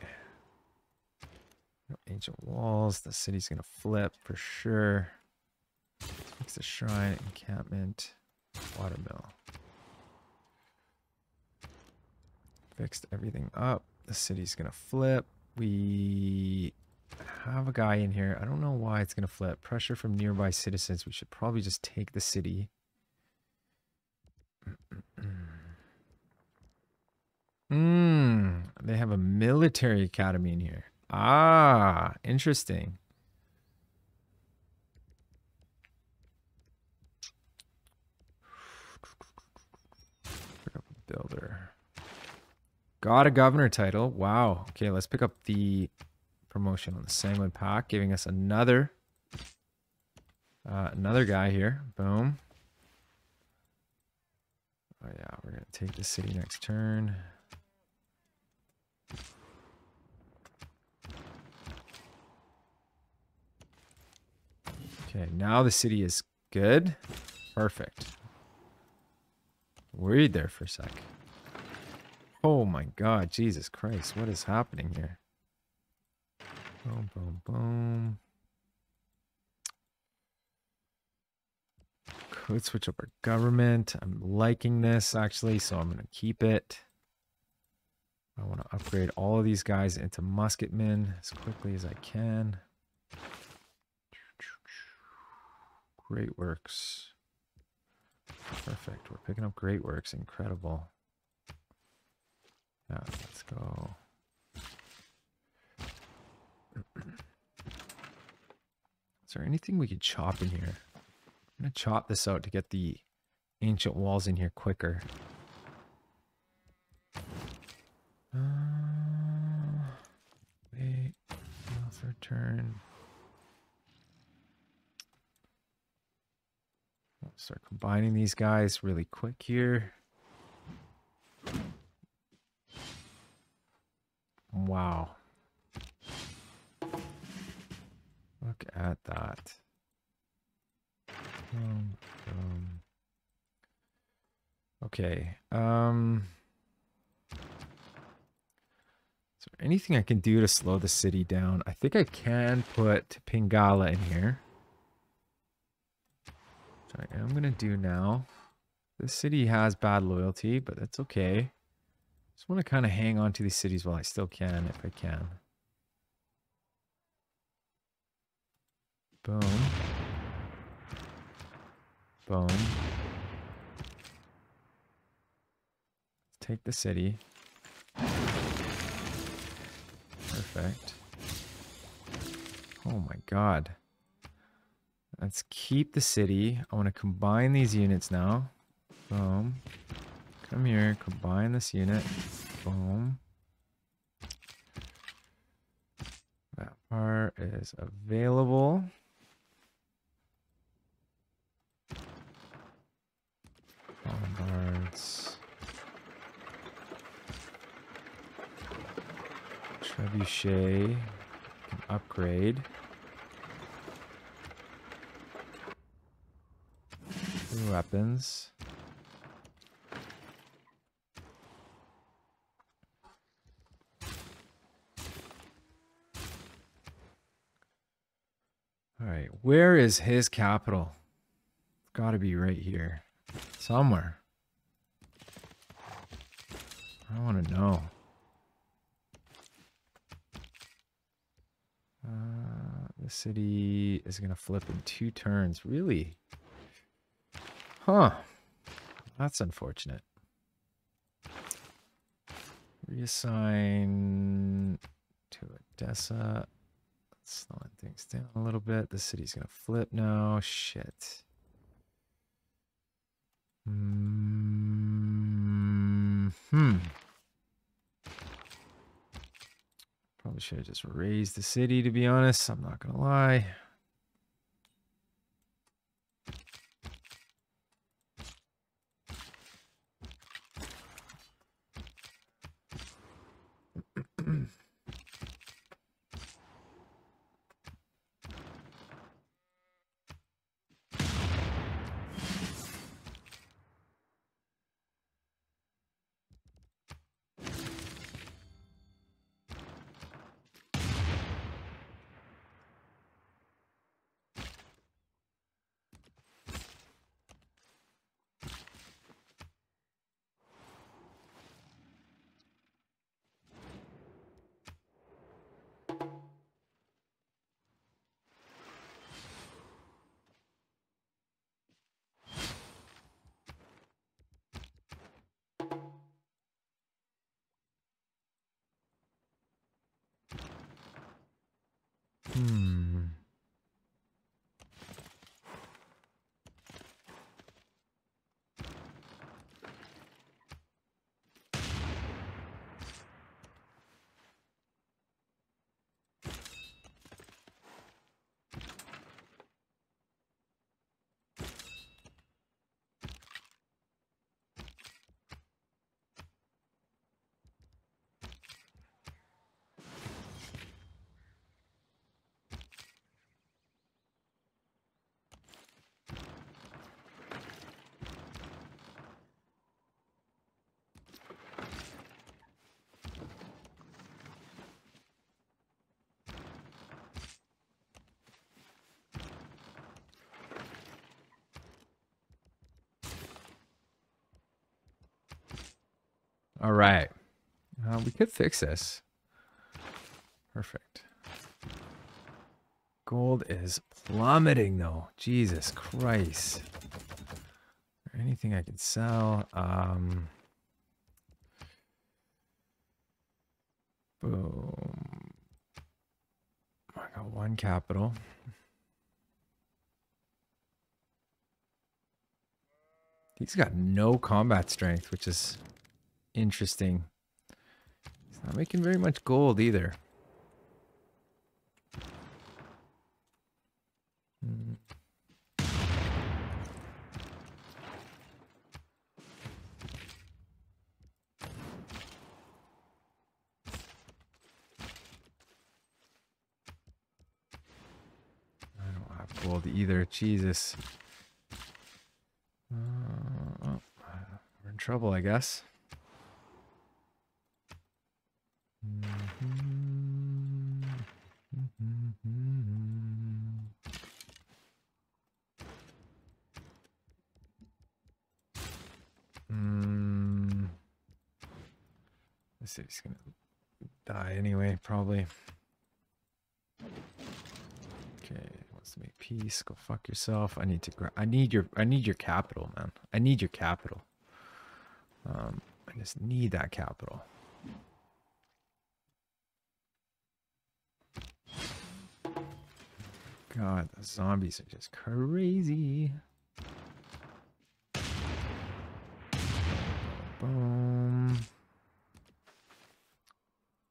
Ancient walls. The city's going to flip for sure. Fix the shrine, encampment, watermill. Fixed everything up. The city's going to flip. We have a guy in here. I don't know why it's going to flip. Pressure from nearby citizens. We should probably just take the city. They have a military academy in here. Ah, interesting. Pick up a builder. Got a governor title. Wow. Okay, let's pick up the promotion on the Sanguine Pack, giving us another guy here. Boom. Oh yeah, we're gonna take the city next turn. Okay, now the city is good. Perfect. Worried there for a sec. Oh my god, Jesus Christ, what is happening here? Boom, boom, boom. Could switch up our government. I'm liking this actually, so I'm going to keep it. I want to upgrade all of these guys into musketmen as quickly as I can. Great works. Perfect. We're picking up great works. Incredible. Yeah, let's go. Is there anything we could chop in here? I'm going to chop this out to get the ancient walls in here quicker. Wait. Third turn. I'll start combining these guys really quick here. Wow. Look at that. Okay. Is there anything I can do to slow the city down? I think I can put Pangea in here. Which I am going to do now. This city has bad loyalty, but that's okay. Just want to kind of hang on to these cities while I still can, if I can. Boom. Boom. Take the city. Perfect. Oh my god. Let's keep the city. I want to combine these units now. Boom. Come here. Combine this unit. Boom. That part is available. Bombards. Trebuchet. Can upgrade. Weapons. All right, where is his capital? It's got to be right here. Somewhere. I want to know. The city is going to flip in 2 turns. Really? Huh. That's unfortunate. Reassign to Odessa. Slowing things down a little bit. The city's gonna flip now. Shit. Probably should have just raised the city, to be honest. I'm not gonna lie. All right. We could fix this. Perfect. Gold is plummeting, though. Jesus Christ. Is there anything I can sell? Boom. I got one capital. He's got no combat strength, which is interesting. He's not making very much gold either. I don't have gold either. Jesus. We're in trouble, I guess. This city's gonna die anyway, probably. Okay, wants to make peace. Go fuck yourself. I need your capital, man. I need your capital. I just need that capital. God, the zombies are just crazy. Boom.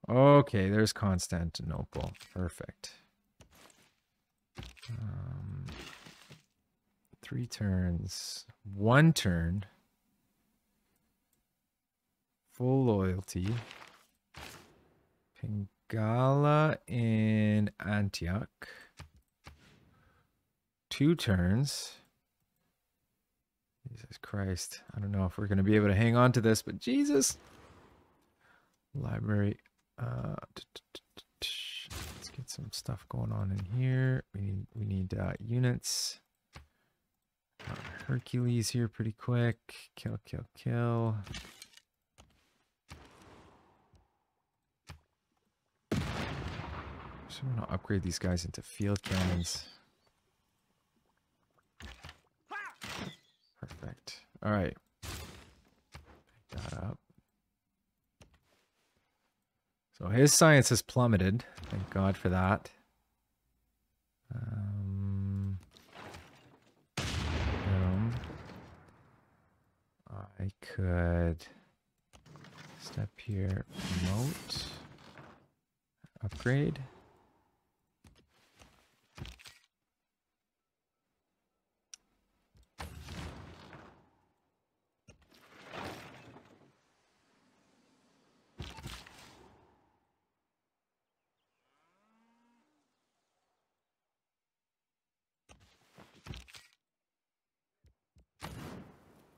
Okay, there's Constantinople. Perfect. 3 turns. 1 turn. Full loyalty. Pangea in Antioch. 2 turns. Jesus Christ. I don't know if we're going to be able to hang on to this, but Jesus. Library. Let's get some stuff going on in here. We need units. Hercules here pretty quick. Kill, kill, kill. Just want to upgrade these guys into field cannons. Perfect. All right. Pick that up. So his science has plummeted. Thank God for that. Boom. I could step here, promote, upgrade.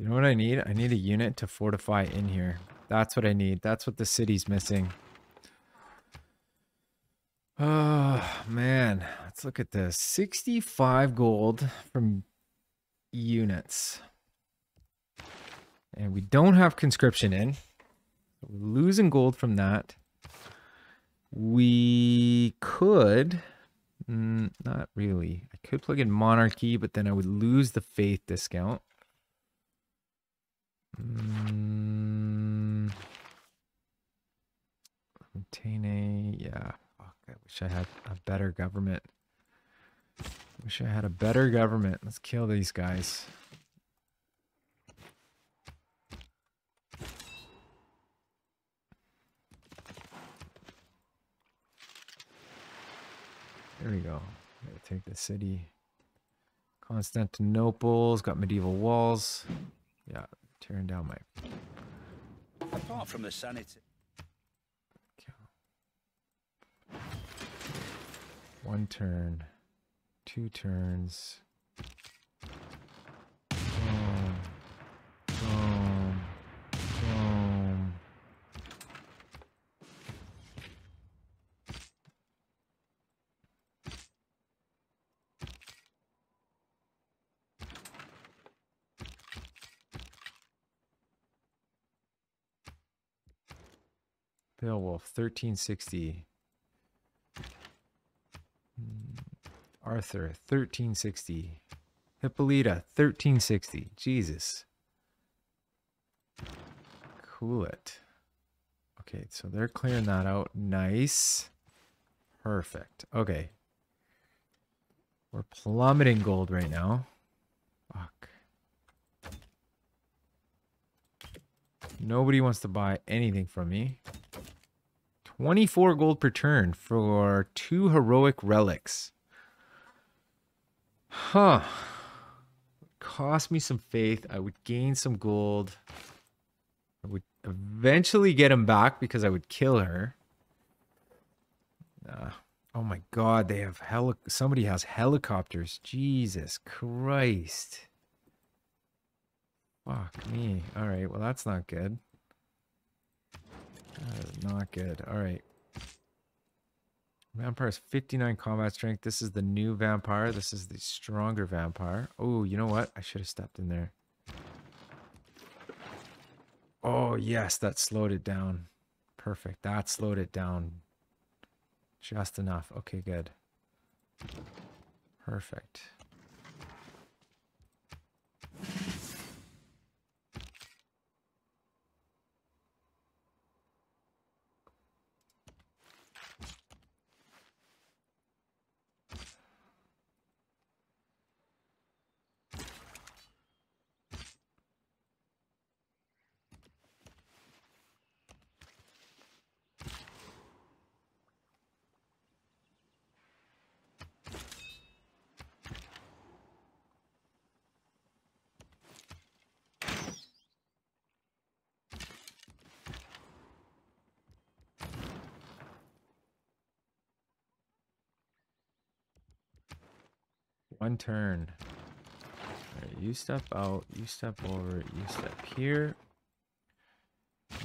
You know what I need? I need a unit to fortify in here. That's what I need. That's what the city's missing. Oh, man. Let's look at this. 65 gold from units. And we don't have conscription in. We're losing gold from that. We could... not really. I could plug in monarchy, but then I would lose the faith discount. Maintain a... yeah. Fuck, I wish I had a better government. Wish I had a better government. Let's kill these guys. There we go. Gotta take the city. Constantinople's got medieval walls. Yeah, tearing down my... Apart from the sanity. One turn. 2 turns. Boom. Boom. Boom. Beowulf, 1360. Arthur, 1360. Hippolyta, 1360. Jesus. Cool it. Okay, so they're clearing that out. Nice. Perfect. Okay. We're plummeting gold right now. Fuck. Nobody wants to buy anything from me. 24 gold per turn for 2 heroic relics. Huh. Cost me some faith. I would gain some gold. I would eventually get him back because I would kill her. Oh my God, they have somebody has helicopters. Jesus Christ. Fuck me. All right, well that's not good. That is not good. All right. Vampire's 59 combat strength. This is the new vampire. This is the stronger vampire. Oh, you know what? I should have stepped in there. Oh, yes, that slowed it down. Perfect. That slowed it down. Just enough. Okay, good. Perfect. One turn. All right, you step out, you step over, you step here.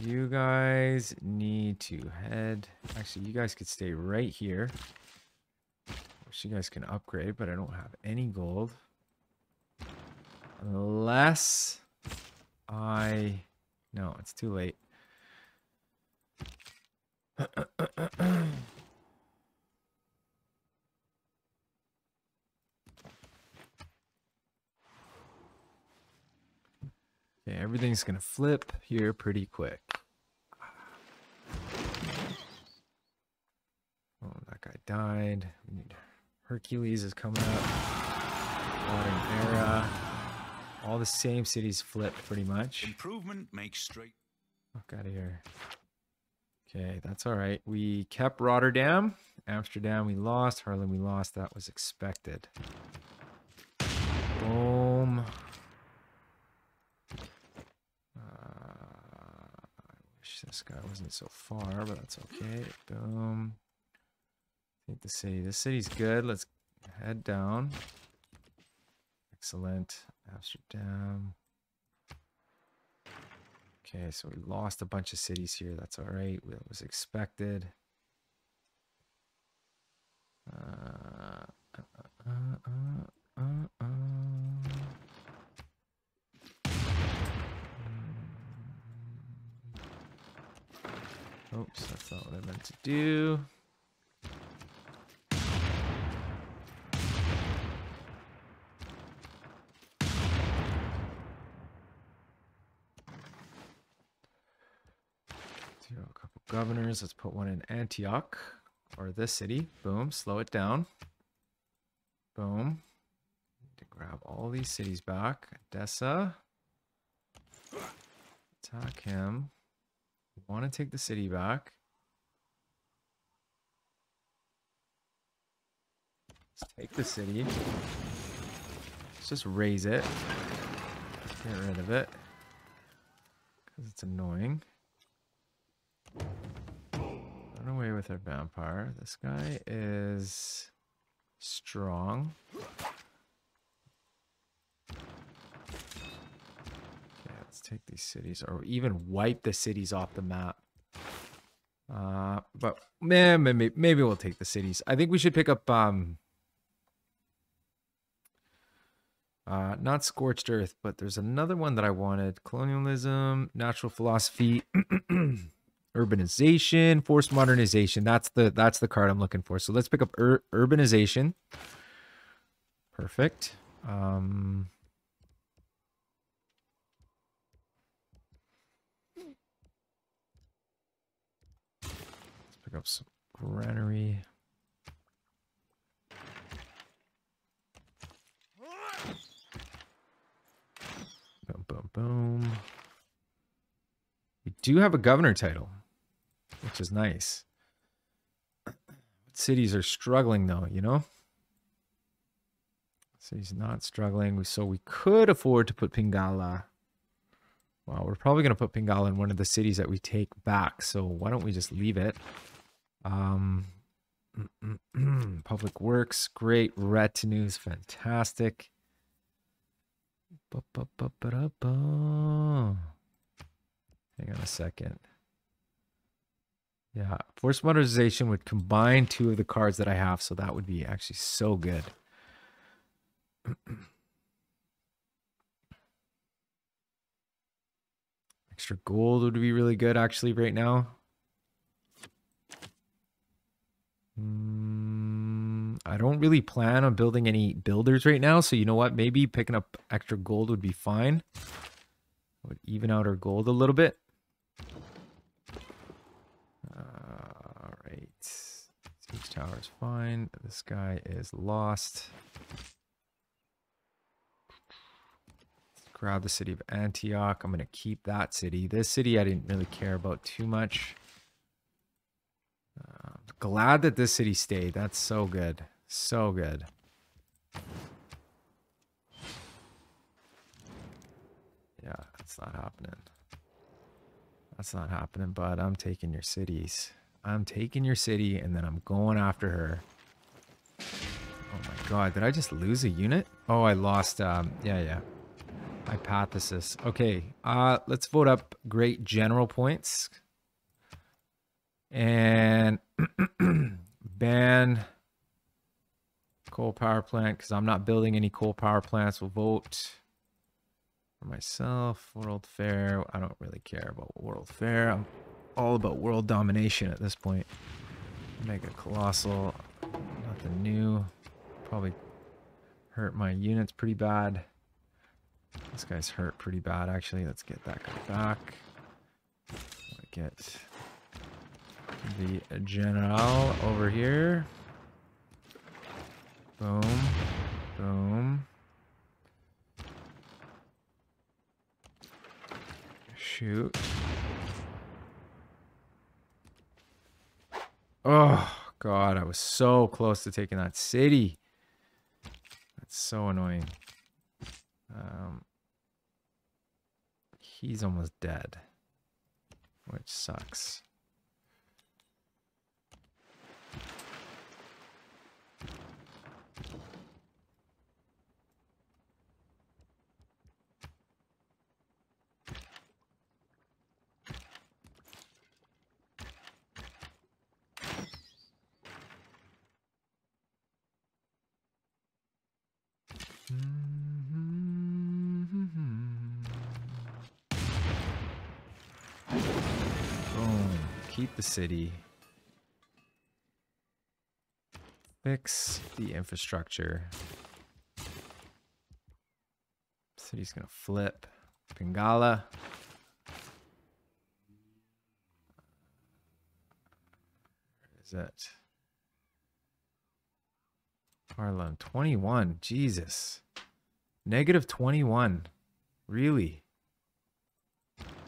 You guys need to head... Actually, you guys could stay right here. Wish you guys can upgrade, but I don't have any gold. Unless I... No, it's too late. Okay, everything's gonna flip here pretty quick. died. We need Hercules is coming up. Modern era. All the same cities flipped pretty much. Improvement makes straight. Fuck out of here. Okay, that's all right. We kept Rotterdam. Amsterdam we lost. Haarlem we lost. That was expected. Boom. I wish this guy wasn't so far, but that's okay. Boom. Take the city. This city's good. Let's head down. Excellent. Amsterdam. Okay, so we lost a bunch of cities here. That's all right. That was expected. Oops, that's not what I meant to do. A couple governors. Let's put one in Antioch or this city. Boom, slow it down. Boom. Need to grab all these cities back. Odessa. Attack him. We want to take the city back. Let's take the city. Let's just raise it. Get rid of it. Because it's annoying. Run away with our vampire. This guy is strong. Okay, let's take these cities, or even wipe the cities off the map. But man, maybe we'll take the cities. I think we should pick up not Scorched Earth, but there's another one that I wanted. Colonialism, natural philosophy, urbanization, forced modernization. That's the card I'm looking for. So let's pick up urbanization. Perfect. Let's pick up some granary. Boom, boom, boom. We do have a governor title, which is nice. Cities are struggling though, you know? Cities not struggling, so we could afford to put Pingala. Well, we're probably going to put Pingala in one of the cities that we take back, so why don't we just leave it? Public Works, great. Retinues, fantastic. Hang on a second. Yeah, forced modernization would combine two of the cards that I have, so that would be actually so good. Extra gold would be really good actually right now. I don't really plan on building any builders right now, so you know what? Maybe picking up extra gold would be fine. Would even out our gold a little bit. All right. Siege tower is fine. This guy is lost. Let's grab the city of Antioch. I'm going to keep that city. This city I didn't really care about too much. Glad that this city stayed. That's so good. So good. Yeah, that's not happening. That's not happening, bud. I'm taking your cities. I'm taking your city, and then I'm going after her. Oh my god, did I just lose a unit? Oh, I lost, yeah. Hypothesis. Okay, let's vote up great general points. And ban coal power plant, because I'm not building any coal power plants. We'll vote for myself. World Fair. I don't really care about World Fair. I'm all about world domination at this point. Mega Colossal. Nothing new. Probably hurt my units pretty bad. This guy's hurt pretty bad, actually. Let's get that guy back. Get the general over here. Boom. Boom. Shoot. Oh, God. I was so close to taking that city. That's so annoying. He's almost dead, which sucks. Boom. Keep the city. Fix the infrastructure. City's gonna flip. Pangea. Where is it? Harlem. 21. Jesus. Negative 21. Really?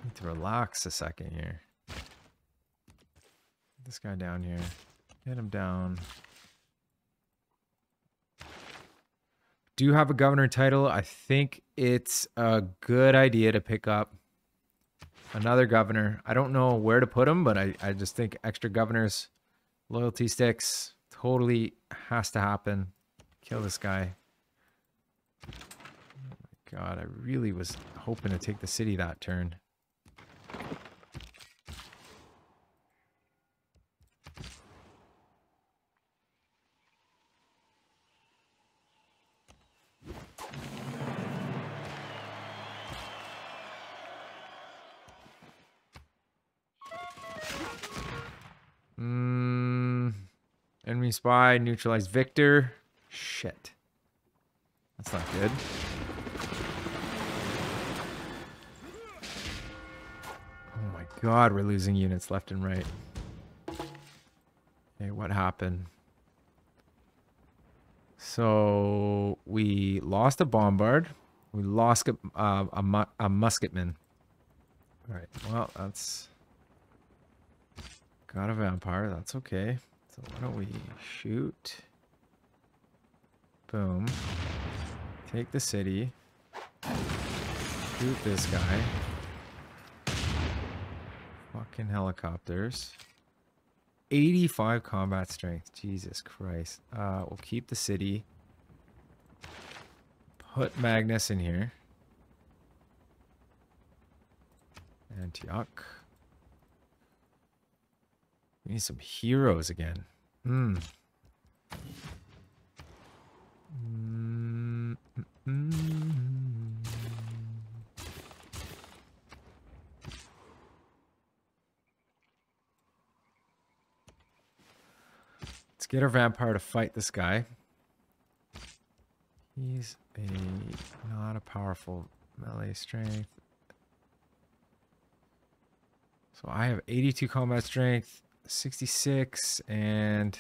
Need to relax a second here. Get this guy down here. Get him down. Do have a governor title. I think it's a good idea to pick up another governor. I don't know where to put him, but I just think extra governors, loyalty sticks, totally has to happen. Kill this guy. Oh my God, I really was hoping to take the city that turn. Enemy spy, neutralize Victor. Shit. That's not good. Oh my God, we're losing units left and right. Okay, what happened? So we lost a bombard. We lost a musketman. All right, well, that's... Got a vampire, that's okay. So why don't we shoot? Boom. Take the city. Shoot this guy. Fucking helicopters. 85 combat strength. Jesus Christ. We'll keep the city. Put Magnus in here. Antioch. We need some heroes again. Let's get our vampire to fight this guy. He's not a powerful melee strength. So I have 82 combat strength, 66, and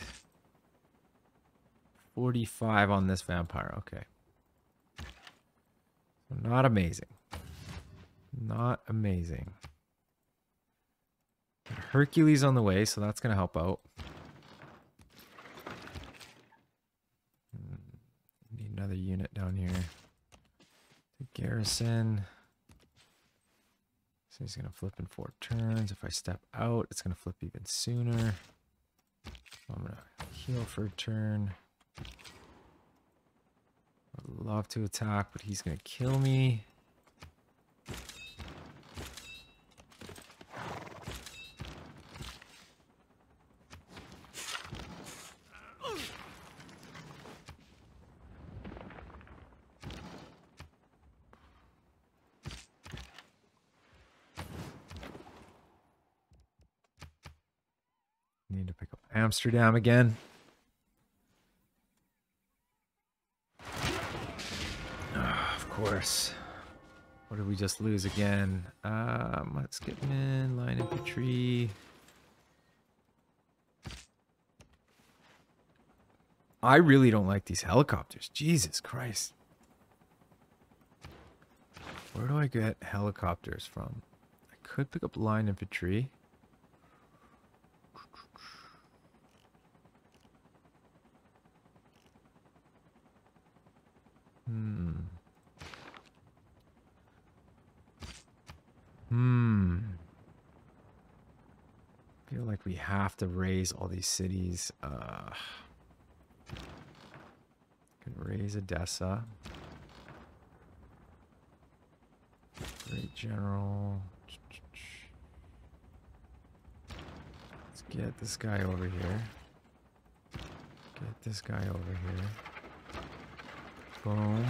45 on this vampire. Okay. So not amazing. Not amazing. Hercules on the way, so that's going to help out. Need another unit down here. The garrison. So he's going to flip in 4 turns. If I step out, it's going to flip even sooner. I'm going to heal for a turn. I'd love to attack, but he's going to kill me. Need to pick up Amsterdam again. Of course. What did we just lose again? Let's get in line infantry. I really don't like these helicopters. Jesus Christ. Where do I get helicopters from? I could pick up line infantry. Feel like we have to raise all these cities. Can raise Edessa. Great General. Let's get this guy over here. Get this guy over here. Boom.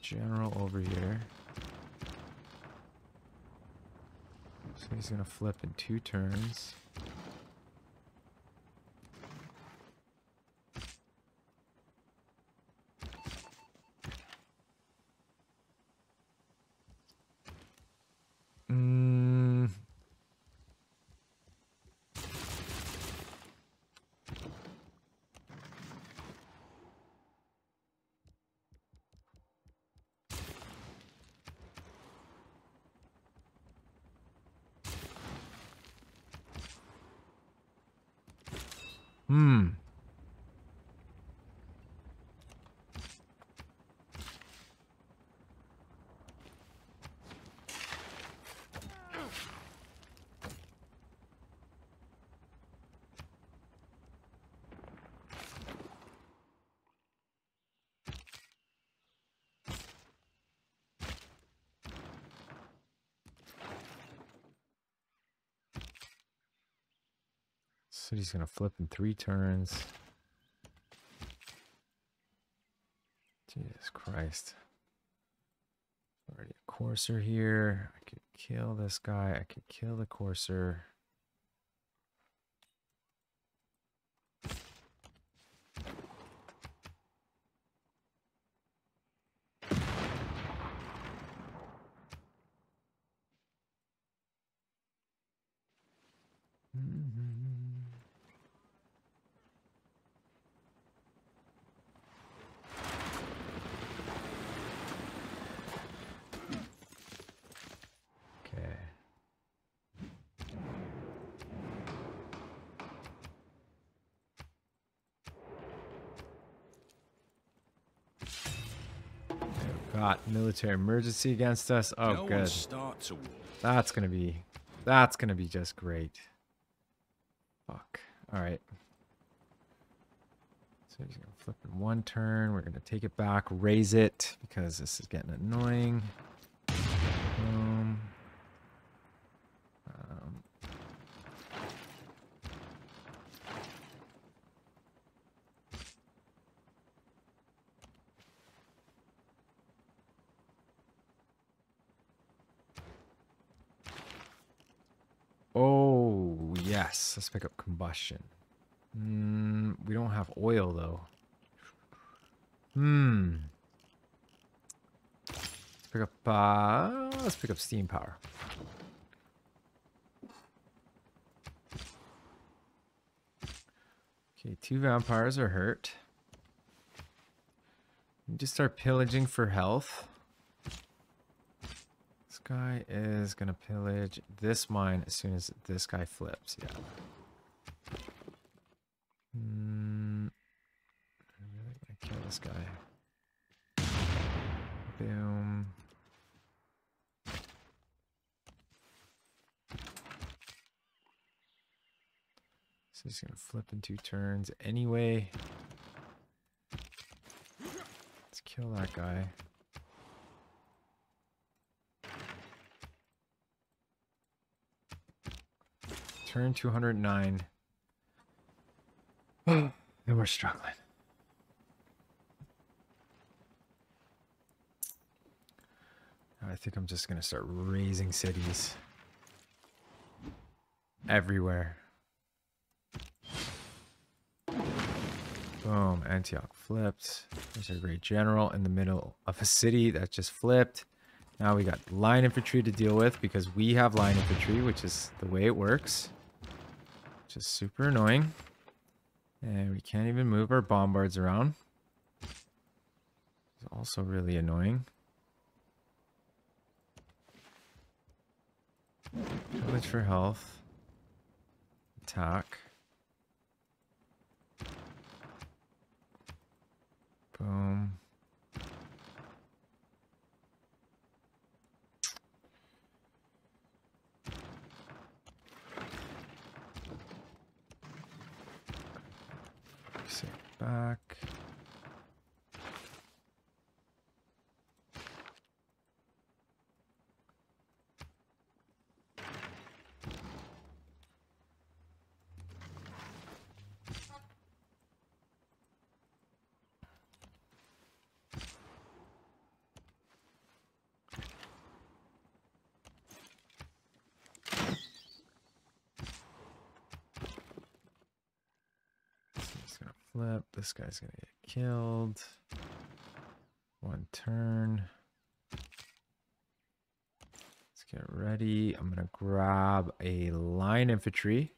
General over here. So he's gonna flip in 2 turns. City's gonna flip in 3 turns. Jesus Christ. Already a courser here. I could kill this guy. I could kill the courser. Got military emergency against us. Oh, no good. Starts a war. That's gonna be just great. Fuck. All right. So he's gonna flip in 1 turn. We're gonna take it back, raise it because this is getting annoying. Boom. Oh, yes. Let's pick up combustion. We don't have oil, though. Let's pick up steam power. Okay, 2 vampires are hurt. You just start pillaging for health. This guy is gonna pillage this mine as soon as this guy flips. Yeah. I'm really gonna kill this guy. Boom. So he's gonna flip in 2 turns anyway. Let's kill that guy. Turn 209. And we're struggling. I think I'm just gonna start raising cities everywhere. Boom, Antioch flipped. There's a great general in the middle of a city that just flipped. Now we got line infantry to deal with because we have line infantry, which is the way it works. which is super annoying. And we can't even move our bombards around. It's also really annoying. Village for health. Attack. Boom. Sit back. Flip. This guy's gonna get killed. One turn. Let's get ready. I'm gonna grab a line infantry.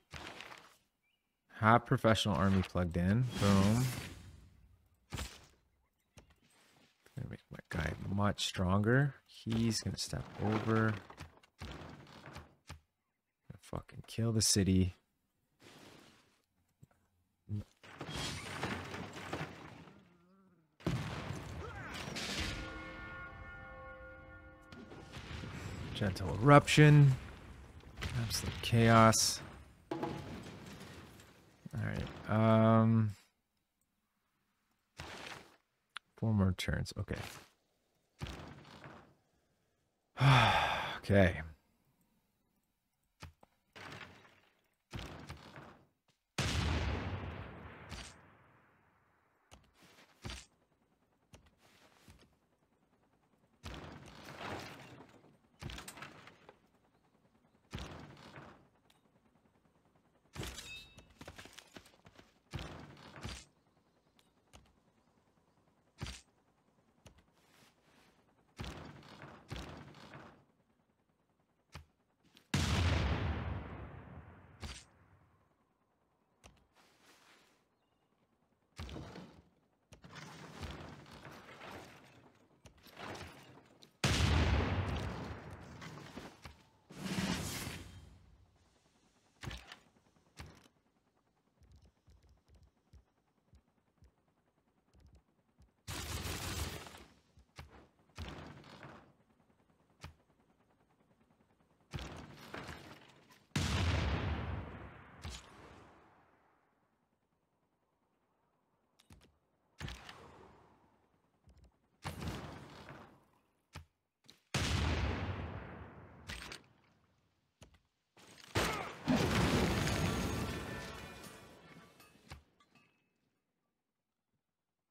Have professional army plugged in. Boom. Gonna make my guy much stronger. He's gonna step over. Gonna fucking kill the city. Gentle eruption. Absolute chaos. Alright. 4 more turns. Okay. Okay.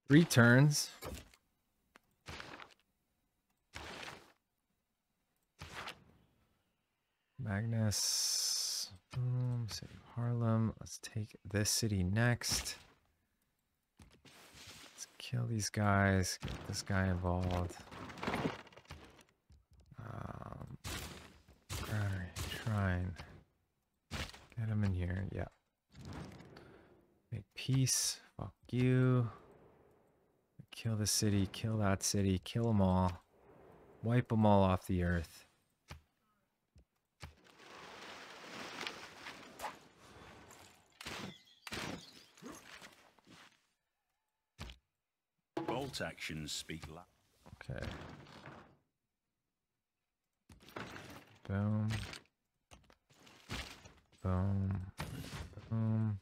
Three turns. Magnus. Boom. City of Harlem. Let's take this city next. Let's kill these guys. Get this guy involved. Shrine. Get him in here. Yeah. Make peace. Fuck you. Kill the city. Kill that city. Kill them all. Wipe them all off the earth. Bolt actions speak loud. Okay. Boom. Boom. Boom.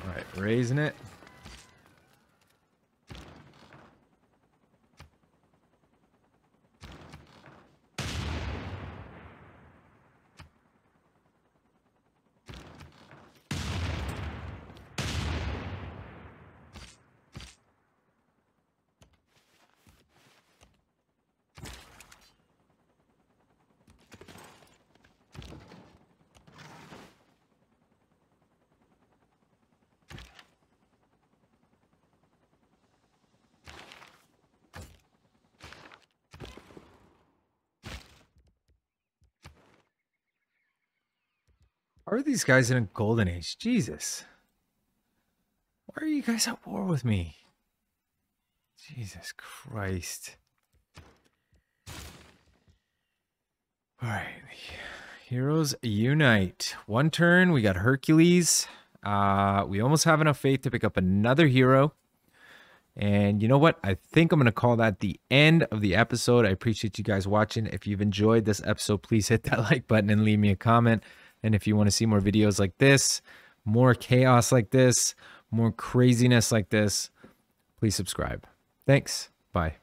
All right, raising it. How are these guys in a golden age? Jesus. Why are you guys at war with me? Jesus Christ. All right. Heroes unite. One turn. We got Hercules. We almost have enough faith to pick up another hero. And you know what? I think I'm going to call that the end of the episode. I appreciate you guys watching. If you've enjoyed this episode, please hit that like button and leave me a comment. And if you want to see more videos like this, more chaos like this, more craziness like this, please subscribe. Thanks. Bye.